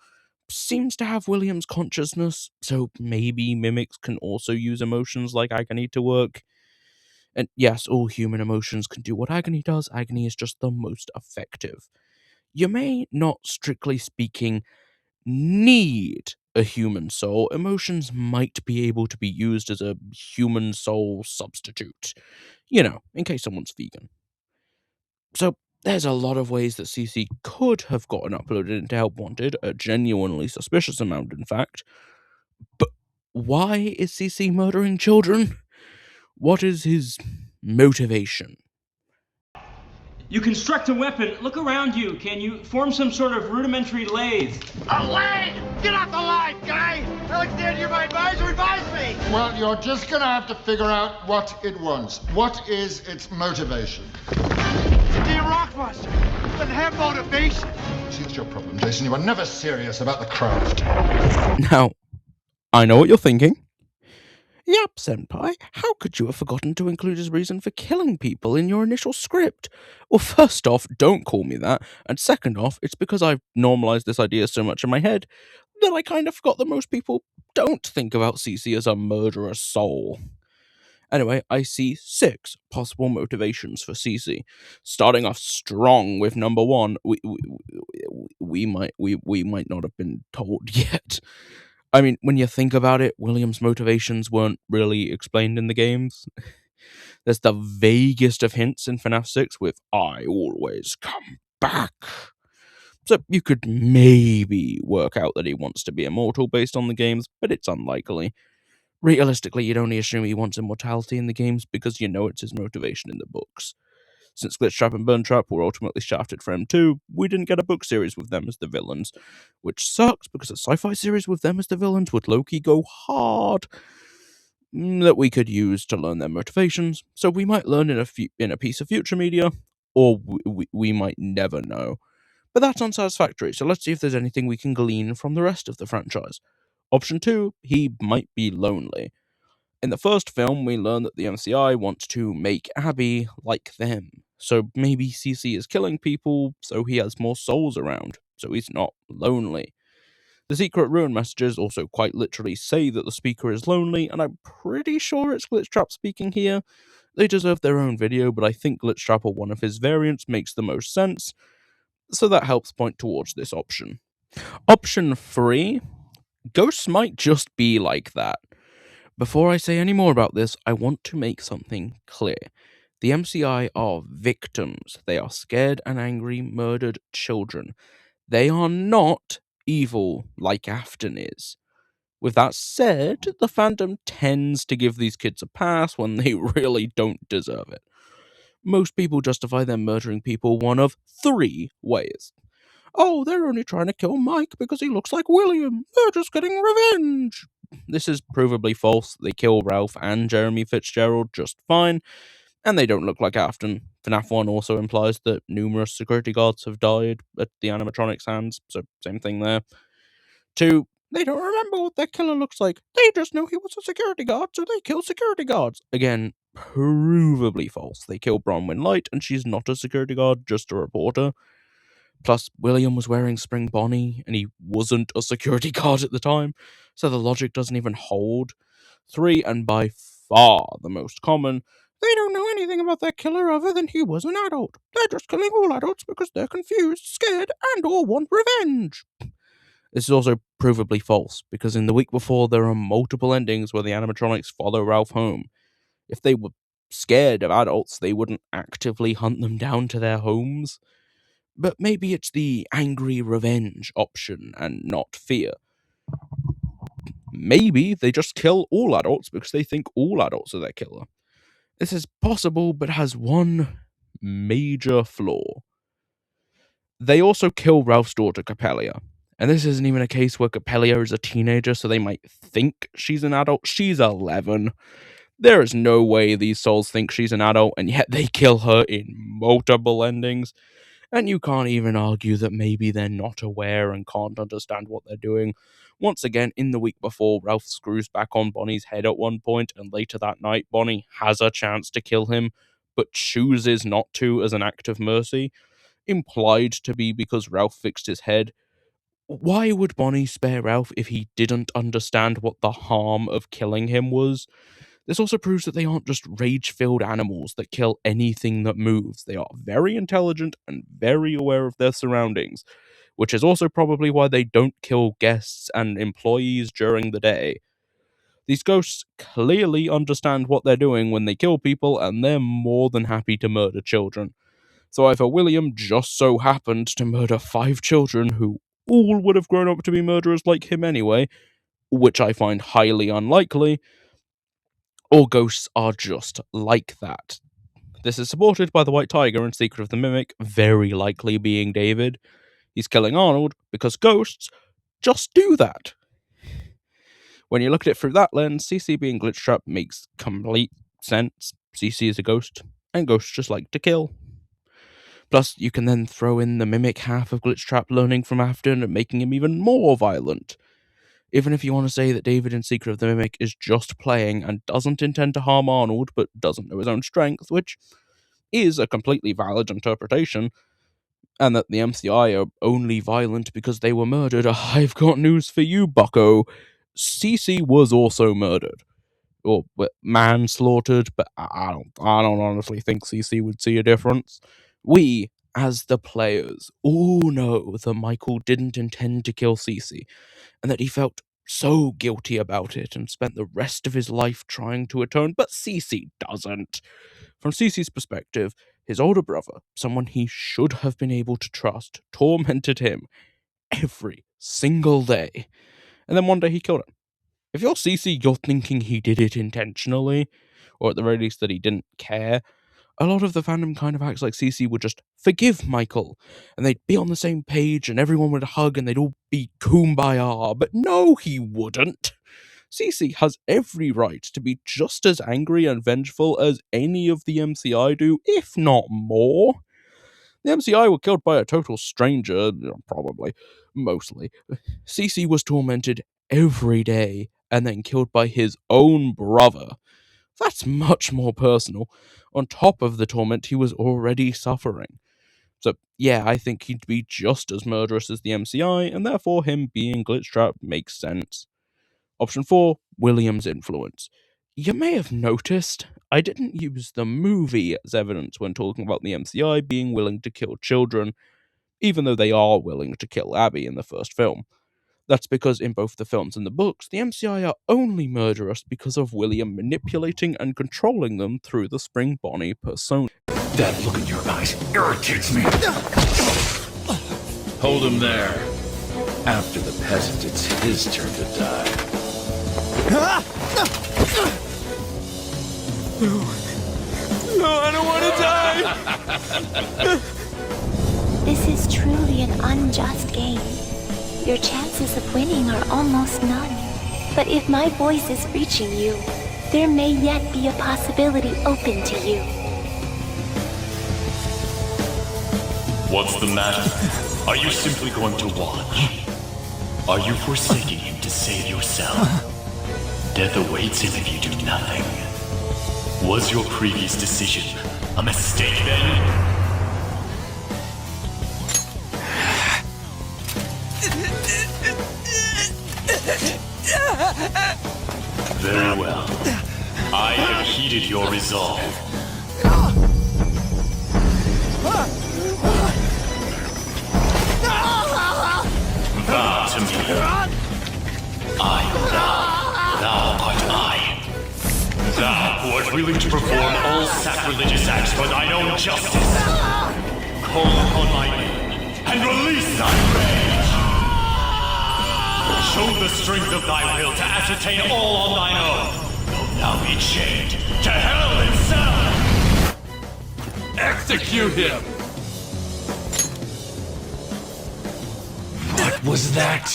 seems to have William's consciousness, so maybe mimics can also use emotions like Agony to work. And yes, all human emotions can do what Agony does, Agony is just the most effective. You may not, strictly speaking, need a human soul. Emotions might be able to be used as a human soul substitute. In case someone's vegan. So, there's a lot of ways that CC could have gotten uploaded into Help Wanted, a genuinely suspicious amount, in fact. But why is CC murdering children? What is his motivation?
You construct a weapon. Look around you. Can you form some sort of rudimentary lathe?
A lathe? Get off the line, guy! Alexander, you're my advisor. Advise me!
Well, you're just gonna have to figure out what it wants. What is its motivation?
It's a damn rockbuster. It doesn't have motivation.
See, that's your problem, Jason. You are never serious about the craft.
Now, I know what you're thinking. Yep, Senpai, how could you have forgotten to include his reason for killing people in your initial script? Well, first off, don't call me that, and second off, it's because I've normalized this idea so much in my head that I kind of forgot that most people don't think about CC as a murderous soul. Anyway, I see 6 possible motivations for CC. Starting off strong with number 1, we might not have been told yet. I mean, when you think about it, William's motivations weren't really explained in the games. There's the vaguest of hints in FNAF 6 with "I always come back." So you could maybe work out that he wants to be immortal based on the games, but it's unlikely. Realistically, you'd only assume he wants immortality in the games because you know it's his motivation in the books. Since Glitchtrap and Burntrap were ultimately shafted for M2, we didn't get a book series with them as the villains, which sucks because a sci-fi series with them as the villains would low-key go hard that we could use to learn their motivations, so we might learn in a piece of future media, or we might never know. But that's unsatisfactory, so let's see if there's anything we can glean from the rest of the franchise. Option 2, he might be lonely. In the first film, we learn that the MCI wants to make Abby like them. So maybe CC is killing people so he has more souls around, so he's not lonely. The secret rune messages also quite literally say that the speaker is lonely, and I'm pretty sure it's Glitchtrap speaking here. They deserve their own video, but I think Glitchtrap or one of his variants makes the most sense, so that helps point towards this option. Option 3, ghosts might just be like that. Before I say any more about this, I want to make something clear. The MCI are victims. They are scared and angry, murdered children. They are not evil like Afton is. With that said, the fandom tends to give these kids a pass when they really don't deserve it. Most people justify them murdering people one of 3 ways. Oh, they're only trying to kill Mike because he looks like William. They're just getting revenge. This is provably false. They kill Ralph and Jeremy Fitzgerald just fine, and they don't look like Afton. FNAF 1 also implies that numerous security guards have died at the animatronics' hands, so same thing there. 2, they don't remember what their killer looks like. They just know he was a security guard, so they kill security guards. Again, provably false. They kill Bronwyn Light, and she's not a security guard, just a reporter. Plus, William was wearing Spring Bonnie, and he wasn't a security guard at the time, so the logic doesn't even hold. 3, and by far the most common, they don't know anything about their killer other than he was an adult. They're just killing all adults because they're confused, scared, and or want revenge. This is also provably false, because in the week before there are multiple endings where the animatronics follow Ralph home. If they were scared of adults, they wouldn't actively hunt them down to their homes. But maybe it's the angry revenge option and not fear. Maybe they just kill all adults because they think all adults are their killer. This is possible, but has one major flaw. They also kill Ralph's daughter, Capella. And this isn't even a case where Capella is a teenager, so they might think she's an adult. She's 11. There is no way these souls think she's an adult, and yet they kill her in multiple endings. And you can't even argue that maybe they're not aware and can't understand what they're doing. Once again, in the week before, Ralph screws back on Bonnie's head at one point, and later that night, Bonnie has a chance to kill him, but chooses not to as an act of mercy, implied to be because Ralph fixed his head. Why would Bonnie spare Ralph if he didn't understand what the harm of killing him was? This also proves that they aren't just rage-filled animals that kill anything that moves. They are very intelligent and very aware of their surroundings, which is also probably why they don't kill guests and employees during the day. These ghosts clearly understand what they're doing when they kill people, and they're more than happy to murder children. So either William just so happened to murder 5 children who all would have grown up to be murderers like him anyway, which I find highly unlikely, or ghosts are just like that. This is supported by the White Tiger in Secret of the Mimic, very likely being David. He's killing Arnold because ghosts just do that. When you look at it through that lens, CC being Glitchtrap makes complete sense. CC is a ghost, and ghosts just like to kill. Plus, you can then throw in the Mimic half of Glitchtrap learning from Afton and making him even more violent. Even if you want to say that David in Secret of the Mimic is just playing and doesn't intend to harm Arnold, but doesn't know his own strength, which is a completely valid interpretation, and that the MCI are only violent because they were murdered, I've got news for you, bucko. CC was also murdered. Or manslaughtered, but I don't honestly think CC would see a difference. We, as the players, all know that Michael didn't intend to kill CC, and that he felt so guilty about it and spent the rest of his life trying to atone, but CC doesn't. From CC's perspective, his older brother, someone he should have been able to trust, tormented him every single day, and then one day he killed him. If you're CC, you're thinking he did it intentionally, or at the very least that he didn't care. A lot of the fandom kind of acts like CC would just forgive Michael, and they'd be on the same page, and everyone would hug, and they'd all be kumbaya, but no, he wouldn't. CC has every right to be just as angry and vengeful as any of the MCI do, if not more. The MCI were killed by a total stranger, probably, mostly. CC was tormented every day, and then killed by his own brother. That's much more personal, on top of the torment he was already suffering. So, yeah, I think he'd be just as murderous as the MCI, and therefore him being Glitchtrap makes sense. Option 4, William's influence. You may have noticed, I didn't use the movie as evidence when talking about the MCI being willing to kill children, even though they are willing to kill Abby in the first film. That's because in both the films and the books, the MCI are only murderous because of William manipulating and controlling them through the Spring Bonnie persona.
That look in your eyes irritates me. Hold him there. After the peasant, it's his turn to die.
No, I don't want to die!
This is truly an unjust game. Your chances of winning are almost none. But if my voice is reaching you, there may yet be a possibility open to you.
What's the matter? Are you simply going to watch? Are you forsaking him to save yourself? Death awaits him if you do nothing. Was your previous decision a mistake then? Very well. I have heeded your resolve. Vow to me. I am thou art I. Thou who art willing to perform all sacrilegious acts for thine own justice. Call upon my name and release thy rage. Show the strength of thy will to ascertain all on thine own, though thou be chained to hell itself. Execute him!
What was that?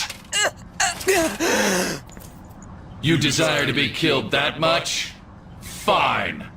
You desire to be killed that much? Fine.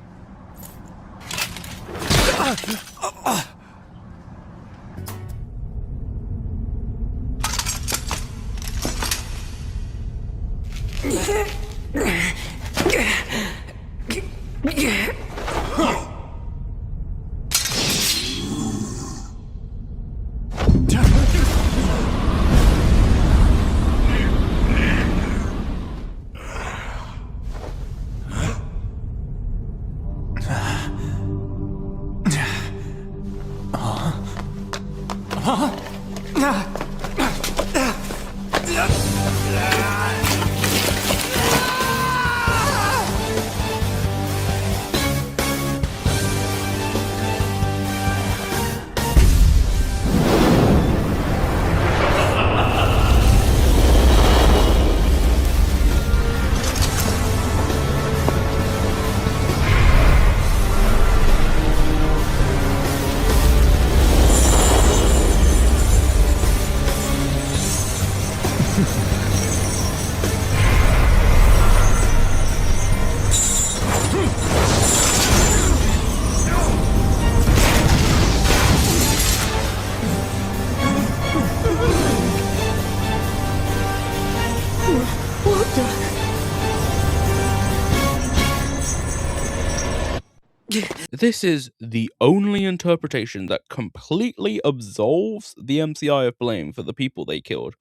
This is the only interpretation that completely absolves the MCI of blame for the people they killed,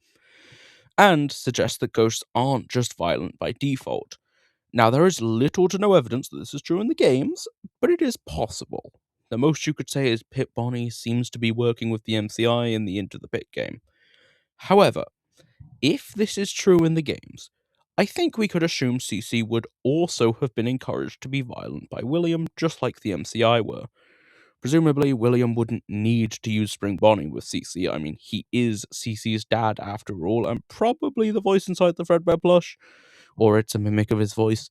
and suggests that ghosts aren't just violent by default. Now, there is little to no evidence that this is true in the games, but it is possible. The most you could say is Pit Bonnie seems to be working with the MCI in the Into the Pit game. However, if this is true in the games, I think we could assume CC would also have been encouraged to be violent by William, just like the MCI were. Presumably, William wouldn't need to use Spring Bonnie with CC. I mean, he is CC's dad after all, and probably the voice inside the Fredbear plush, or it's a mimic of his voice.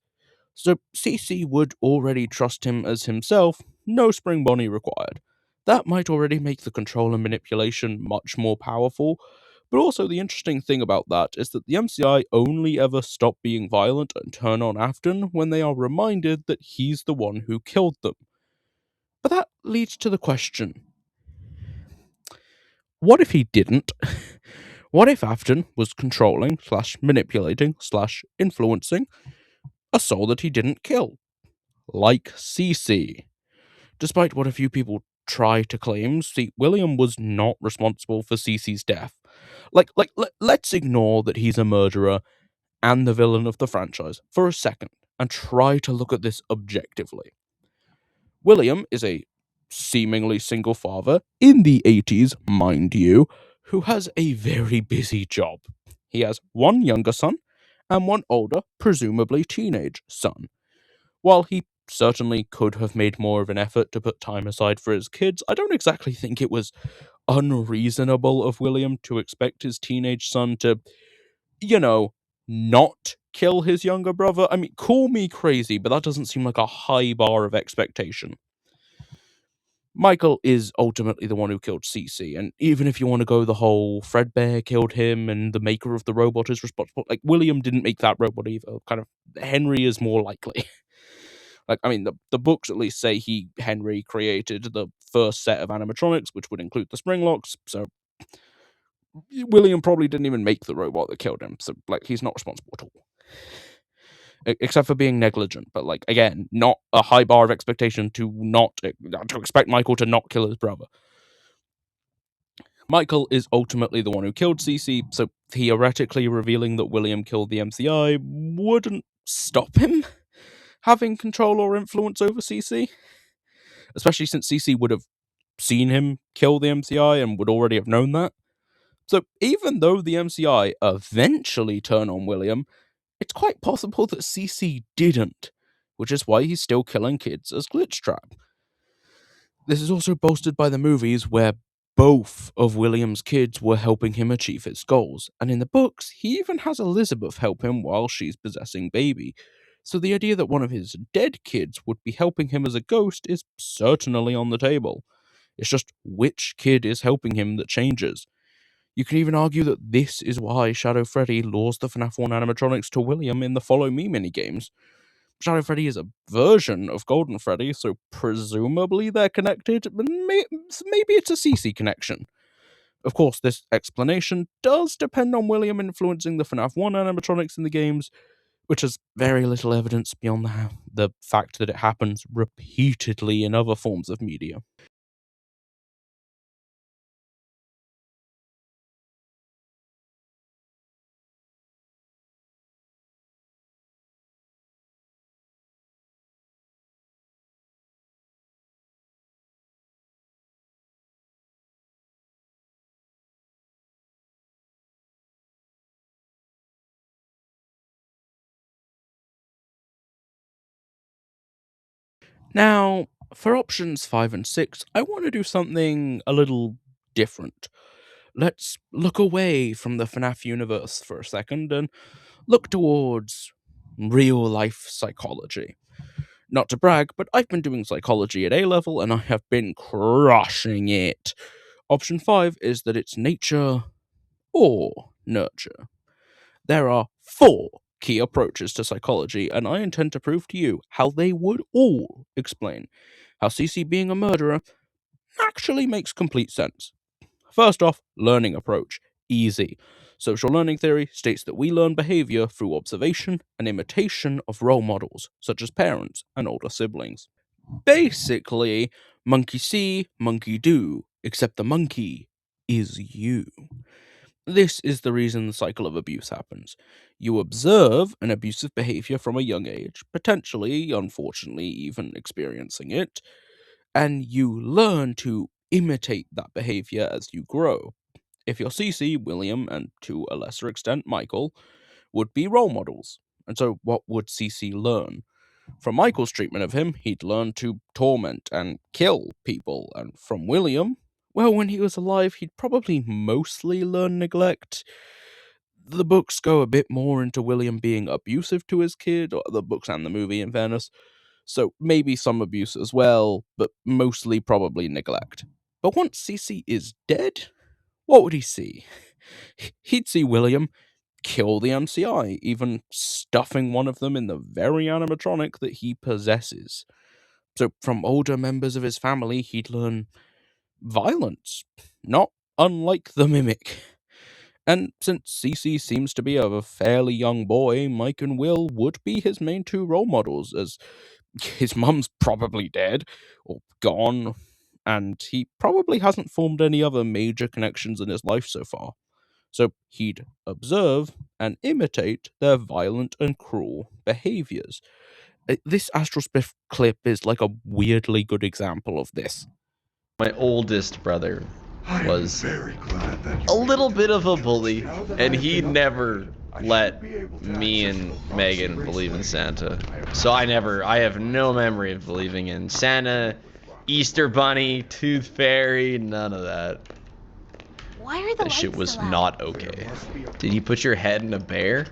So CC would already trust him as himself, no spring bonnie required. That might already make the control and manipulation much more powerful, but also the interesting thing about that is that the MCI only ever stop being violent and turn on Afton when they are reminded that he's the one who killed them. But that leads to the question, what if he didn't? What if Afton was controlling / manipulating / influencing a soul that he didn't kill? Like Cece. Despite what a few people try to claim, see, William was not responsible for Cece's death. Let's ignore that he's a murderer and the villain of the franchise for a second and try to look at this objectively. William is a seemingly single father in the 80s, mind you, who has a very busy job. He has one younger son and one older, presumably teenage son. While he certainly could have made more of an effort to put time aside for his kids, I don't exactly think it was unreasonable of William to expect his teenage son to, not kill his younger brother. I mean, call me crazy, but that doesn't seem like a high bar of expectation. Michael is ultimately the one who killed Cece, and even if you want to go the whole Fredbear killed him and the maker of the robot is responsible, William didn't make that robot either. Kind of, Henry is more likely. The books at least say Henry created the first set of animatronics, which would include the spring locks, so William probably didn't even make the robot that killed him, so, he's not responsible at all. Except for being negligent, but, again, not a high bar of expectation to expect Michael to not kill his brother. Michael is ultimately the one who killed Cece, so theoretically revealing that William killed the MCI wouldn't stop him having control or influence over Cece. Especially since Cece would have seen him kill the MCI and would already have known that. So even though the MCI eventually turn on William, it's quite possible that Cece didn't, which is why he's still killing kids as Glitchtrap. This is also bolstered by the movies where both of William's kids were helping him achieve his goals, and in the books, he even has Elizabeth help him while she's possessing Baby. So the idea that one of his dead kids would be helping him as a ghost is certainly on the table. It's just which kid is helping him that changes. You can even argue that this is why Shadow Freddy lures the FNAF 1 animatronics to William in the Follow Me minigames. Shadow Freddy is a version of Golden Freddy, so presumably they're connected, but maybe it's a CC connection. Of course, this explanation does depend on William influencing the FNAF 1 animatronics in the games, which has very little evidence beyond the fact that it happens repeatedly in other forms of media. Now, for options 5 and 6, I want to do something a little different. Let's look away from the FNAF universe for a second and look towards real life psychology. Not to brag, but I've been doing psychology at A level and I have been crushing it. Option 5 is that it's nature or nurture. There are 4 key approaches to psychology, and I intend to prove to you how they would all explain how Cece being a murderer actually makes complete sense. First off, learning approach. Easy. Social learning theory states that we learn behavior through observation and imitation of role models, such as parents and older siblings. Basically, monkey see, monkey do, except the monkey is you. This is the reason the cycle of abuse happens. You observe an abusive behavior from a young age, potentially, unfortunately, even experiencing it, and you learn to imitate that behavior as you grow. If you're Cece, William, and to a lesser extent Michael, would be role models. And so, what would Cece learn? From Michael's treatment of him, he'd learn to torment and kill people, and from William, well, when he was alive, he'd probably mostly learn neglect. The books go a bit more into William being abusive to his kid, or the books and the movie, in fairness, So maybe some abuse as well, but mostly probably neglect. But once Cece is dead, what would he see? He'd see William kill the MCI, even stuffing one of them in the very animatronic that he possesses. So from older members of his family, he'd learn violence, not unlike the Mimic. And since Cece seems to be a fairly young boy, Mike and Will would be his main two role models, as his mum's probably dead or gone, and he probably hasn't formed any other major connections in his life so far. So he'd observe and imitate their violent and cruel behaviors. This Astral Spiff clip is like a weirdly good example of this.
My oldest brother was a little bit of a bully, and he never let me and Megan believe in Santa. So I have no memory of believing in Santa, Easter Bunny, Tooth Fairy, none of that.
Why are the
That shit
lights
was
still out?
not okay. Did he put your head in a bear?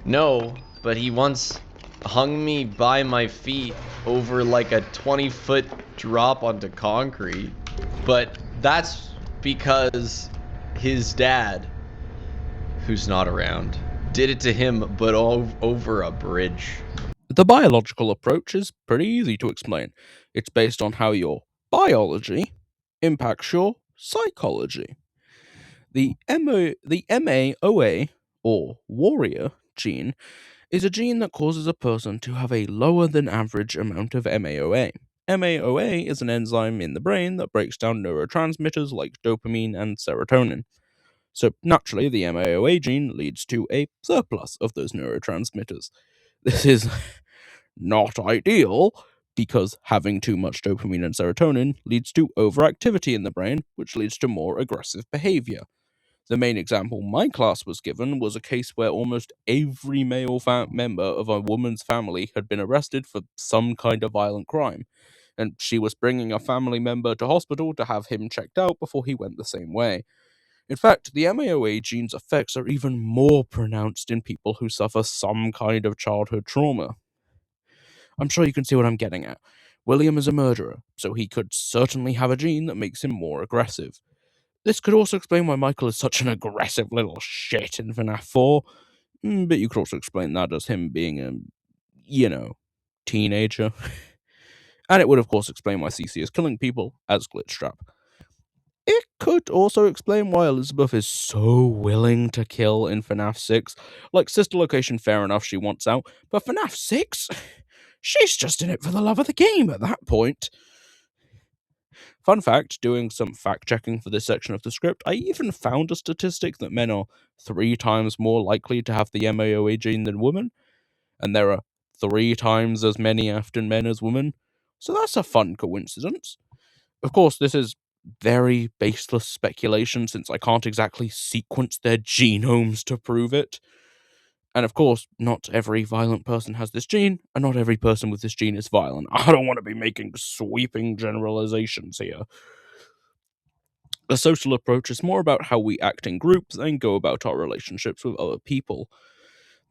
No, but he once hung me by my feet over like a 20-foot drop onto concrete. But that's because his dad, who's not around, did it to him, but over a bridge.
The biological approach is pretty easy to explain. It's based on how your biology impacts your psychology. The MAOA, or warrior gene, is a gene that causes a person to have a lower than average amount of MAOA. MAOA is an enzyme in the brain that breaks down neurotransmitters like dopamine and serotonin. So naturally, the MAOA gene leads to a surplus of those neurotransmitters. This is not ideal, because having too much dopamine and serotonin leads to overactivity in the brain, which leads to more aggressive behavior. The main example my class was given was a case where almost every male member of a woman's family had been arrested for some kind of violent crime, and she was bringing a family member to hospital to have him checked out before he went the same way. In fact, the MAOA gene's effects are even more pronounced in people who suffer some kind of childhood trauma. I'm sure you can see what I'm getting at. William is a murderer, so he could certainly have a gene that makes him more aggressive. This could also explain why Michael is such an aggressive little shit in FNAF 4, but you could also explain that as him being a, teenager. And it would, of course, explain why Cece is killing people as Glitchtrap. It could also explain why Elizabeth is so willing to kill in FNAF 6. Like, Sister Location, fair enough, she wants out, but FNAF 6? She's just in it for the love of the game at that point. Fun fact, doing some fact-checking for this section of the script, I even found a statistic that men are 3 times more likely to have the MAOA gene than women, and there are 3 times as many Afghan men as women, so that's a fun coincidence. Of course, this is very baseless speculation, since I can't exactly sequence their genomes to prove it. And of course, not every violent person has this gene, and not every person with this gene is violent. I don't want to be making sweeping generalizations here. The social approach is more about how we act in groups and go about our relationships with other people.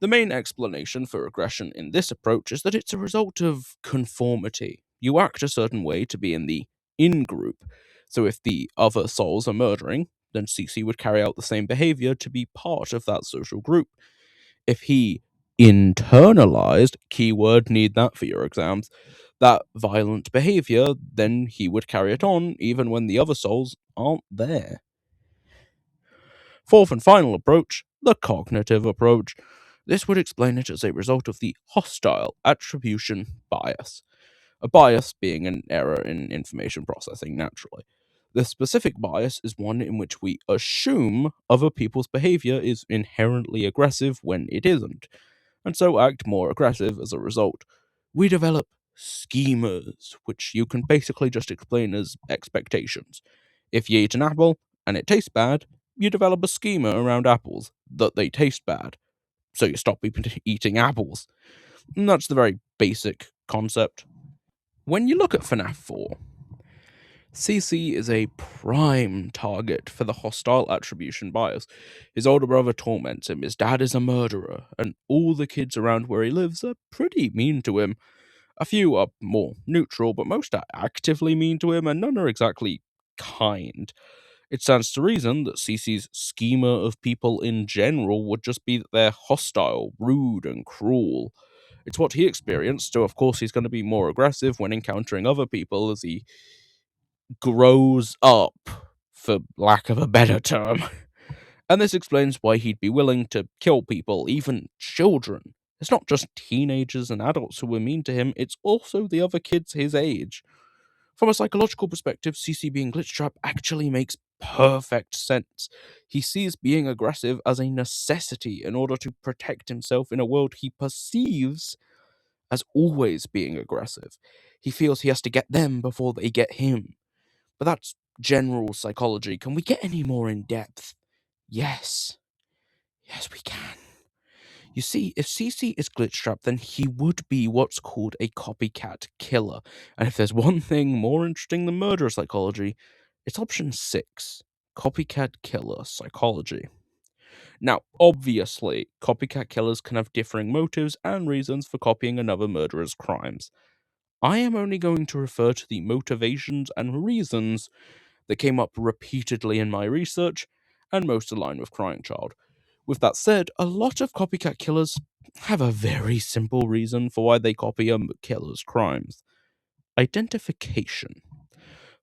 The main explanation for aggression in this approach is that it's a result of conformity. You act a certain way to be in the in-group, so if the other souls are murdering, then Cece would carry out the same behavior to be part of that social group. If he internalized, keyword, need that for your exams, that violent behavior, then he would carry it on even when the other souls aren't there. Fourth and final approach, the cognitive approach. This would explain it as a result of the hostile attribution bias. A bias being an error in information processing, naturally. The specific bias is one in which we assume other people's behavior is inherently aggressive when it isn't, and so act more aggressive as a result. We develop schemas, which you can basically just explain as expectations. If you eat an apple and it tastes bad, you develop a schema around apples that they taste bad, so you stop eating apples. And that's the very basic concept. When you look at FNAF 4, Cece is a prime target for the hostile attribution bias. His older brother torments him, his dad is a murderer, and all the kids around where he lives are pretty mean to him. A few are more neutral, but most are actively mean to him, and none are exactly kind. It stands to reason that Cece's schema of people in general would just be that they're hostile, rude, and cruel. It's what he experienced, so of course he's going to be more aggressive when encountering other people as he grows up, for lack of a better term. And this explains why he'd be willing to kill people, even children. It's not just teenagers and adults who are mean to him, it's also the other kids his age. From a psychological perspective, CC being Glitchtrap actually makes perfect sense. He sees being aggressive as a necessity in order to protect himself in a world he perceives as always being aggressive. He feels he has to get them before they get him. But that's general psychology. Can we get any more in depth? Yes. Yes, we can. You see, if CC is Glitchtrap, then he would be what's called a copycat killer. And if there's one thing more interesting than murder psychology, it's option 6, copycat killer psychology. Now, obviously, copycat killers can have differing motives and reasons for copying another murderer's crimes. I am only going to refer to the motivations and reasons that came up repeatedly in my research and most align with Crying Child. With that said, a lot of copycat killers have a very simple reason for why they copy a killer's crimes: identification.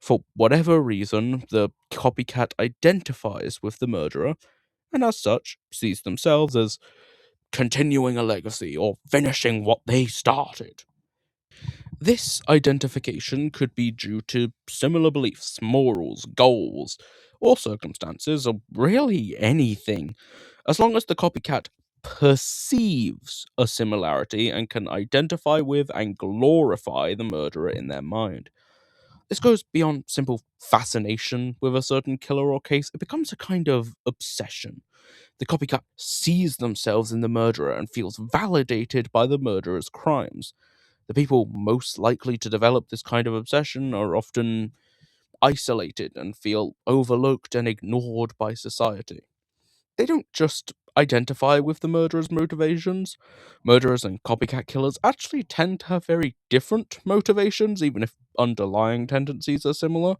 For whatever reason, the copycat identifies with the murderer, and as such, sees themselves as continuing a legacy or finishing what they started. This identification could be due to similar beliefs, morals, goals, or circumstances, or really anything, as long as the copycat perceives a similarity and can identify with and glorify the murderer in their mind. This goes beyond simple fascination with a certain killer or case, it becomes a kind of obsession. The copycat sees themselves in the murderer and feels validated by the murderer's crimes. The people most likely to develop this kind of obsession are often isolated and feel overlooked and ignored by society. They don't just identify with the murderer's motivations. Murderers and copycat killers actually tend to have very different motivations, even if underlying tendencies are similar.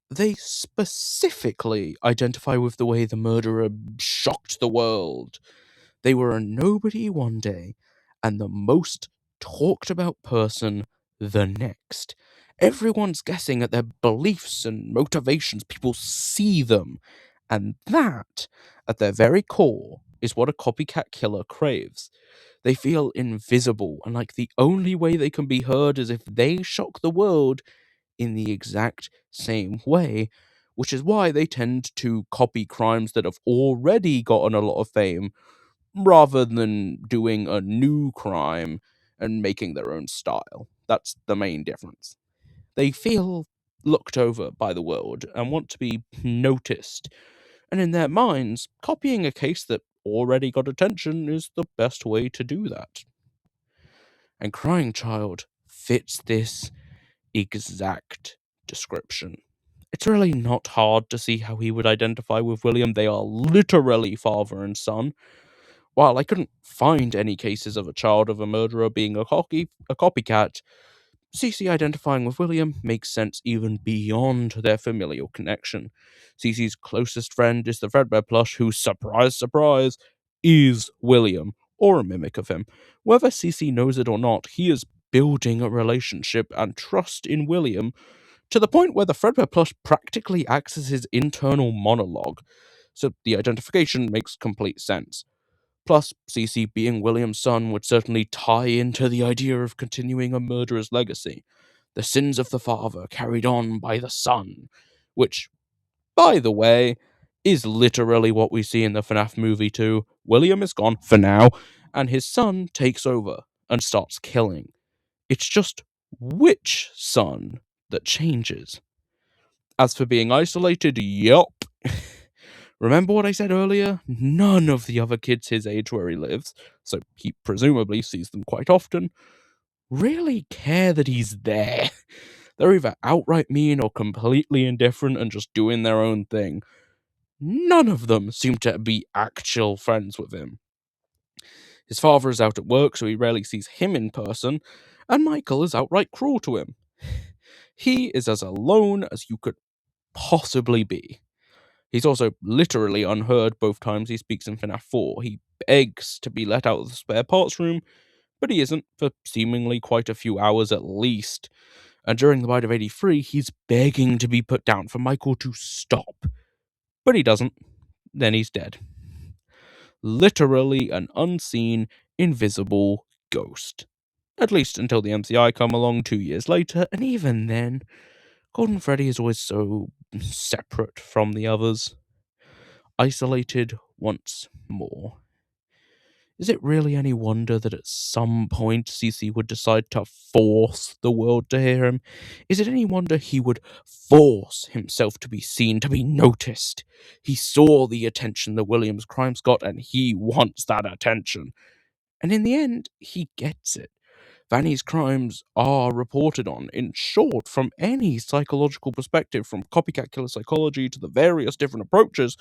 They specifically identify with the way the murderer shocked the world. They were a nobody one day, and the most talked about person the next. Everyone's guessing at their beliefs and motivations. People see them. And that, at their very core, is what a copycat killer craves. They feel invisible, and like the only way they can be heard is if they shock the world in the exact same way, which is why they tend to copy crimes that have already gotten a lot of fame rather than doing a new crime and making their own style. That's the main difference. They feel looked over by the world and want to be noticed, and in their minds, copying a case that already got attention is the best way to do that. And Crying Child fits this exact description. It's really not hard to see how he would identify with William. They are literally father and son. While I couldn't find any cases of a child of a murderer being a copycat, Cece identifying with William makes sense even beyond their familial connection. Cece's closest friend is the Fredbear plush who, surprise, surprise, is William, or a mimic of him. Whether Cece knows it or not, he is building a relationship and trust in William to the point where the Fredbear plush practically acts as his internal monologue. So the identification makes complete sense. Plus, Cece being William's son would certainly tie into the idea of continuing a murderer's legacy. The sins of the father carried on by the son, which, by the way, is literally what we see in the FNAF movie too. William is gone for now, and his son takes over and starts killing. It's just which son that changes. As for being isolated, yup. Remember what I said earlier? None of the other kids his age where he lives, so he presumably sees them quite often, really care that he's there. They're either outright mean or completely indifferent and just doing their own thing. None of them seem to be actual friends with him. His father is out at work, so he rarely sees him in person, and Michael is outright cruel to him. He is as alone as you could possibly be. He's also literally unheard both times he speaks in FNAF 4. He begs to be let out of the spare parts room, but he isn't for seemingly quite a few hours at least. And during the Bite of 83, he's begging to be put down for Michael to stop. But he doesn't. Then he's dead. Literally an unseen, invisible ghost. At least until the MCI come along 2 years later, and even then, Golden Freddy is always so separate from the others. Isolated once more. Is it really any wonder that at some point CC would decide to force the world to hear him? Is it any wonder he would force himself to be seen, to be noticed? He saw the attention that William's crimes got, and he wants that attention. And in the end, he gets it. Vanny's crimes are reported on, in short, from any psychological perspective, from copycat killer psychology to the various different approaches.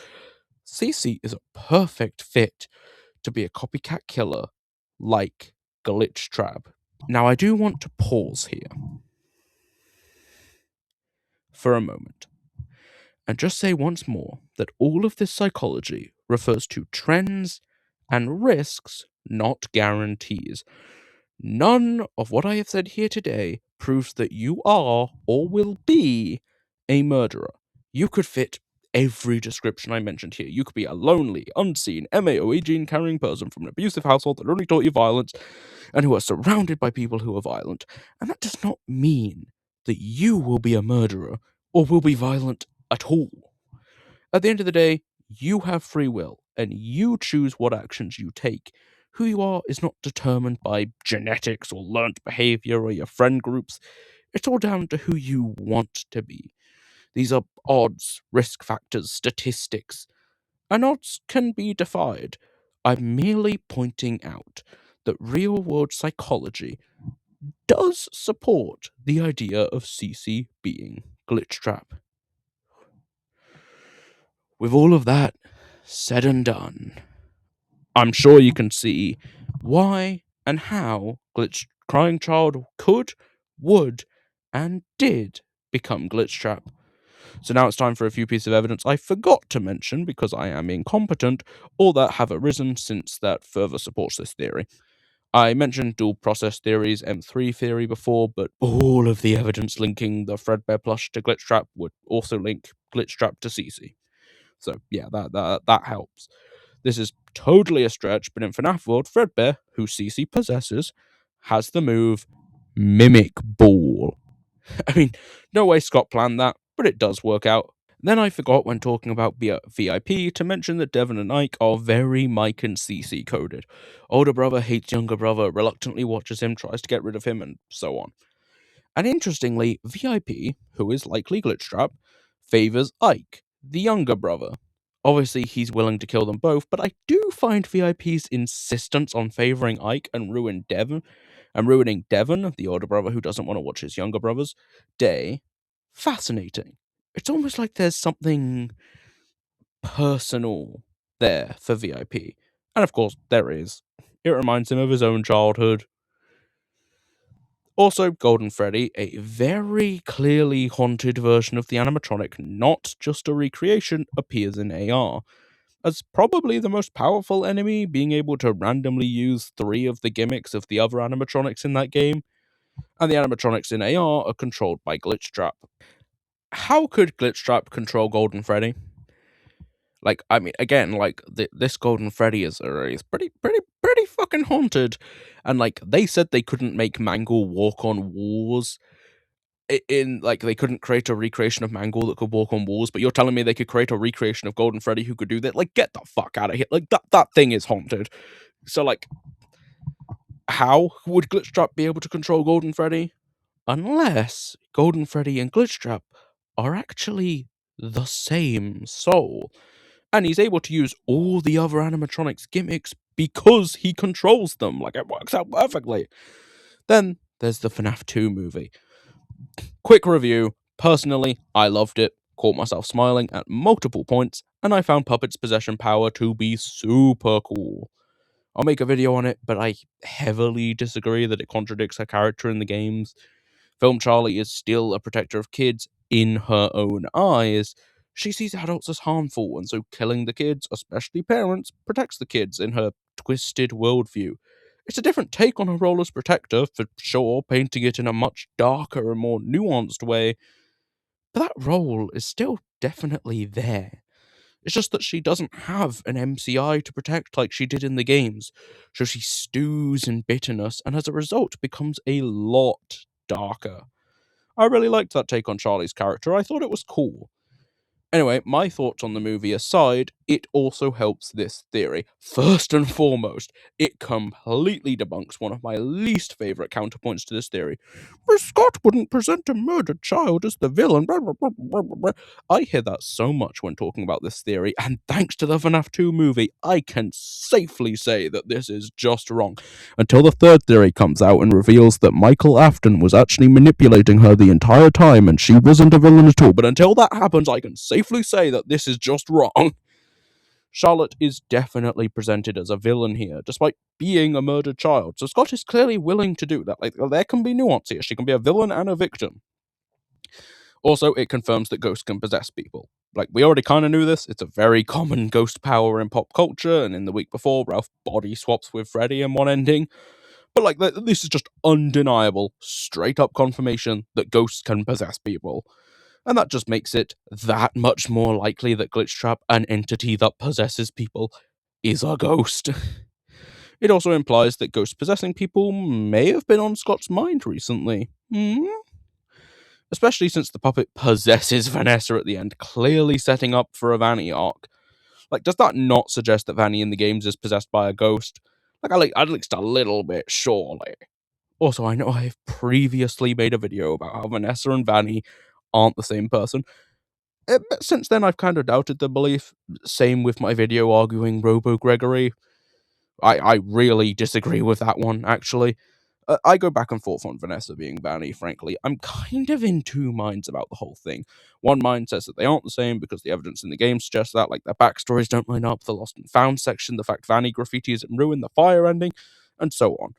CC is a perfect fit to be a copycat killer like Glitchtrap. Now, I do want to pause here for a moment and just say once more that all of this psychology refers to trends and risks, not guarantees. None of what I have said here today proves that you are or will be a murderer. You could fit every description I mentioned here. You could be a lonely, unseen, MAOE gene-carrying person from an abusive household that only taught you violence and who are surrounded by people who are violent. And that does not mean that you will be a murderer or will be violent at all. At the end of the day, you have free will, and you choose what actions you take. Who you are is not determined by genetics or learnt behavior or your friend groups. It's all down to who you want to be. These are odds, risk factors, statistics. And odds can be defied. I'm merely pointing out that real world psychology does support the idea of CC being Glitchtrap. With all of that said and done, I'm sure you can see why and how Glitch Crying Child could, would, and did become Glitchtrap. So now it's time for a few pieces of evidence I forgot to mention because I am incompetent, or that have arisen since that further supports this theory. I mentioned dual process theories, M3 theory before, but all of the evidence linking the Fredbear plush to Glitchtrap would also link Glitchtrap to CC. So yeah, that helps. This is totally a stretch, but in FNAF World, Fredbear, who CC possesses, has the move Mimic Ball. I mean, no way Scott planned that, but it does work out. Then I forgot when talking about VIP to mention that Devon and Ike are very Mike and CC coded. Older brother hates younger brother, reluctantly watches him, tries to get rid of him, and so on. And interestingly, VIP, who is likely Glitchtrap, favors Ike, the younger brother. Obviously, he's willing to kill them both, but I do find VIP's insistence on favoring Ike and ruining Devon, the older brother who doesn't want to watch his younger brother's day, fascinating. It's almost like there's something personal there for VIP. And of course, there is. It reminds him of his own childhood. Also, Golden Freddy, a very clearly haunted version of the animatronic, not just a recreation, appears in AR. As probably the most powerful enemy, being able to randomly use 3 of the gimmicks of the other animatronics in that game. And the animatronics in AR are controlled by Glitchtrap. How could Glitchtrap control Golden Freddy? Like, I mean, again, like, this Golden Freddy is pretty fucking haunted. And, like, they said they couldn't make Mangle walk on walls. Like, they couldn't create a recreation of Mangle that could walk on walls, but you're telling me they could create a recreation of Golden Freddy who could do that? Like, get the fuck out of here. Like, that thing is haunted. So, like, how would Glitchtrap be able to control Golden Freddy? Unless Golden Freddy and Glitchtrap are actually the same soul. And he's able to use all the other animatronics gimmicks because he controls them. Like, it works out perfectly. Then there's the FNAF 2 movie. Quick review. Personally, I loved it. Caught myself smiling at multiple points, and I found Puppet's possession power to be super cool. I'll make a video on it, but I heavily disagree that it contradicts her character in the games. Film Charlie is still a protector of kids in her own eyes. She sees adults as harmful, and so killing the kids, especially parents, protects the kids in her twisted worldview. It's a different take on her role as protector, for sure, painting it in a much darker and more nuanced way, but that role is still definitely there. It's just that she doesn't have an MCI to protect like she did in the games, so she stews in bitterness and as a result becomes a lot darker. I really liked that take on Charlie's character, I thought it was cool. Anyway, my thoughts on the movie aside, it also helps this theory. First and foremost, it completely debunks one of my least favourite counterpoints to this theory. But Scott wouldn't present a murdered child as the villain. Blah, blah, blah, blah, blah. I hear that so much when talking about this theory, and thanks to the FNAF 2 movie, I can safely say that this is just wrong. Until the third theory comes out and reveals that Michael Afton was actually manipulating her the entire time and she wasn't a villain at all. But until that happens, I can safely say that this is just wrong. Charlotte is definitely presented as a villain here, despite being a murdered child. So Scott is clearly willing to do that. Like, there can be nuance here. She can be a villain and a victim. Also, it confirms that ghosts can possess people. Like, we already kind of knew this. It's a very common ghost power in pop culture, and in the week before, Ralph body swaps with Freddy in one ending. But, like, this is just undeniable, straight-up confirmation that ghosts can possess people. And that just makes it that much more likely that Glitchtrap, an entity that possesses people, is a ghost. It also implies that ghosts possessing people may have been on Scott's mind recently. Especially since the puppet possesses Vanessa at the end, clearly setting up for a Vanny arc. Like, does that not suggest that Vanny in the games is possessed by a ghost? Like, at least a little bit, surely. Also, I know I've previously made a video about how Vanessa and Vanny aren't the same person. But since then, I've kind of doubted the belief. Same with my video arguing Robo Gregory. I really disagree with that one, actually. I go back and forth on Vanessa being Vanny, frankly. I'm kind of in two minds about the whole thing. One mind says that they aren't the same because the evidence in the game suggests that, like, their backstories don't line up, the lost and found section, the fact Vanny graffiti is in ruin, the fire ending, and so on.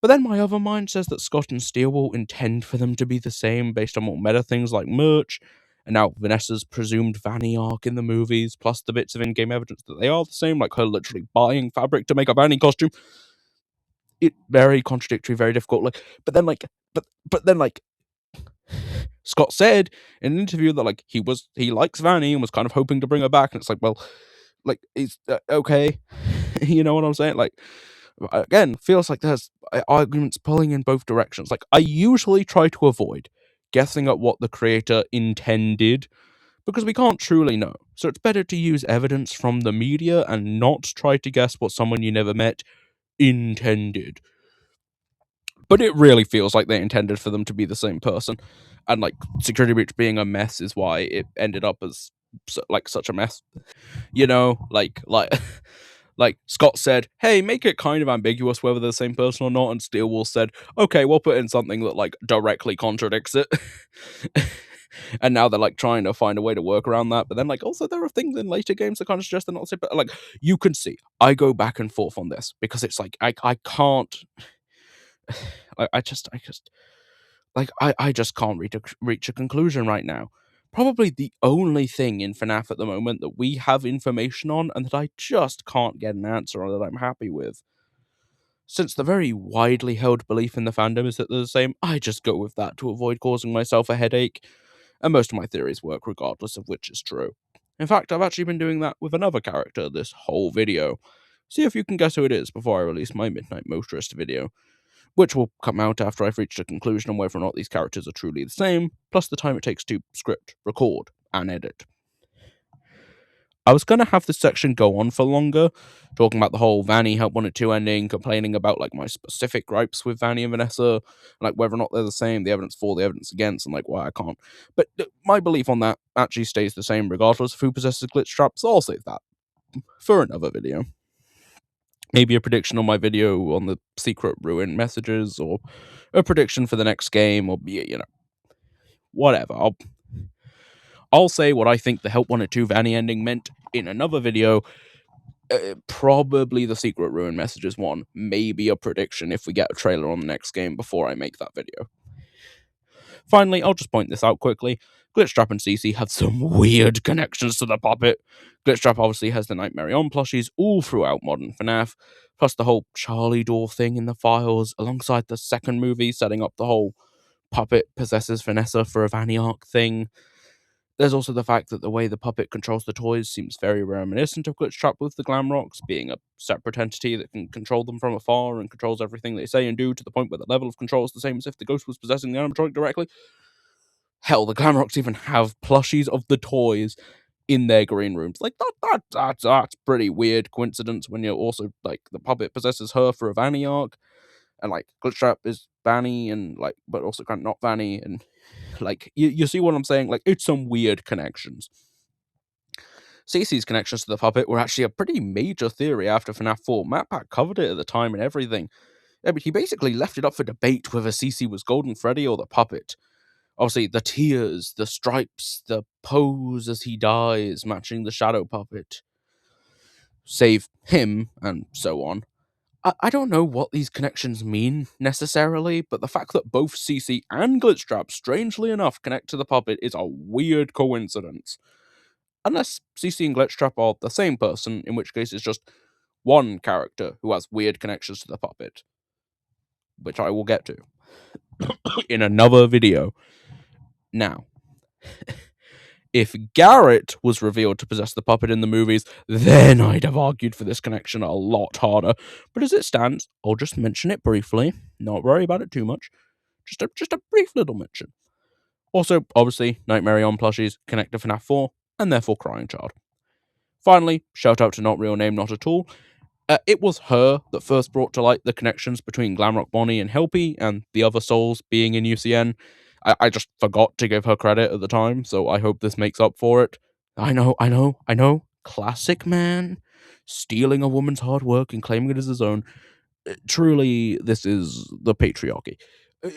But then my other mind says that Scott and Steelwall intend for them to be the same based on more meta things like merch, and now Vanessa's presumed Vanny arc in the movies, plus the bits of in-game evidence that they are the same, like her literally buying fabric to make a Vanny costume. It very contradictory, very difficult. Like, but then Scott said in an interview that like he likes Vanny and was kind of hoping to bring her back, and it's like, well, like, it's okay, you know what I'm saying? Like, again, feels like there's arguments pulling in both directions. Like, I usually try to avoid guessing at what the creator intended because we can't truly know. So it's better to use evidence from the media and not try to guess what someone you never met intended. But it really feels like they intended for them to be the same person. And, like, Security Breach being a mess is why it ended up as, like, such a mess. You know, like, Scott said, hey, make it kind of ambiguous whether they're the same person or not, and Steelwall said, okay, we'll put in something that, like, directly contradicts it. And now they're, like, trying to find a way to work around that, but then, like, also there are things in later games that kind of suggest they're not the same, but, like, you can see, I go back and forth on this, because it's like, I can't... I just can't reach a conclusion right now. Probably the only thing in FNAF at the moment that we have information on and that I just can't get an answer on that I'm happy with. Since the very widely held belief in the fandom is that they're the same, I just go with that to avoid causing myself a headache, and most of my theories work regardless of which is true. In fact, I've actually been doing that with another character this whole video. See if you can guess who it is before I release my Midnight Motorist video, which will come out after I've reached a conclusion on whether or not these characters are truly the same, plus the time it takes to script, record, and edit. I was going to have this section go on for longer, talking about the whole Vanny Help 1 and 2 ending, complaining about, like, my specific gripes with Vanny and Vanessa, like, whether or not they're the same, the evidence for, the evidence against, and, like, why I can't. But my belief on that actually stays the same regardless of who possesses Glitchtrap, so I'll save that for another video. Maybe a prediction on my video on the secret ruin messages, or a prediction for the next game, or, you know, whatever. I'll say what I think the Help 1 and 2 Vanny ending meant in another video Probably the Secret Ruin Messages one. Maybe a prediction if we get a trailer on the next game before I make that video. Finally, I'll just point this out quickly. Glitchtrap and Cece have some weird connections to the puppet. Glitchtrap obviously has the Nightmare On plushies all throughout modern FNAF, plus the whole Charlie door thing in the files, alongside the second movie setting up the whole puppet possesses Vanessa for a Vanny arc thing. There's also the fact that the way the puppet controls the toys seems very reminiscent of Glitchtrap with the Glamrocks, being a separate entity that can control them from afar and controls everything they say and do to the point where the level of control is the same as if the ghost was possessing the animatronic directly. Hell, the Glamrocks even have plushies of the toys in their green rooms. Like, that's pretty weird coincidence when you're also, like, the puppet possesses her for a Vanny arc, and, like, Glitchtrap is Vanny, and, like, but also kind of not Vanny, and, like, you see what I'm saying? Like, it's some weird connections. Cece's connections to the puppet were actually a pretty major theory after FNAF 4. Matt Pat covered it at the time and everything. Yeah, but he basically left it up for debate whether Cece was Golden Freddy or the puppet. Obviously, the tears, the stripes, the pose as he dies, matching the shadow puppet. Save him, and so on. I don't know what these connections mean, necessarily, but the fact that both Cece and Glitchtrap, strangely enough, connect to the puppet is a weird coincidence. Unless Cece and Glitchtrap are the same person, in which case it's just one character who has weird connections to the puppet. Which I will get to in another video. Now, if Garrett was revealed to possess the puppet in the movies, then I'd have argued for this connection a lot harder. But as it stands, I'll just mention it briefly, not worry about it too much. Just a brief little mention. Also, obviously, Nightmare On plushies connect to FNAF 4, and therefore Crying Child. Finally, shout out to Not Real Name Not At All. It was her that first brought to light the connections between Glamrock Bonnie and Helpy and the other souls being in UCN. I just forgot to give her credit at the time, so I hope this makes up for it. I know. Classic man. Stealing a woman's hard work and claiming it as his own. Truly, this is the patriarchy.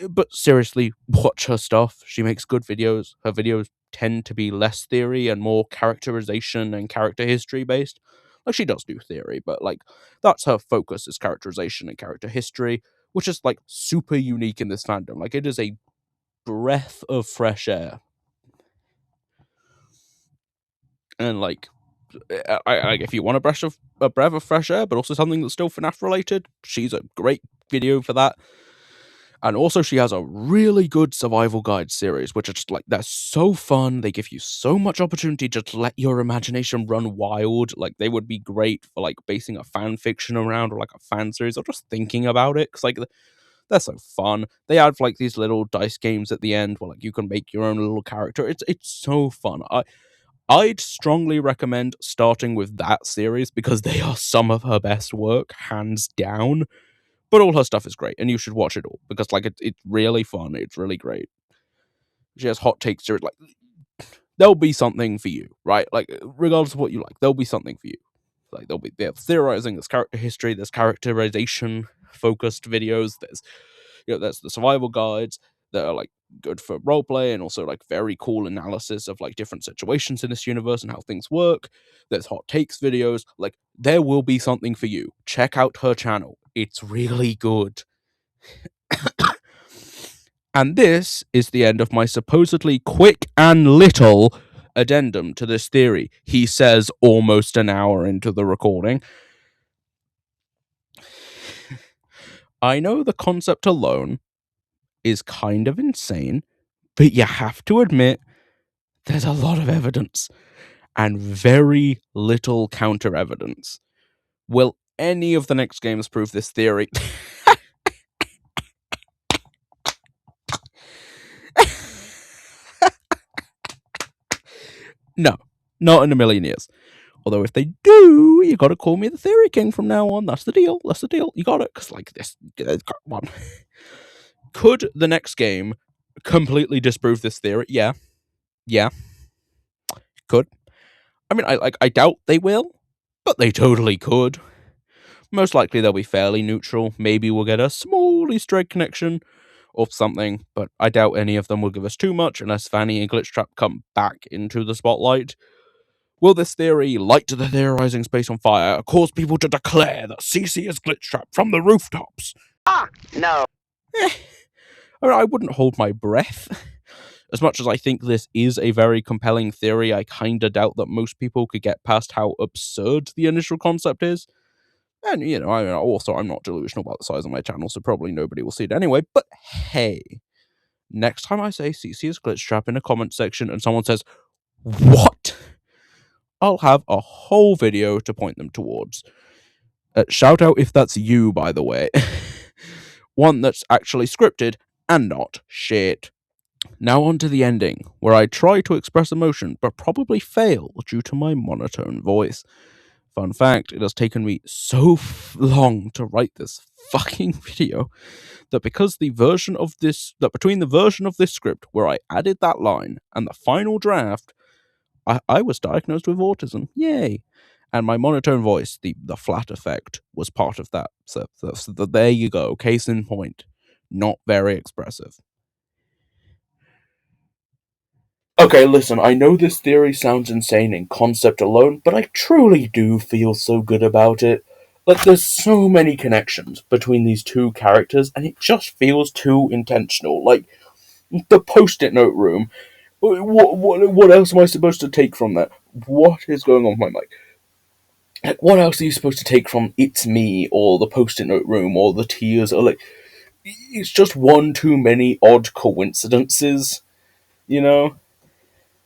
But seriously, watch her stuff. She makes good videos. Her videos tend to be less theory and more characterization and character history based. Like, she does do theory, but, like, that's her focus, is characterization and character history, which is, like, super unique in this fandom. Like, it is a breath of fresh air. And, like, if you want a breath of fresh air, but also something that's still FNAF related, she's a great video for that. And also, she has a really good survival guide series, which are just, like, they're so fun. They give you so much opportunity to just let your imagination run wild. Like, they would be great for, like, basing a fan fiction around, or, like, a fan series, or just thinking about it. Because, like, they're so fun. They have, like, these little dice games at the end where, like, you can make your own little character. It's so fun. I'd strongly recommend starting with that series, because they are some of her best work, hands down. But all her stuff is great, and you should watch it all, because, like, it's really fun. It's really great. She has hot takes to it. Like, there'll be something for you, right? Like, regardless of what you like, there'll be something for you. Like, they're theorizing, there's character history, there's characterization focused videos, there's the survival guides that are, like, good for roleplay, and also, like, very cool analysis of, like, different situations in this universe and how things work. There's hot takes videos. Like, there will be something for you. Check out her channel. It's really good. And this is the end of my supposedly quick and little addendum to this theory. He says almost an hour into the recording. I know the concept alone is kind of insane, but you have to admit there's a lot of evidence and very little counter evidence. Will any of the next games prove this theory? No, not in a million years. Although if they do, you gotta call me the Theory King from now on. That's the deal. That's the deal. You got it. Because, like, this... Come on. Could the next game completely disprove this theory? Yeah. Yeah. Could. I mean, I doubt they will, but they totally could. Most likely they'll be fairly neutral. Maybe we'll get a small Easter egg connection or something, but I doubt any of them will give us too much unless Vanny and Glitchtrap come back into the spotlight. Will this theory light the theorizing space on fire, cause people to declare that CC is Glitchtrap from the rooftops?
No.
I wouldn't hold my breath. As much as I think this is a very compelling theory, I kinda doubt that most people could get past how absurd the initial concept is. And, I'm not delusional about the size of my channel, so probably nobody will see it anyway, but hey. Next time I say CC is Glitchtrap in a comment section and someone says, "What?" I'll have a whole video to point them towards. Shout out if that's you, by the way. One that's actually scripted and not shit. Now on to the ending, where I try to express emotion, but probably fail due to my monotone voice. Fun fact, it has taken me so long to write this fucking video that between the version of this script where I added that line and the final draft, I was diagnosed with autism. Yay! And my monotone voice, the flat effect, was part of that. So there you go. Case in point. Not very expressive.
Okay, listen, I know this theory sounds insane in concept alone, but I truly do feel so good about it. Like, there's so many connections between these two characters, and it just feels too intentional. Like, the post-it note room. What else am I supposed to take from that? What is going on with my mic? What else are you supposed to take from It's Me, or the post-it note room, or the tears, or it's just one too many odd coincidences, you know?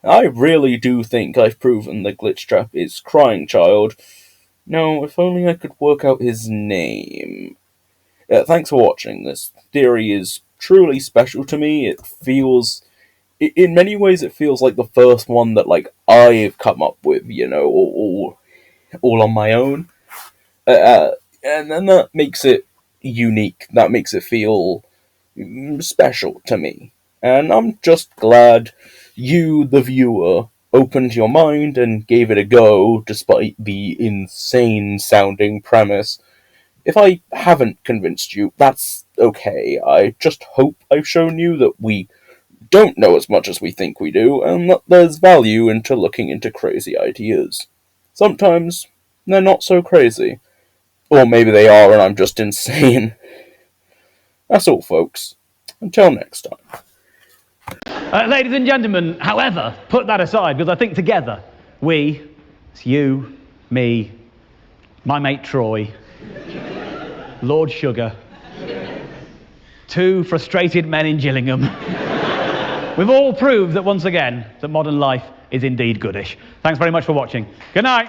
I really do think I've proven that Glitchtrap is Crying Child. No, if only I could work out his name. Thanks for watching. This theory is truly special to me. In many ways, it feels like the first one that, I've come up with, all on my own. And then that makes it unique. That makes it feel special to me. And I'm just glad you, the viewer, opened your mind and gave it a go, despite the insane-sounding premise. If I haven't convinced you, that's okay. I just hope I've shown you that we don't know as much as we think we do, and that there's value into looking into crazy ideas. Sometimes they're not so crazy. Or maybe they are and I'm just insane. That's all, folks. Until next time.
Ladies and gentlemen, however, put that aside, because I think together, it's you, me, my mate Troy, Lord Sugar, two frustrated men in Gillingham, we've all proved that once again, that modern life is indeed goodish. Thanks very much for watching. Good night.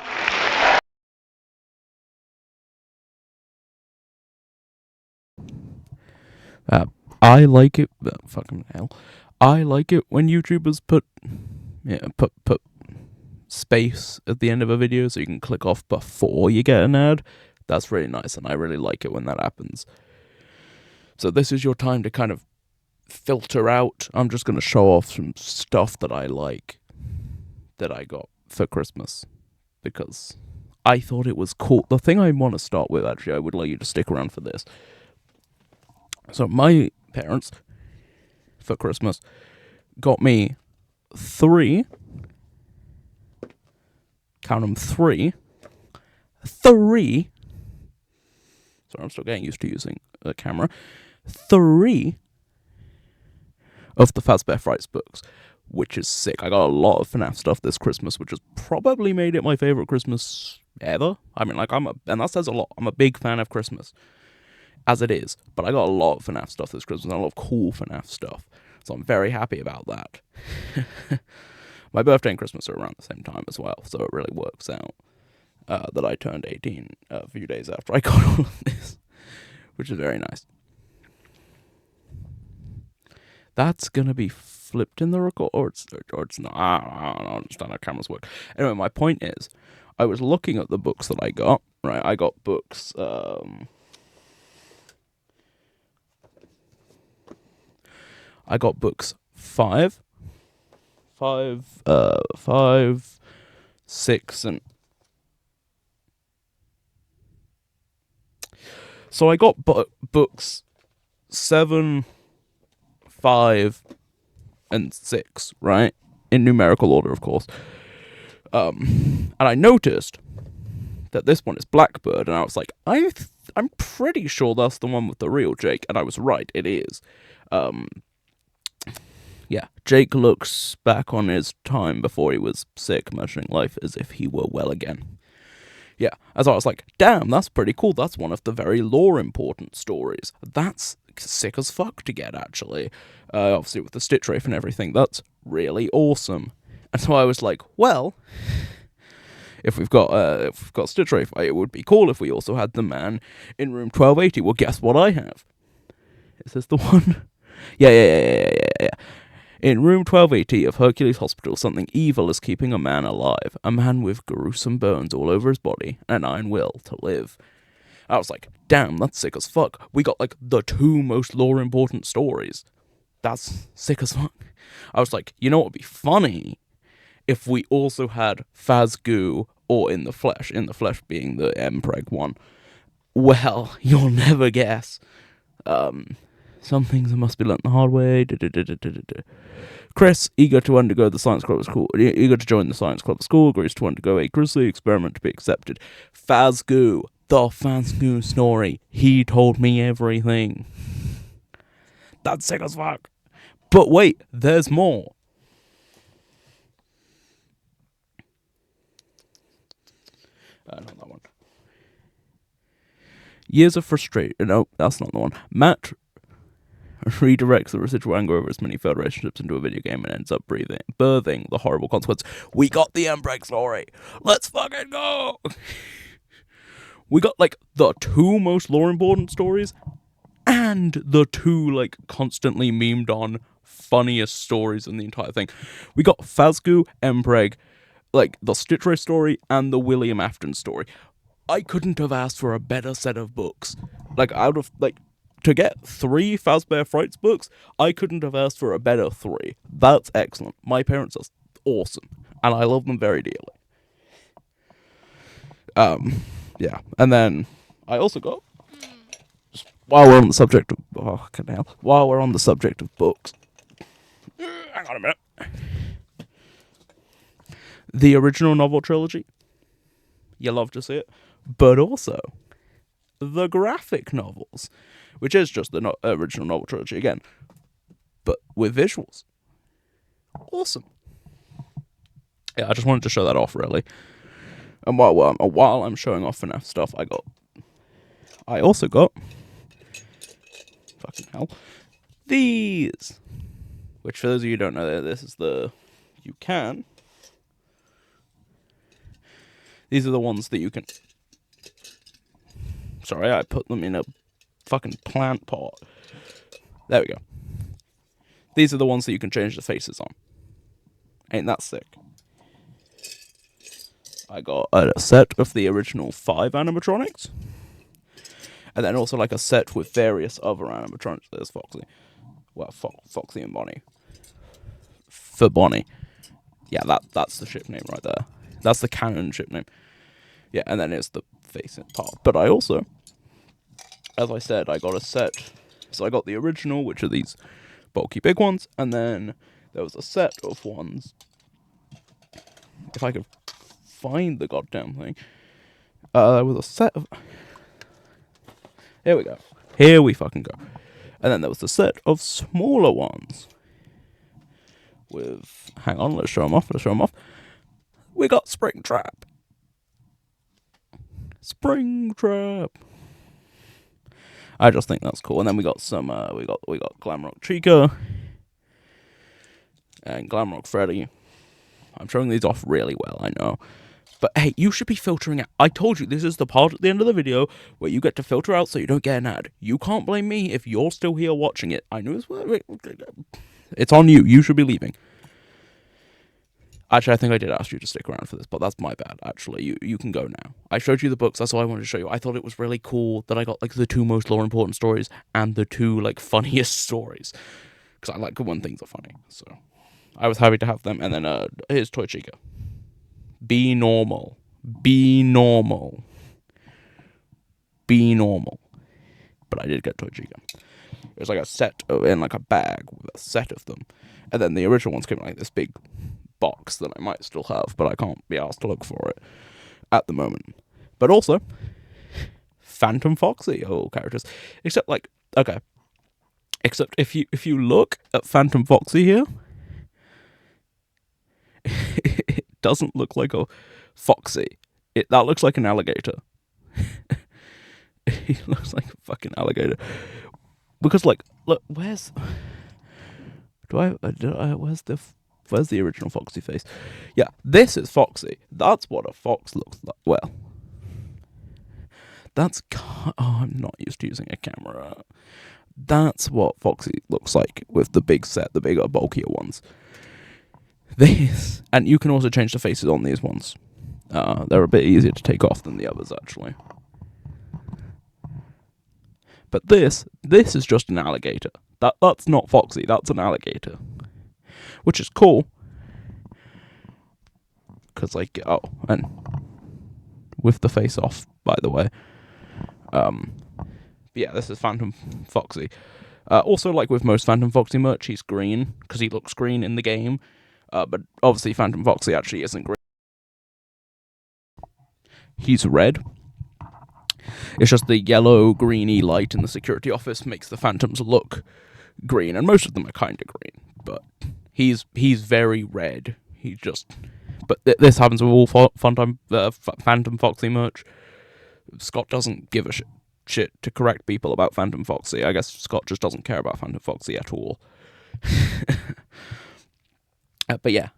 I like it. Fucking hell. I like it when YouTubers put space at the end of a video so you can click off before you get an ad. That's really nice, and I really like it when that happens. So this is your time to kind of filter out. I'm just going to show off some stuff that I like that I got for Christmas because I thought it was cool. The thing I want to start with, actually, I would like you to stick around for this. So my parents, for Christmas, got me three, count them, three, sorry, I'm still getting used to using a camera, 3 of the Fazbear Frights books, which is sick. I got a lot of FNAF stuff this Christmas, which has probably made it my favorite Christmas ever. I mean, and that says a lot. I'm a big fan of Christmas, as it is, but I got a lot of FNAF stuff this Christmas, and a lot of cool FNAF stuff, so I'm very happy about that. My birthday and Christmas are around the same time as well, so it really works out that I turned 18 a few days after I got all of this, which is very nice. That's gonna be flipped in the record, or it's not. I don't understand how cameras work. Anyway, my point is, I was looking at the books that I got. Right, I got books. I got books 5, 6, and so I got books 7, 5, and 6, right? In numerical order, of course. And I noticed that this one is Blackbird, and I was like, I'm pretty sure that's the one with the real Jake, and I was right, it is. Yeah, Jake looks back on his time before he was sick, measuring life as if he were well again. Yeah, as I was like, damn, that's pretty cool, that's one of the very lore-important stories. That's sick as fuck to get, actually. Obviously with the Stitch Wraith and everything, that's really awesome. And so I was like, well, if we've got Stitch Wraith, it would be cool if we also had the man in room 1280. Well, guess what I have? Is this the one? Yeah. In room 1280 of Hercules Hospital, something evil is keeping a man alive. A man with gruesome burns all over his body, and an iron will to live. I was like, damn, that's sick as fuck. We got, like, the 2 most lore-important stories. That's sick as fuck. I was like, you know what would be funny? If we also had Phasgoo, or In the Flesh being the Mpreg one. Well, you'll never guess. Some things must be learnt the hard way. Chris, eager to undergo the science club at school, eager to join the science club at school, agrees to undergo a grisly experiment to be accepted. Phasgoo, the Phasgoo story. He told me everything. That's sick as fuck. But wait, there's more. Not that one. Years of frustration. No, that's not the one. Matt redirects the residual anger over his many failed relationships into a video game and ends up birthing the horrible consequence. We got the Mpreg story. Let's fucking go. We got, like, the 2 most lore-important stories and the 2, like, constantly memed on funniest stories in the entire thing. We got Phasgoo, Mpreg, like, the Stitch Wraith story and the William Afton story. I couldn't have asked for a better set of books. Like, out of, like, to get 3 Fazbear Frights books, I couldn't have asked for a better 3. That's excellent. My parents are awesome, and I love them very dearly. Yeah, and then I also got, while we're on the subject of, while we're on the subject of books, hang on a minute. The original novel trilogy, you love to see it, but also the graphic novels, which is just the original novel trilogy again, but with visuals. Awesome. Yeah, I just wanted to show that off, really. And while I'm showing off FNAF stuff, I also got, fucking hell, these, which for those of you who don't know, these are the ones that you can, sorry, I put them in a fucking plant pot. There we go. These are the ones that you can change the faces on. Ain't that sick? I got a set of the original 5 animatronics. And then also, like, a set with various other animatronics. There's Foxy. Well, Foxy and Bonnie. For Bonnie. Yeah, that's the ship name right there. That's the canon ship name. Yeah, and then it's the face part. But I also, as I said, I got a set. So I got the original, which are these bulky big ones. And then there was a set of ones. If I could find the goddamn thing. There was a set of... Here we go. Here we fucking go. And then there was a set of smaller ones. With... Hang on, let's show them off. We got Springtrap. I just think that's cool. And then we got some... we got Glamrock Chica. And Glamrock Freddy. I'm showing these off really well, I know. But hey, you should be filtering out. I told you, this is the part at the end of the video where you get to filter out so you don't get an ad. You can't blame me if you're still here watching it. I know it's on you. You should be leaving. Actually, I think I did ask you to stick around for this, but that's my bad, actually. You can go now. I showed you the books, that's all I wanted to show you. I thought it was really cool that I got, like, the 2 most lore-important stories and the 2, like, funniest stories. Because I like when things are funny, so... I was happy to have them, and then, here's Toy Chica. Be normal. Be normal. Be normal. But I did get Toy Chica. It was like a set in like a bag with a set of them. And then the original ones came in like this big box that I might still have, but I can't be asked to look for it at the moment. But also, Phantom Foxy all characters, except like okay, except if you look at Phantom Foxy here, it doesn't look like a foxy. That looks like an alligator. He looks like a fucking alligator. Because like, look, where's where's the original Foxy face? Yeah, this is Foxy. That's what a fox looks like. Well, I'm not used to using a camera. That's what Foxy looks like with the big set, the bigger, bulkier ones. This, and you can also change the faces on these ones. They're a bit easier to take off than the others, actually. But this is just an alligator. That's not Foxy, that's an alligator. Which is cool. Because, like, oh, and with the face off, by the way. Yeah, this is Phantom Foxy. Also, like with most Phantom Foxy merch, he's green, because he looks green in the game. But obviously Phantom Foxy actually isn't green. He's red. It's just the yellow-greeny light in the security office makes the Phantoms look green, and most of them are kind of green. But he's very red. But this happens with all Phantom Foxy merch. Scott doesn't give a shit to correct people about Phantom Foxy. I guess Scott just doesn't care about Phantom Foxy at all. But yeah,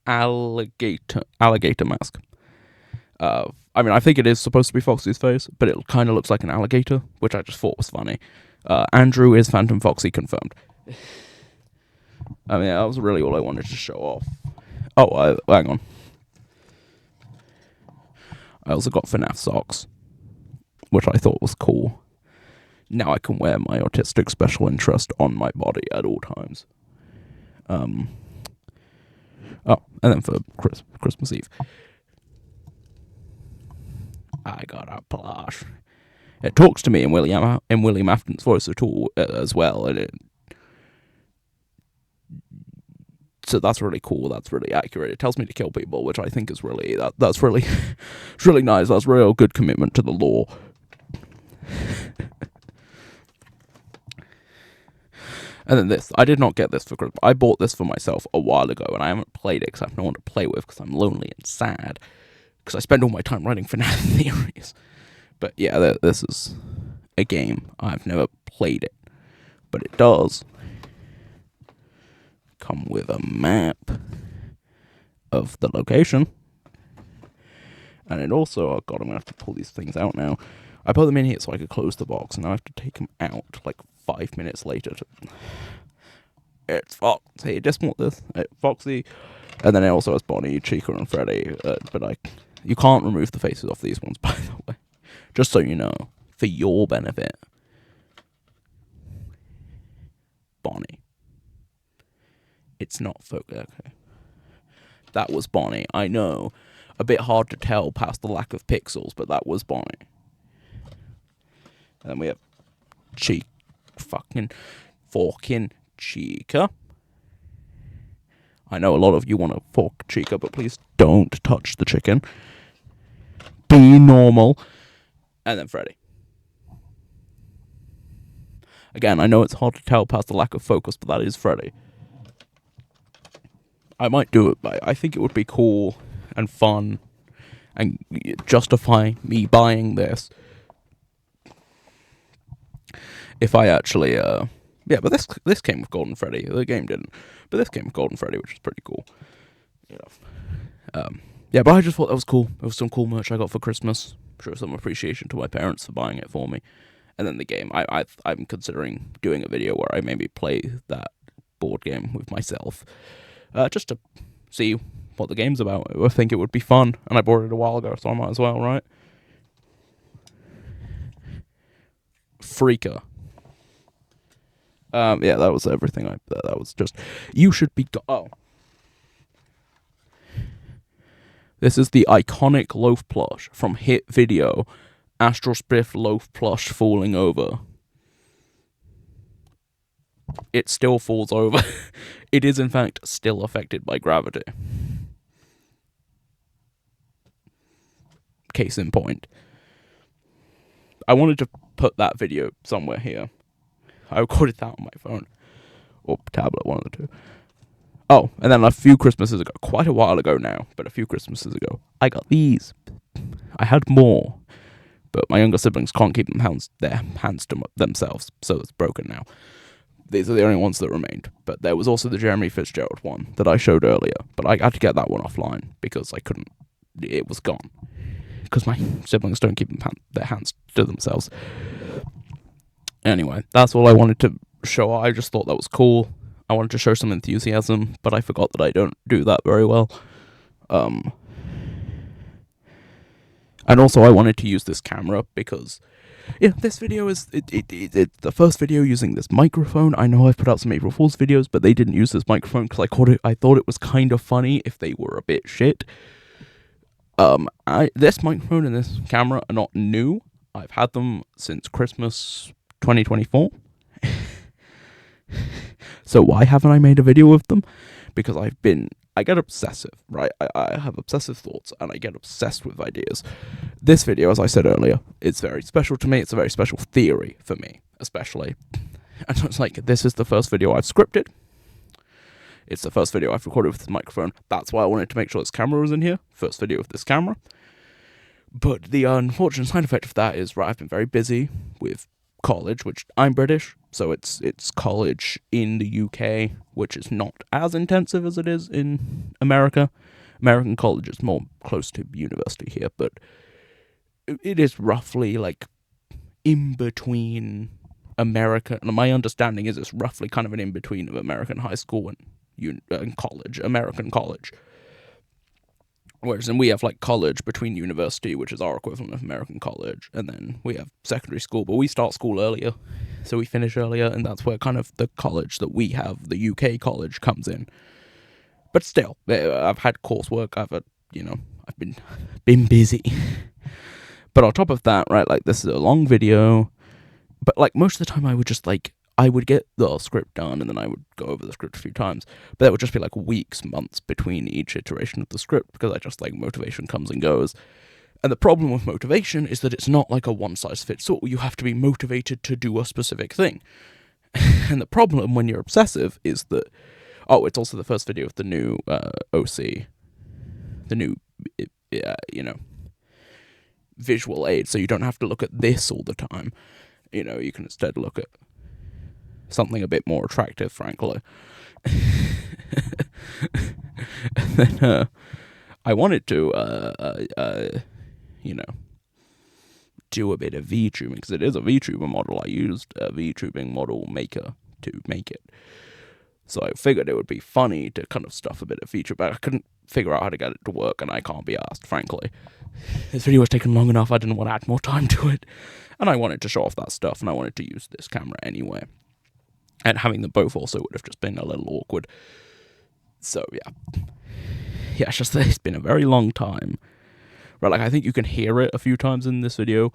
alligator mask. I mean, I think it is supposed to be Foxy's face, but it kind of looks like an alligator, which I just thought was funny. Andrew is Phantom Foxy confirmed. I mean, that was really all I wanted to show off. Oh, hang on. I also got FNAF socks, which I thought was cool. Now I can wear my autistic special interest on my body at all times. Oh, and then for Christmas Eve, I got a plush. It talks to me in William Afton's voice as well, and so that's really cool. That's really accurate. It tells me to kill people, which I think is really that's really it's really nice. That's real good commitment to the law. And then this, I did not get this for Christmas. I bought this for myself a while ago, and I haven't played it because I have no one to play with because I'm lonely and sad. Because I spend all my time writing FNAF theories. But yeah, this is a game. I've never played it. But it does come with a map of the location. And it also, oh god, I'm going to have to pull these things out now. I put them in here so I could close the box, and I have to take them out like 5 minutes later. It's Foxy. Just want this. Foxy. And then it also has Bonnie, Chica, and Freddy. But you can't remove the faces off these ones, by the way. Just so you know. For your benefit. Bonnie. It's not okay. That was Bonnie. I know. A bit hard to tell past the lack of pixels, but that was Bonnie. And then we have fucking Chica. I know a lot of you want to fork Chica, but please don't touch the chicken. Be normal. And then Freddy. Again, I know it's hard to tell past the lack of focus, but that is Freddy. I might do it, but I think it would be cool and fun and justify me buying this if I actually, yeah, but this came with Golden Freddy. The game didn't, but this came with Golden Freddy, which is pretty cool. Yeah, but I just thought that was cool. It was some cool merch I got for Christmas. Show some appreciation to my parents for buying it for me. And then the game, I'm considering doing a video where I maybe play that board game with myself, just to see what the game's about. I think it would be fun, and I bought it a while ago, so I might as well, right? Freaker. Yeah, that was everything. That was just. You should be. Oh. This is the iconic loaf plush from hit video, Astral Spiff loaf plush falling over. it still falls over. It is, in fact, still affected by gravity. Case in point. I wanted to put that video somewhere here. I recorded that on my phone. Or tablet, one of the two. Oh, and then a few Christmases ago, quite a while ago now, but a few Christmases ago, I got these. I had more, but my younger siblings can't keep their hands to themselves, so it's broken now. These are the only ones that remained. But there was also the Jeremy Fitzgerald one that I showed earlier, but I had to get that one offline because I couldn't. It was gone. Because my siblings don't keep their hands to themselves. Anyway, that's all I wanted to show. I just thought that was cool. I wanted to show some enthusiasm, but I forgot that I don't do that very well. And also I wanted to use this camera because, this video is it's the first video using this microphone. I know I've put out some April Fool's videos, but they didn't use this microphone because I thought it was kind of funny if they were a bit shit. This microphone and this camera are not new. I've had them since Christmas 2024. So why haven't I made a video of them? Because I get obsessive, right? I have obsessive thoughts, and I get obsessed with ideas. This video, as I said earlier, it's very special to me. It's a very special theory for me, especially. And so it's like, this is the first video I've scripted. It's the first video I've recorded with this microphone. That's why I wanted to make sure this camera was in here. First video with this camera. But the unfortunate side effect of that is, right, I've been very busy with college, which I'm British, so it's college in the UK, which is not as intensive as it is in America. American college is more close to university here, but it is roughly like in between America, and my understanding is it's roughly kind of an in between of American high school and college, American college. Whereas then we have like college between university, which is our equivalent of American college, and then we have secondary school, but we start school earlier, so we finish earlier, and that's where kind of the college that we have, the UK college, comes in. But still, I've had coursework, I've been busy. But on top of that, right, like this is a long video, but like most of the time I would get the script done, and then I would go over the script a few times, but that would just be like weeks, months between each iteration of the script, because I just like motivation comes and goes. And the problem with motivation is that it's not like a one-size-fits-all. You have to be motivated to do a specific thing. And the problem when you're obsessive is that, it's also the first video of the new OC, the new, visual aid, so you don't have to look at this all the time. You can instead look at something a bit more attractive, frankly. And then I wanted to do a bit of VTubing, because it is a VTuber model. I used a VTubing model maker to make it, so I figured it would be funny to kind of stuff a bit of VTuber, but I couldn't figure out how to get it to work, and I can't be asked, frankly. This video was taking long enough, I didn't want to add more time to it, and I wanted to show off that stuff, and I wanted to use this camera anyway. And having them both also would have just been a little awkward. So, yeah. Yeah, it's been a very long time. Right, like, I think you can hear it a few times in this video.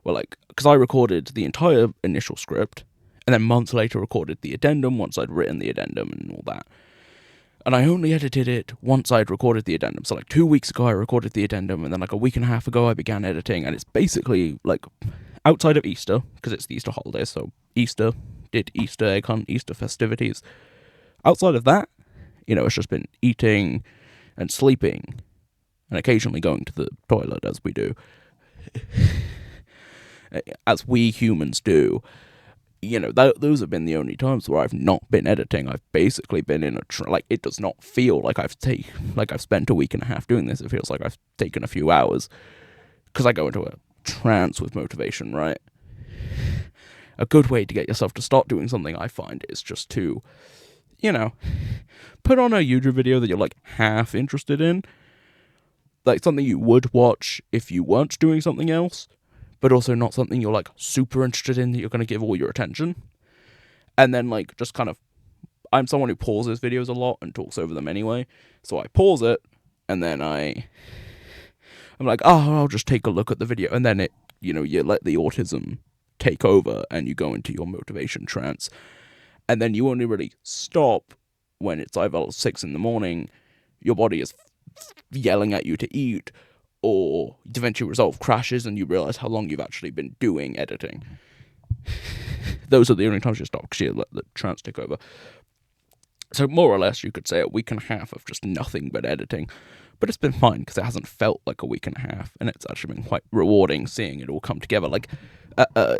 Well, like, because I recorded the entire initial script, and then months later recorded the addendum once I'd written the addendum and all that. And I only edited it once I'd recorded the addendum. So, like, 2 weeks ago I recorded the addendum, and then, like, a week and a half ago I began editing, and it's basically, like, outside of Easter, because it's the Easter holiday, so Easter, did Easter egg hunt, Easter festivities. Outside of that, it's just been eating and sleeping, and occasionally going to the toilet, as we do. As we humans do. Those have been the only times where I've not been editing. I've basically been in it does not feel like I've spent a week and a half doing this. It feels like I've taken a few hours, because I go into a trance with motivation, right? A good way to get yourself to start doing something, I find, is just to, put on a YouTube video that you're, like, half interested in. Like, something you would watch if you weren't doing something else, but also not something you're, like, super interested in that you're going to give all your attention. And then, like, just kind of, I'm someone who pauses videos a lot and talks over them anyway, so I pause it, and then I'm like, I'll just take a look at the video, and then you let the autism take over, and you go into your motivation trance. and then you only really stop when it's either 6 in the morning, your body is yelling at you to eat, or DaVinci Resolve crashes and you realize how long you've actually been doing editing. Those are the only times you stop, because you let the trance take over. So more or less, you could say a week and a half of just nothing but editing. But it's been fine, because it hasn't felt like a week and a half, and it's actually been quite rewarding seeing it all come together. Like,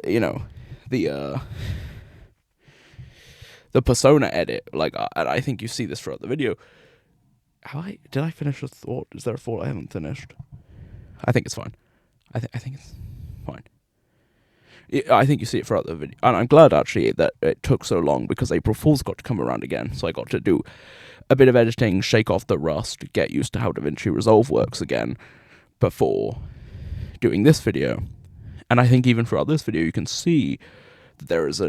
you know, the Persona edit, like, and I think you see this throughout the video. Did I finish a thought? Is there a thought I haven't finished? I think it's fine. I think it's fine. I think you see it throughout the video, and I'm glad actually that it took so long, because April Fool's got to come around again, so I got to do a bit of editing, shake off the rust, get used to how DaVinci Resolve works again before doing this video. And I think even throughout this video you can see that there is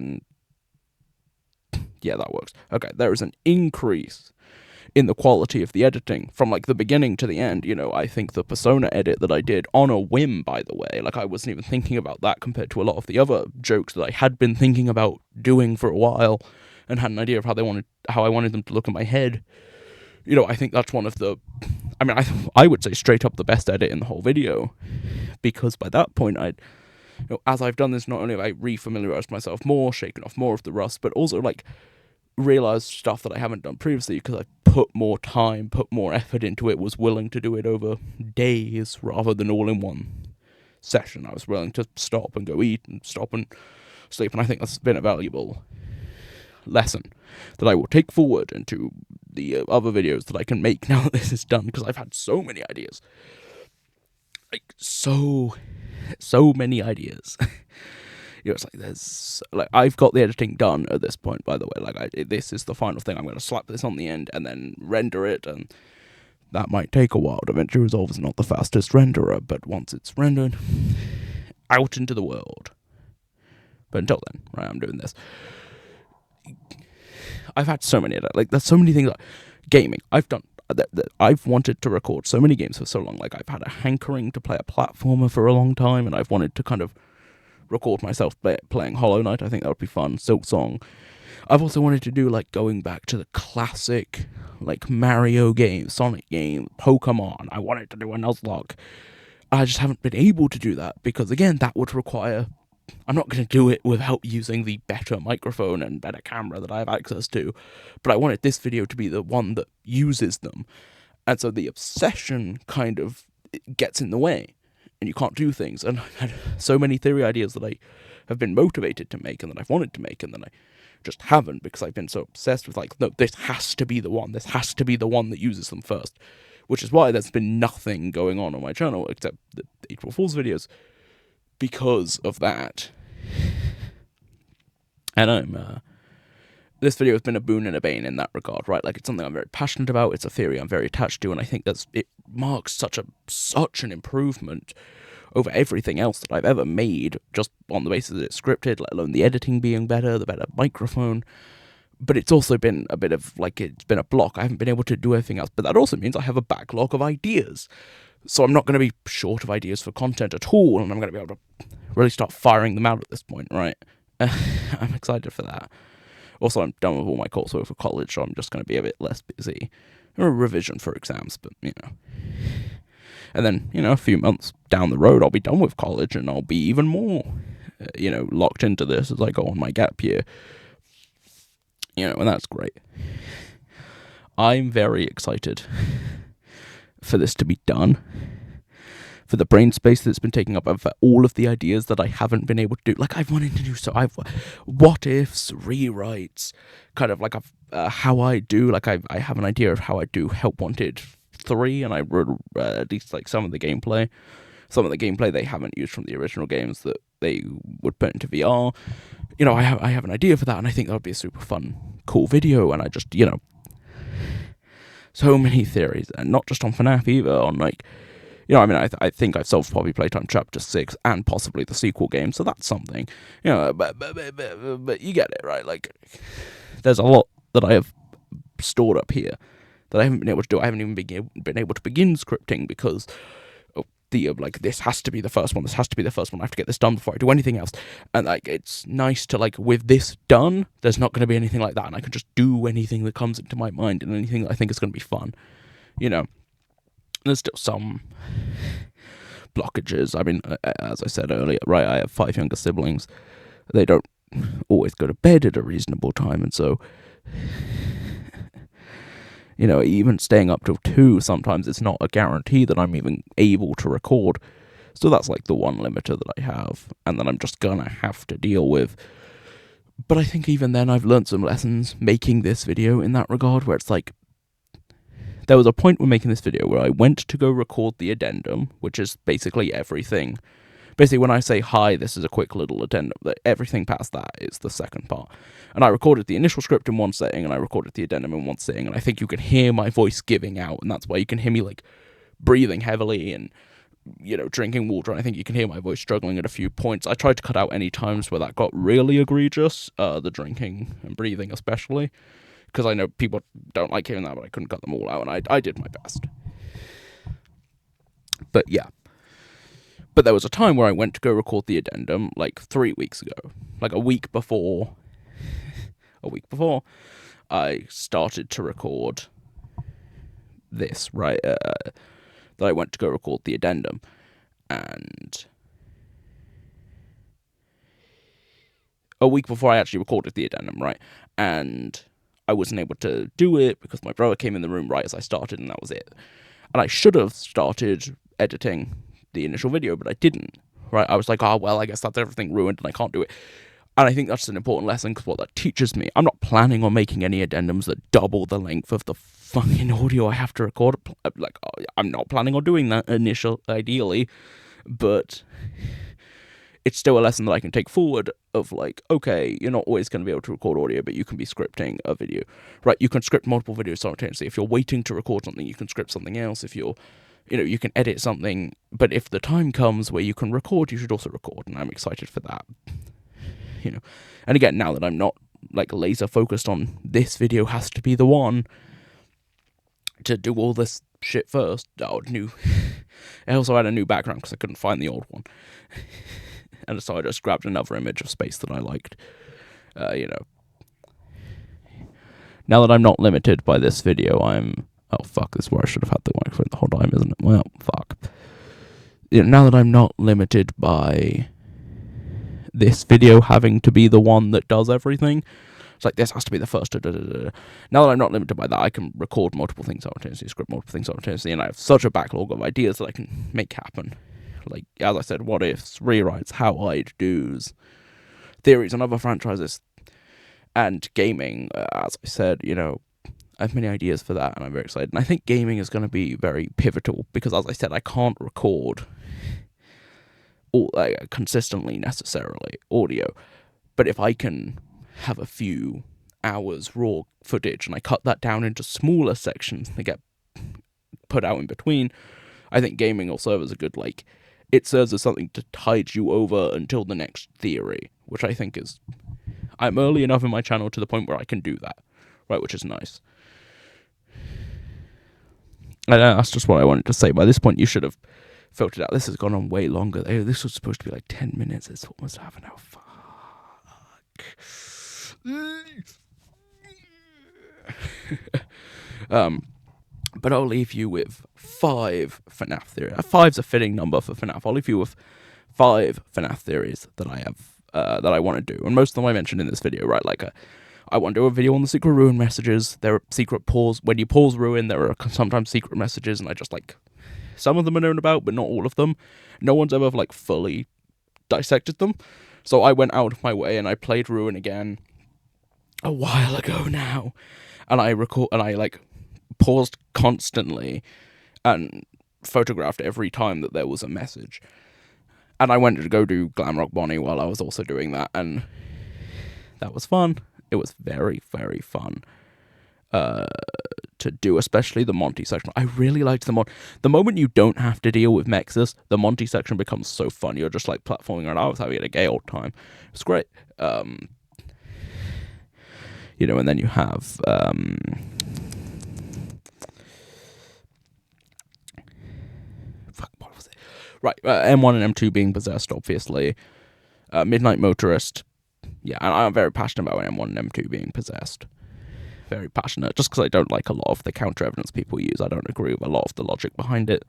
there is an increase in the quality of the editing from like the beginning to the end. You know, I think the Persona edit that I did on a whim, by the way, like I wasn't even thinking about that compared to a lot of the other jokes that I had been thinking about doing for a while and had an idea of how I wanted them to look in my head. You know, I think that's one of the, I mean, I would say straight up the best edit in the whole video, because by that point as I've done this, not only have I re-familiarized myself more, shaken off more of the rust, but also like realized stuff that I haven't done previously, because I put more time, put more effort into it, was willing to do it over days rather than all in one session. I was willing to stop and go eat and stop and sleep, and I think that's been a valuable lesson that I will take forward into the other videos that I can make now that this is done, because I've had so many ideas. Like, so many ideas. You know, it's like there's like I've got the editing done at this point, by the way. Like this is the final thing. I'm going to slap this on the end and then render it, and that might take a while. DaVinci Resolve is not the fastest renderer, but once it's rendered out into the world. But until then, right, I'm doing this. I've had so many, like there's so many things. Like gaming, I've done. I've wanted to record so many games for so long. Like I've had a hankering to play a platformer for a long time, and I've wanted to kind of record myself playing Hollow Knight. I think that would be fun. Silksong. I've also wanted to do like going back to the classic like Mario games, Sonic game, Pokemon. I wanted to do a Nuzlocke. I just haven't been able to do that, because again, that would require, I'm not going to do it without using the better microphone and better camera that I have access to, but I wanted this video to be the one that uses them. And so the obsession kind of gets in the way, and you can't do things. And I've had so many theory ideas that I have been motivated to make, and that I've wanted to make, and then I just haven't, because I've been so obsessed with like, no, this has to be the one. This has to be the one that uses them first. Which is why there's been nothing going on my channel except the April Fool's videos, because of that. And this video has been a boon and a bane in that regard, right? Like, it's something I'm very passionate about, it's a theory I'm very attached to, and I think it marks such an improvement over everything else that I've ever made, just on the basis that it's scripted, let alone the editing being better, the better microphone. But it's also been a bit of, like, it's been a block. I haven't been able to do anything else, but that also means I have a backlog of ideas. So I'm not going to be short of ideas for content at all, and I'm going to be able to really start firing them out at this point, right? I'm excited for that. Also, I'm done with all my coursework for college, so I'm just going to be a bit less busy. Or a revision for exams, but, you know. And then, you know, a few months down the road, I'll be done with college, and I'll be even more, locked into this as I go on my gap year. You know, and that's great. I'm very excited for this to be done. For the brain space that's been taking up, and for all of the ideas that I haven't been able to do. Like, I've wanted to do what ifs, rewrites, kind of like how I do. Like, I have an idea of how I do Help Wanted 3, and I wrote at least like some of the gameplay. Some of the gameplay they haven't used from the original games that they would put into VR. You know, I have an idea for that, and I think that would be a super fun, cool video, and I just, you know, so many theories, and not just on FNAF either, on like, you know, I mean, I think I've solved Poppy Playtime Chapter 6, and possibly the sequel game, so that's something, you know, but you get it, right? Like, there's a lot that I have stored up here that I haven't been able to do. I haven't even been able to begin scripting, because like, this has to be the first one, I have to get this done before I do anything else. And like, it's nice to, like, with this done, there's not going to be anything like that, and I can just do anything that comes into my mind and anything that I think is going to be fun, you know. There's still some blockages. I mean, as I said earlier, right, I have 5 younger siblings. They don't always go to bed at a reasonable time, and so, you know, even staying up till 2, sometimes it's not a guarantee that I'm even able to record. So that's like the one limiter that I have, and that I'm just gonna have to deal with. But I think even then I've learned some lessons making this video in that regard, where it's like, there was a point when making this video where I went to go record the addendum, which is basically everything. Basically, when I say, hi, this is a quick little addendum, everything past that is the second part. And I recorded the initial script in one setting, and I recorded the addendum in one setting, and I think you can hear my voice giving out, and that's why you can hear me, like, breathing heavily and, you know, drinking water, and I think you can hear my voice struggling at a few points. I tried to cut out any times where that got really egregious, the drinking and breathing especially, because I know people don't like hearing that, but I couldn't cut them all out, and I did my best. But yeah. But there was a time where I went to go record the addendum, like, 3 weeks ago. Like, a week before I started to record this, right? That I went to go record the addendum. And a week before I actually recorded the addendum, right? And I wasn't able to do it because my brother came in the room right as I started, and that was it. And I should have started editing the initial video, but I didn't, right? I was like, oh, well, I guess that's everything ruined and I can't do it. And I think that's an important lesson, because what that teaches me, I'm not planning on making any addendums that double the length of the fucking audio I have to record. Like, I'm not planning on doing that ideally, but it's still a lesson that I can take forward of, like, okay, you're not always going to be able to record audio, but you can be scripting a video, right? You can script multiple videos simultaneously. If you're waiting to record something, you can script something else. If you're, you know, you can edit something, but if the time comes where you can record, you should also record, and I'm excited for that, you know. And again, now that I'm not, like, laser focused on this video has to be the one to do all this shit first. I also had a new background because I couldn't find the old one. And so I just grabbed another image of space that I liked, you know. Now that I'm not limited by this video, oh, fuck, this is where I should have had the microphone the whole time, isn't it? Well, fuck. You know, now that I'm not limited by this video having to be the one that does everything, it's like, this has to be the first. Now that I'm not limited by that, I can record multiple things simultaneously, script multiple things simultaneously, and I have such a backlog of ideas that I can make happen. Like, as I said, what ifs, rewrites, how I'd do's, theories on other franchises, and gaming. As I said, you know, I have many ideas for that, and I'm very excited. And I think gaming is going to be very pivotal, because, as I said, I can't record consistently, necessarily, audio. But if I can have a few hours raw footage, and I cut that down into smaller sections that get put out in between, I think gaming will serve as a good, like, it serves as something to tide you over until the next theory, which I think is, I'm early enough in my channel to the point where I can do that, right, which is nice. And that's just what I wanted to say. By this point, you should have filtered out. This has gone on way longer. This was supposed to be like 10 minutes. It's almost half an hour. Fuck. But I'll leave you with 5 FNAF theories. 5's a fitting number for FNAF. I'll leave you with 5 FNAF theories that I have, that I want to do. And most of them I mentioned in this video, right? Like, I want to do a video on the secret ruin messages. There are secret pause. When you pause ruin, there are sometimes secret messages, and I just, like, some of them are known about, but not all of them. No one's ever, like, fully dissected them. So I went out of my way, and I played ruin again a while ago now. And I like, paused constantly and photographed every time that there was a message. And I went to go do Glamrock Bonnie while I was also doing that, and that was fun. It was very, very fun to do, especially the Monty section. I really liked the moment you don't have to deal with Mexus, the Monty section becomes so fun. You're just, like, platforming around. I was having a gay old time. It's great. You know, and then you have fuck, what was it? Right, M1 and M2 being possessed, obviously. Midnight Motorist. Yeah, and I'm very passionate about M1 and M2 being possessed. Very passionate, just because I don't like a lot of the counter-evidence people use. I don't agree with a lot of the logic behind it.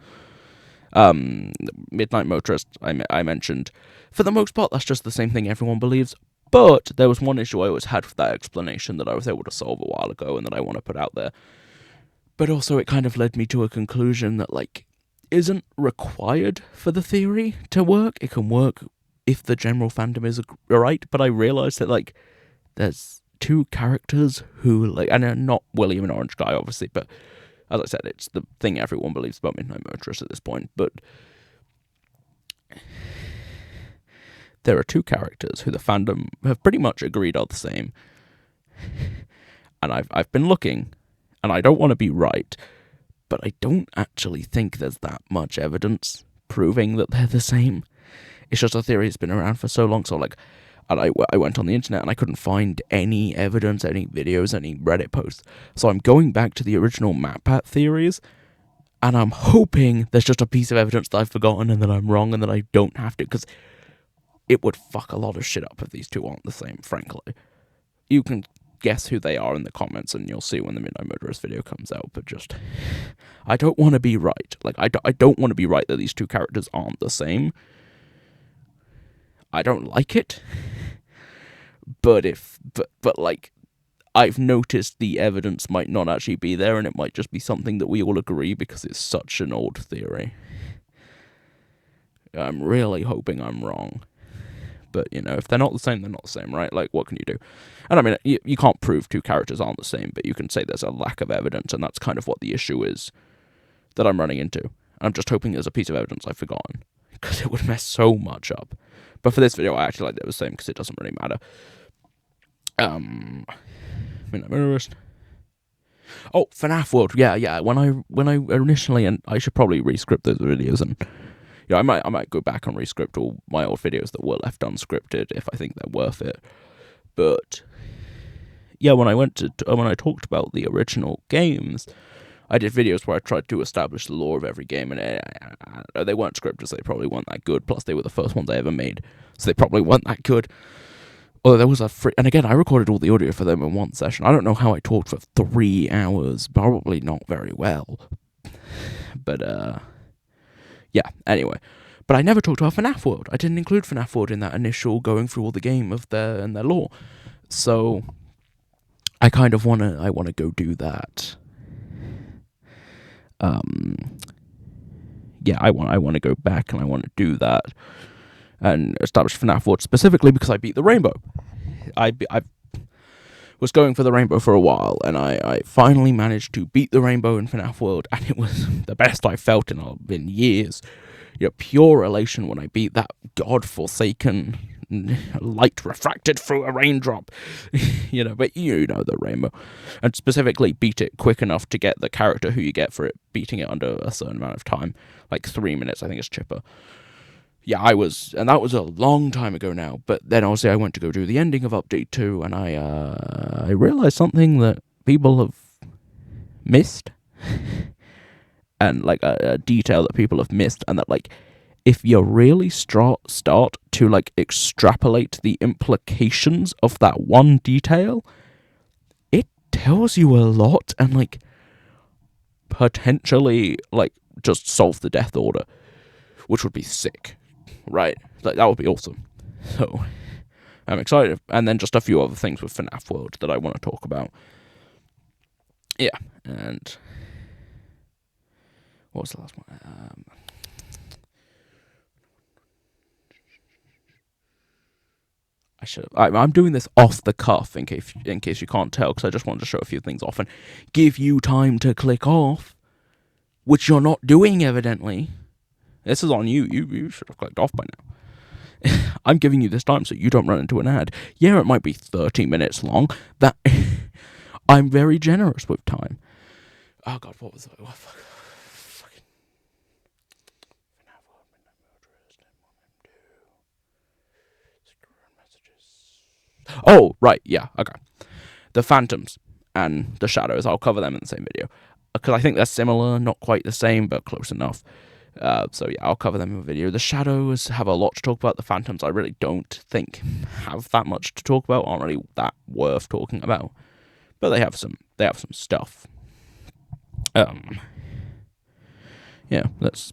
Midnight Motorist, I mentioned. For the most part, that's just the same thing everyone believes. But there was one issue I always had with that explanation that I was able to solve a while ago and that I want to put out there. But also it kind of led me to a conclusion that, like, isn't required for the theory to work. It can work if the general fandom is right, but I realised that, like, there's two characters who, like, and not William and Orange Guy, obviously, but as I said, it's the thing everyone believes about Midnight Motorist at this point, but there are two characters who the fandom have pretty much agreed are the same. And I've been looking, and I don't want to be right, but I don't actually think there's that much evidence proving that they're the same. It's just a theory that's been around for so long, so, like, and I went on the internet and I couldn't find any evidence, any videos, any Reddit posts. So I'm going back to the original MatPat theories, and I'm hoping there's just a piece of evidence that I've forgotten and that I'm wrong and that I don't have to, because it would fuck a lot of shit up if these two aren't the same, frankly. You can guess who they are in the comments and you'll see when the Midnight Motorist video comes out, but just, I don't want to be right. Like, I don't want to be right that these two characters aren't the same. I don't like it. But like, I've noticed the evidence might not actually be there, and it might just be something that we all agree because it's such an old theory. I'm really hoping I'm wrong. But, you know, if they're not the same, they're not the same, right? Like, what can you do? And I mean, you can't prove two characters aren't the same, but you can say there's a lack of evidence, and that's kind of what the issue is that I'm running into. I'm just hoping there's a piece of evidence I've forgotten, because it would mess so much up. But for this video, I actually like that it was the same, because it doesn't really matter. Midnight Motorist. Oh, FNAF World. Yeah. When I initially, and I should probably rescript those videos, and you know, I might go back and rescript all my old videos that were left unscripted if I think they're worth it. But yeah, when I talked about the original games, I did videos where I tried to establish the lore of every game, and they weren't scripted, so they probably weren't that good. Plus, they were the first ones I ever made, so they probably weren't that good. Although there was and again, I recorded all the audio for them in one session. I don't know how I talked for 3 hours. Probably not very well. But, yeah, anyway. But I never talked about FNAF World. I didn't include FNAF World in that initial going through all the game of their lore. So, I kind of want to go do that. Yeah, I want to go back and I want to do that. And establish FNAF World specifically because I beat the rainbow. I was going for the rainbow for a while, and I finally managed to beat the rainbow in FNAF World, and it was the best I've felt in years. You know, pure elation when I beat that godforsaken light refracted through a raindrop. You know, but you know the rainbow. And specifically beat it quick enough to get the character who you get for it, beating it under a certain amount of time. Like 3 minutes, I think it's Chipper. Yeah, and that was a long time ago now, but then obviously I went to go do the ending of Update 2, and I realized something that people have missed, and like a detail that people have missed, and that, like, if you really start to, like, extrapolate the implications of that one detail, it tells you a lot, and, like, potentially, like, just solve the Death Order, which would be sick. Right, like, that would be awesome. So, I'm excited. And then just a few other things with FNAF World that I want to talk about. Yeah, and what was the last one? I'm doing this off the cuff in case you can't tell, because I just wanted to show a few things off and give you time to click off, which you're not doing, evidently. This is on you. You should have clicked off by now. I'm giving you this time so you don't run into an ad. Yeah, it might be 30 minutes long. That I'm very generous with time. Oh god, what was that? Oh, fucking Oh, right, yeah, okay. The Phantoms and the Shadows, I'll cover them in the same video. Because I think they're similar, not quite the same, but close enough. So yeah, I'll cover them in a video. The shadows have a lot to talk about. The phantoms I really don't think have that much to talk about, aren't really that worth talking about. But they have some stuff. Yeah, that's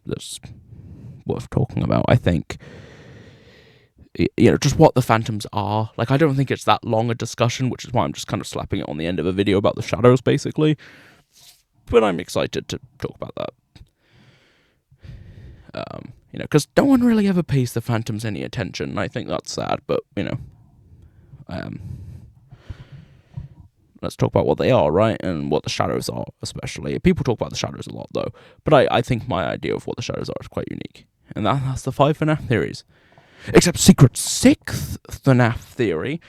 worth talking about. I think, just what the phantoms are. Like, I don't think it's that long a discussion, which is why I'm just kind of slapping it on the end of a video about the shadows, basically. But I'm excited to talk about that. Because no one really ever pays the phantoms any attention. I think that's sad, but, let's talk about what they are, right? And what the shadows are, especially. People talk about the shadows a lot, though. But I think my idea of what the shadows are is quite unique. And that's the 5 FNAF theories. Except secret 6th FNAF theory.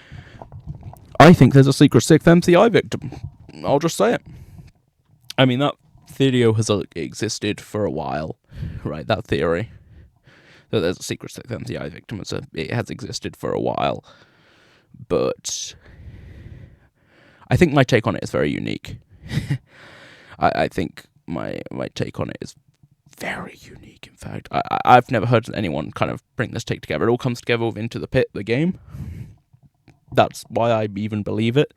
I think there's a secret 6th MCI victim. I'll just say it. I mean, that video has existed for a while, right? That theory. That there's a secret 6th MCI victim. It has existed for a while. But I think my take on it is very unique. I think my take on it is very unique, in fact. I've never heard anyone kind of bring this take together. It all comes together with Into the Pit, the game. That's why I even believe it.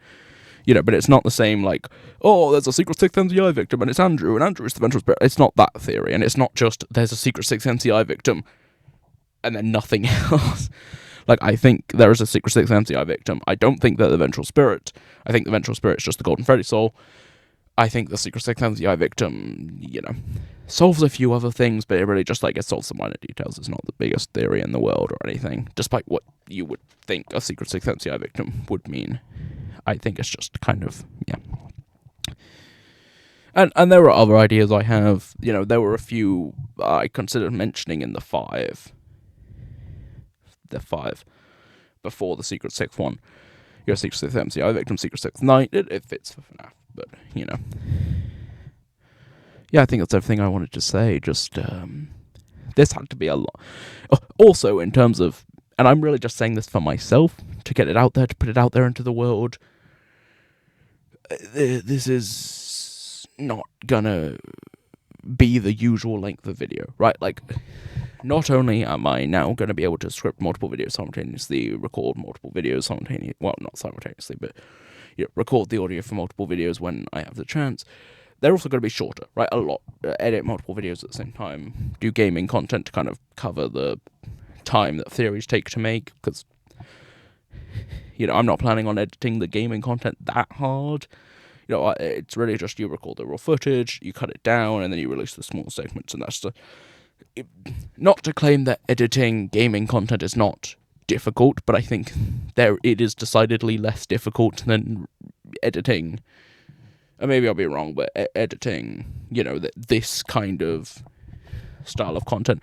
But it's not the same, like, oh, there's a secret 6th MCI victim, and it's Andrew, and Andrew is the vengeful spirit. It's not that theory, and it's not just, there's a secret 6th MCI victim, and then nothing else. Like, I think there is a secret 6th MCI victim. I don't think they're the vengeful spirit. I think the vengeful spirit is just the Golden Freddy soul. I think the secret 6th MCI victim, solves a few other things, but it really just, it solves some minor details. It's not the biggest theory in the world or anything, despite what you would think a secret 6th MCI victim would mean. I think it's just kind of, yeah. And there are other ideas I have. There were a few I considered mentioning in the 5. The 5 before the secret 6th one. Secret 6th MCI victim, secret 6th knight. It fits for FNAF, but, Yeah, I think that's everything I wanted to say. Just, this had to be a lot. Also, in terms of, and I'm really just saying this for myself, to get it out there, to put it out there into the world. This is not gonna be the usual length of video, right? Like, not only am I now going to be able to script multiple videos simultaneously, record multiple videos simultaneously, well, not simultaneously, but record the audio for multiple videos when I have the chance, they're also going to be shorter, right? A lot. Edit multiple videos at the same time, do gaming content to kind of cover the time that theories take to make, because I'm not planning on editing the gaming content that hard. It's really just you record the raw footage, you cut it down, and then you release the small segments, and that's not to claim that editing gaming content is not difficult, but I think it is decidedly less difficult than editing, and maybe I'll be wrong, but editing, this kind of style of content.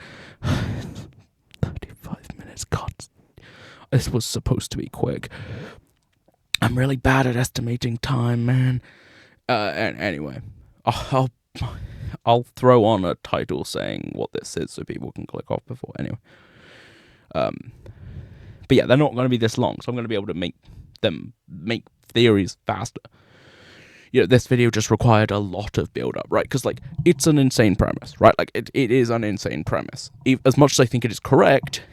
35 minutes, God. This was supposed to be quick. I'm really bad at estimating time, man. And anyway, I'll throw on a title saying what this is so people can click off before. Anyway. But yeah, they're not going to be this long, so I'm going to be able to make theories faster. This video just required a lot of build-up, right? Because, it's an insane premise, right? It is an insane premise. As much as I think it is correct,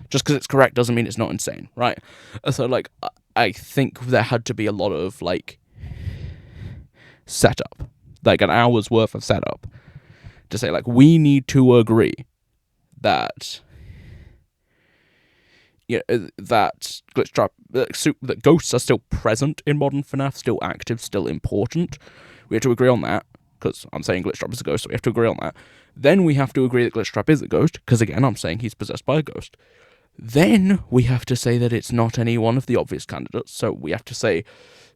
just because it's correct doesn't mean it's not insane, right? So, I think there had to be a lot of, setup. An hour's worth of setup. To say, we need to agree that that Glitchtrap, that ghosts are still present in modern FNAF, still active, still important. We have to agree on that, because I'm saying Glitchtrap is a ghost, so we have to agree on that. Then we have to agree that Glitchtrap is a ghost, because again, I'm saying he's possessed by a ghost. Then we have to say that it's not any one of the obvious candidates, so we have to say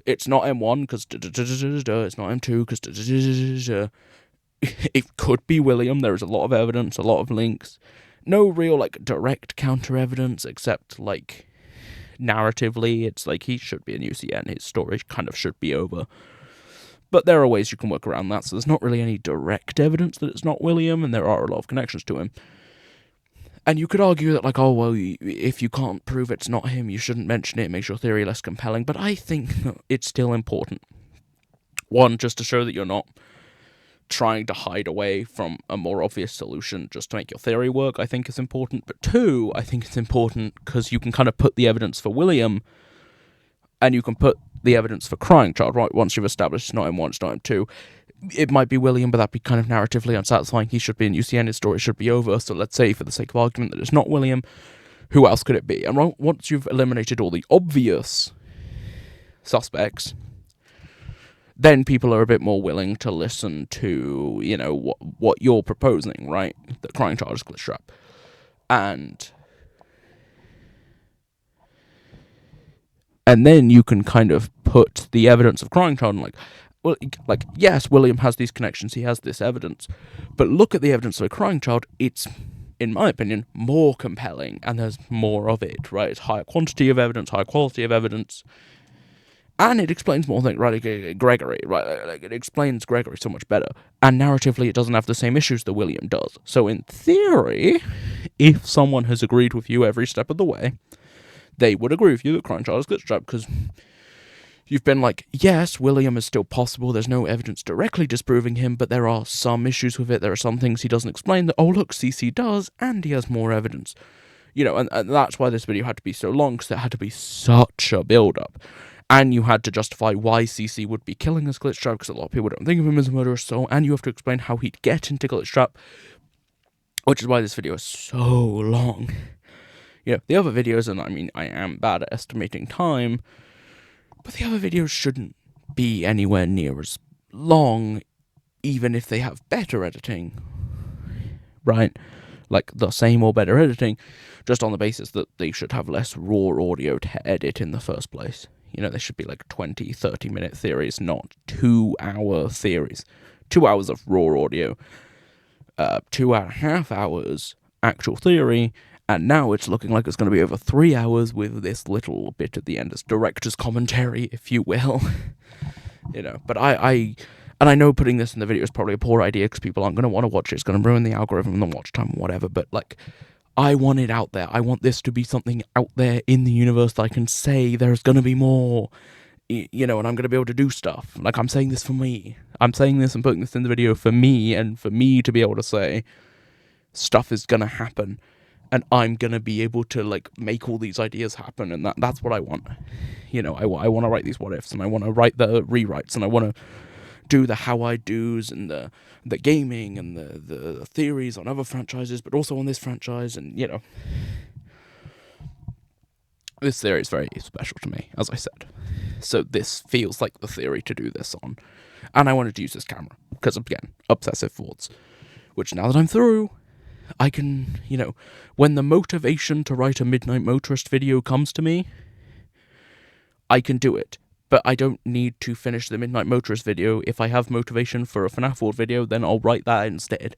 it's not M1, because it's not M2, because it could be William. There is a lot of evidence, a lot of links. No real, direct counter-evidence, except, narratively, it's he should be an UCN, his story kind of should be over. But there are ways you can work around that, so there's not really any direct evidence that it's not William, and there are a lot of connections to him. And you could argue that, oh, well, if you can't prove it's not him, you shouldn't mention it, it makes your theory less compelling, but I think it's still important. One, just to show that you're not trying to hide away from a more obvious solution just to make your theory work, I think is important. But two, I think it's important because you can kind of put the evidence for William, and you can put the evidence for Crying Child, right? Once you've established it's not M1, it's not M2. It might be William, but that'd be kind of narratively unsatisfying. He should be in UCN, his story should be over. So let's say, for the sake of argument, that it's not William. Who else could it be? And once you've eliminated all the obvious suspects, then people are a bit more willing to listen to, you know, what you're proposing, right? The Crying Child is Glitchtrap. And then you can kind of put the evidence of Crying Child and like, yes, William has these connections, he has this evidence, but look at the evidence of a Crying Child, it's, in my opinion, more compelling, and there's more of it, right? It's higher quantity of evidence, higher quality of evidence, and it explains more things, right? Gregory, right? Like, it explains Gregory so much better, and narratively it doesn't have the same issues that William does. So in theory, if someone has agreed with you every step of the way, they would agree with you that Crying Child is Glitchtrap, because you've been like, yes, William is still possible, there's no evidence directly disproving him, but there are some issues with it, there are some things he doesn't explain that, oh look, CC does, and he has more evidence. You know, and that's why this video had to be so long, because there had to be such a build-up. And you had to justify why CC would be killing this Glitchtrap, because a lot of people don't think of him as a murderous soul, and you have to explain how he'd get into Glitchtrap, which is why this video is so long. You know, the other videos, and I mean, I am bad at estimating time, but the other videos shouldn't be anywhere near as long, even if they have better editing, right? Like, the same or better editing, just on the basis that they should have less raw audio to edit in the first place. You know, they should be like 20, 30-minute theories, not 2-hour theories. 2 hours of raw audio, 2.5 hours actual theory, and now it's looking like it's going to be over 3 hours with this little bit at the end as director's commentary, if you will. You know, but I know putting this in the video is probably a poor idea because people aren't going to want to watch it. It's going to ruin the algorithm and the watch time or whatever, but like, I want it out there. I want this to be something out there in the universe that I can say there's going to be more, you know, and I'm going to be able to do stuff. Like, I'm saying this for me. I'm saying this and putting this in the video for me, and for me to be able to say stuff is going to happen, and I'm going to be able to, like, make all these ideas happen, and that's what I want. You know, I want to write these what-ifs, and I want to write the rewrites, and I want to do the how I do's and the gaming and the theories on other franchises, but also on this franchise, and, you know, this theory is very special to me, as I said. So this feels like the theory to do this on, and I wanted to use this camera, because, again, obsessive thoughts, which now that I'm through, I can, you know, when the motivation to write a Midnight Motorist video comes to me, I can do it. But I don't need to finish the Midnight Motorist video. If I have motivation for a FNAF World video, then I'll write that instead.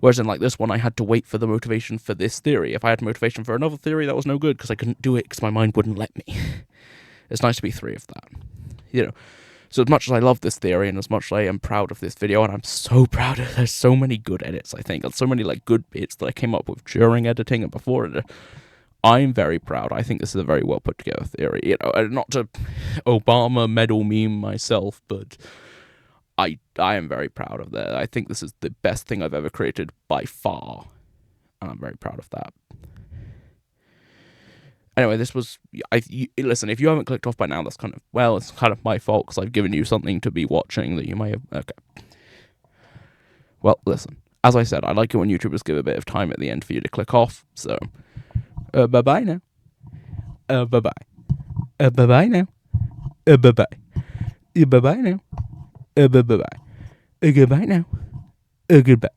Whereas in, like, this one, I had to wait for the motivation for this theory. If I had motivation for another theory, that was no good, because I couldn't do it, because my mind wouldn't let me. It's nice to be free of that. You know, so as much as I love this theory, and as much as I am proud of this video, and I'm so proud of it, there's so many good edits, I think, and so many, like, good bits that I came up with during editing and before editing. I'm very proud. I think this is a very well put together theory. You know, not to Obama medal meme myself, but I am very proud of that. I think this is the best thing I've ever created by far, and I'm very proud of that. Anyway, this was... listen, if you haven't clicked off by now, that's kind of... well, it's kind of my fault, because I've given you something to be watching that you may have... okay. Well, listen. As I said, I like it when YouTubers give a bit of time at the end for you to click off, so... bye-bye now. Bye-bye. Bye-bye now. Bye-bye. Bye-bye now. Bye-bye. Goodbye now. Goodbye.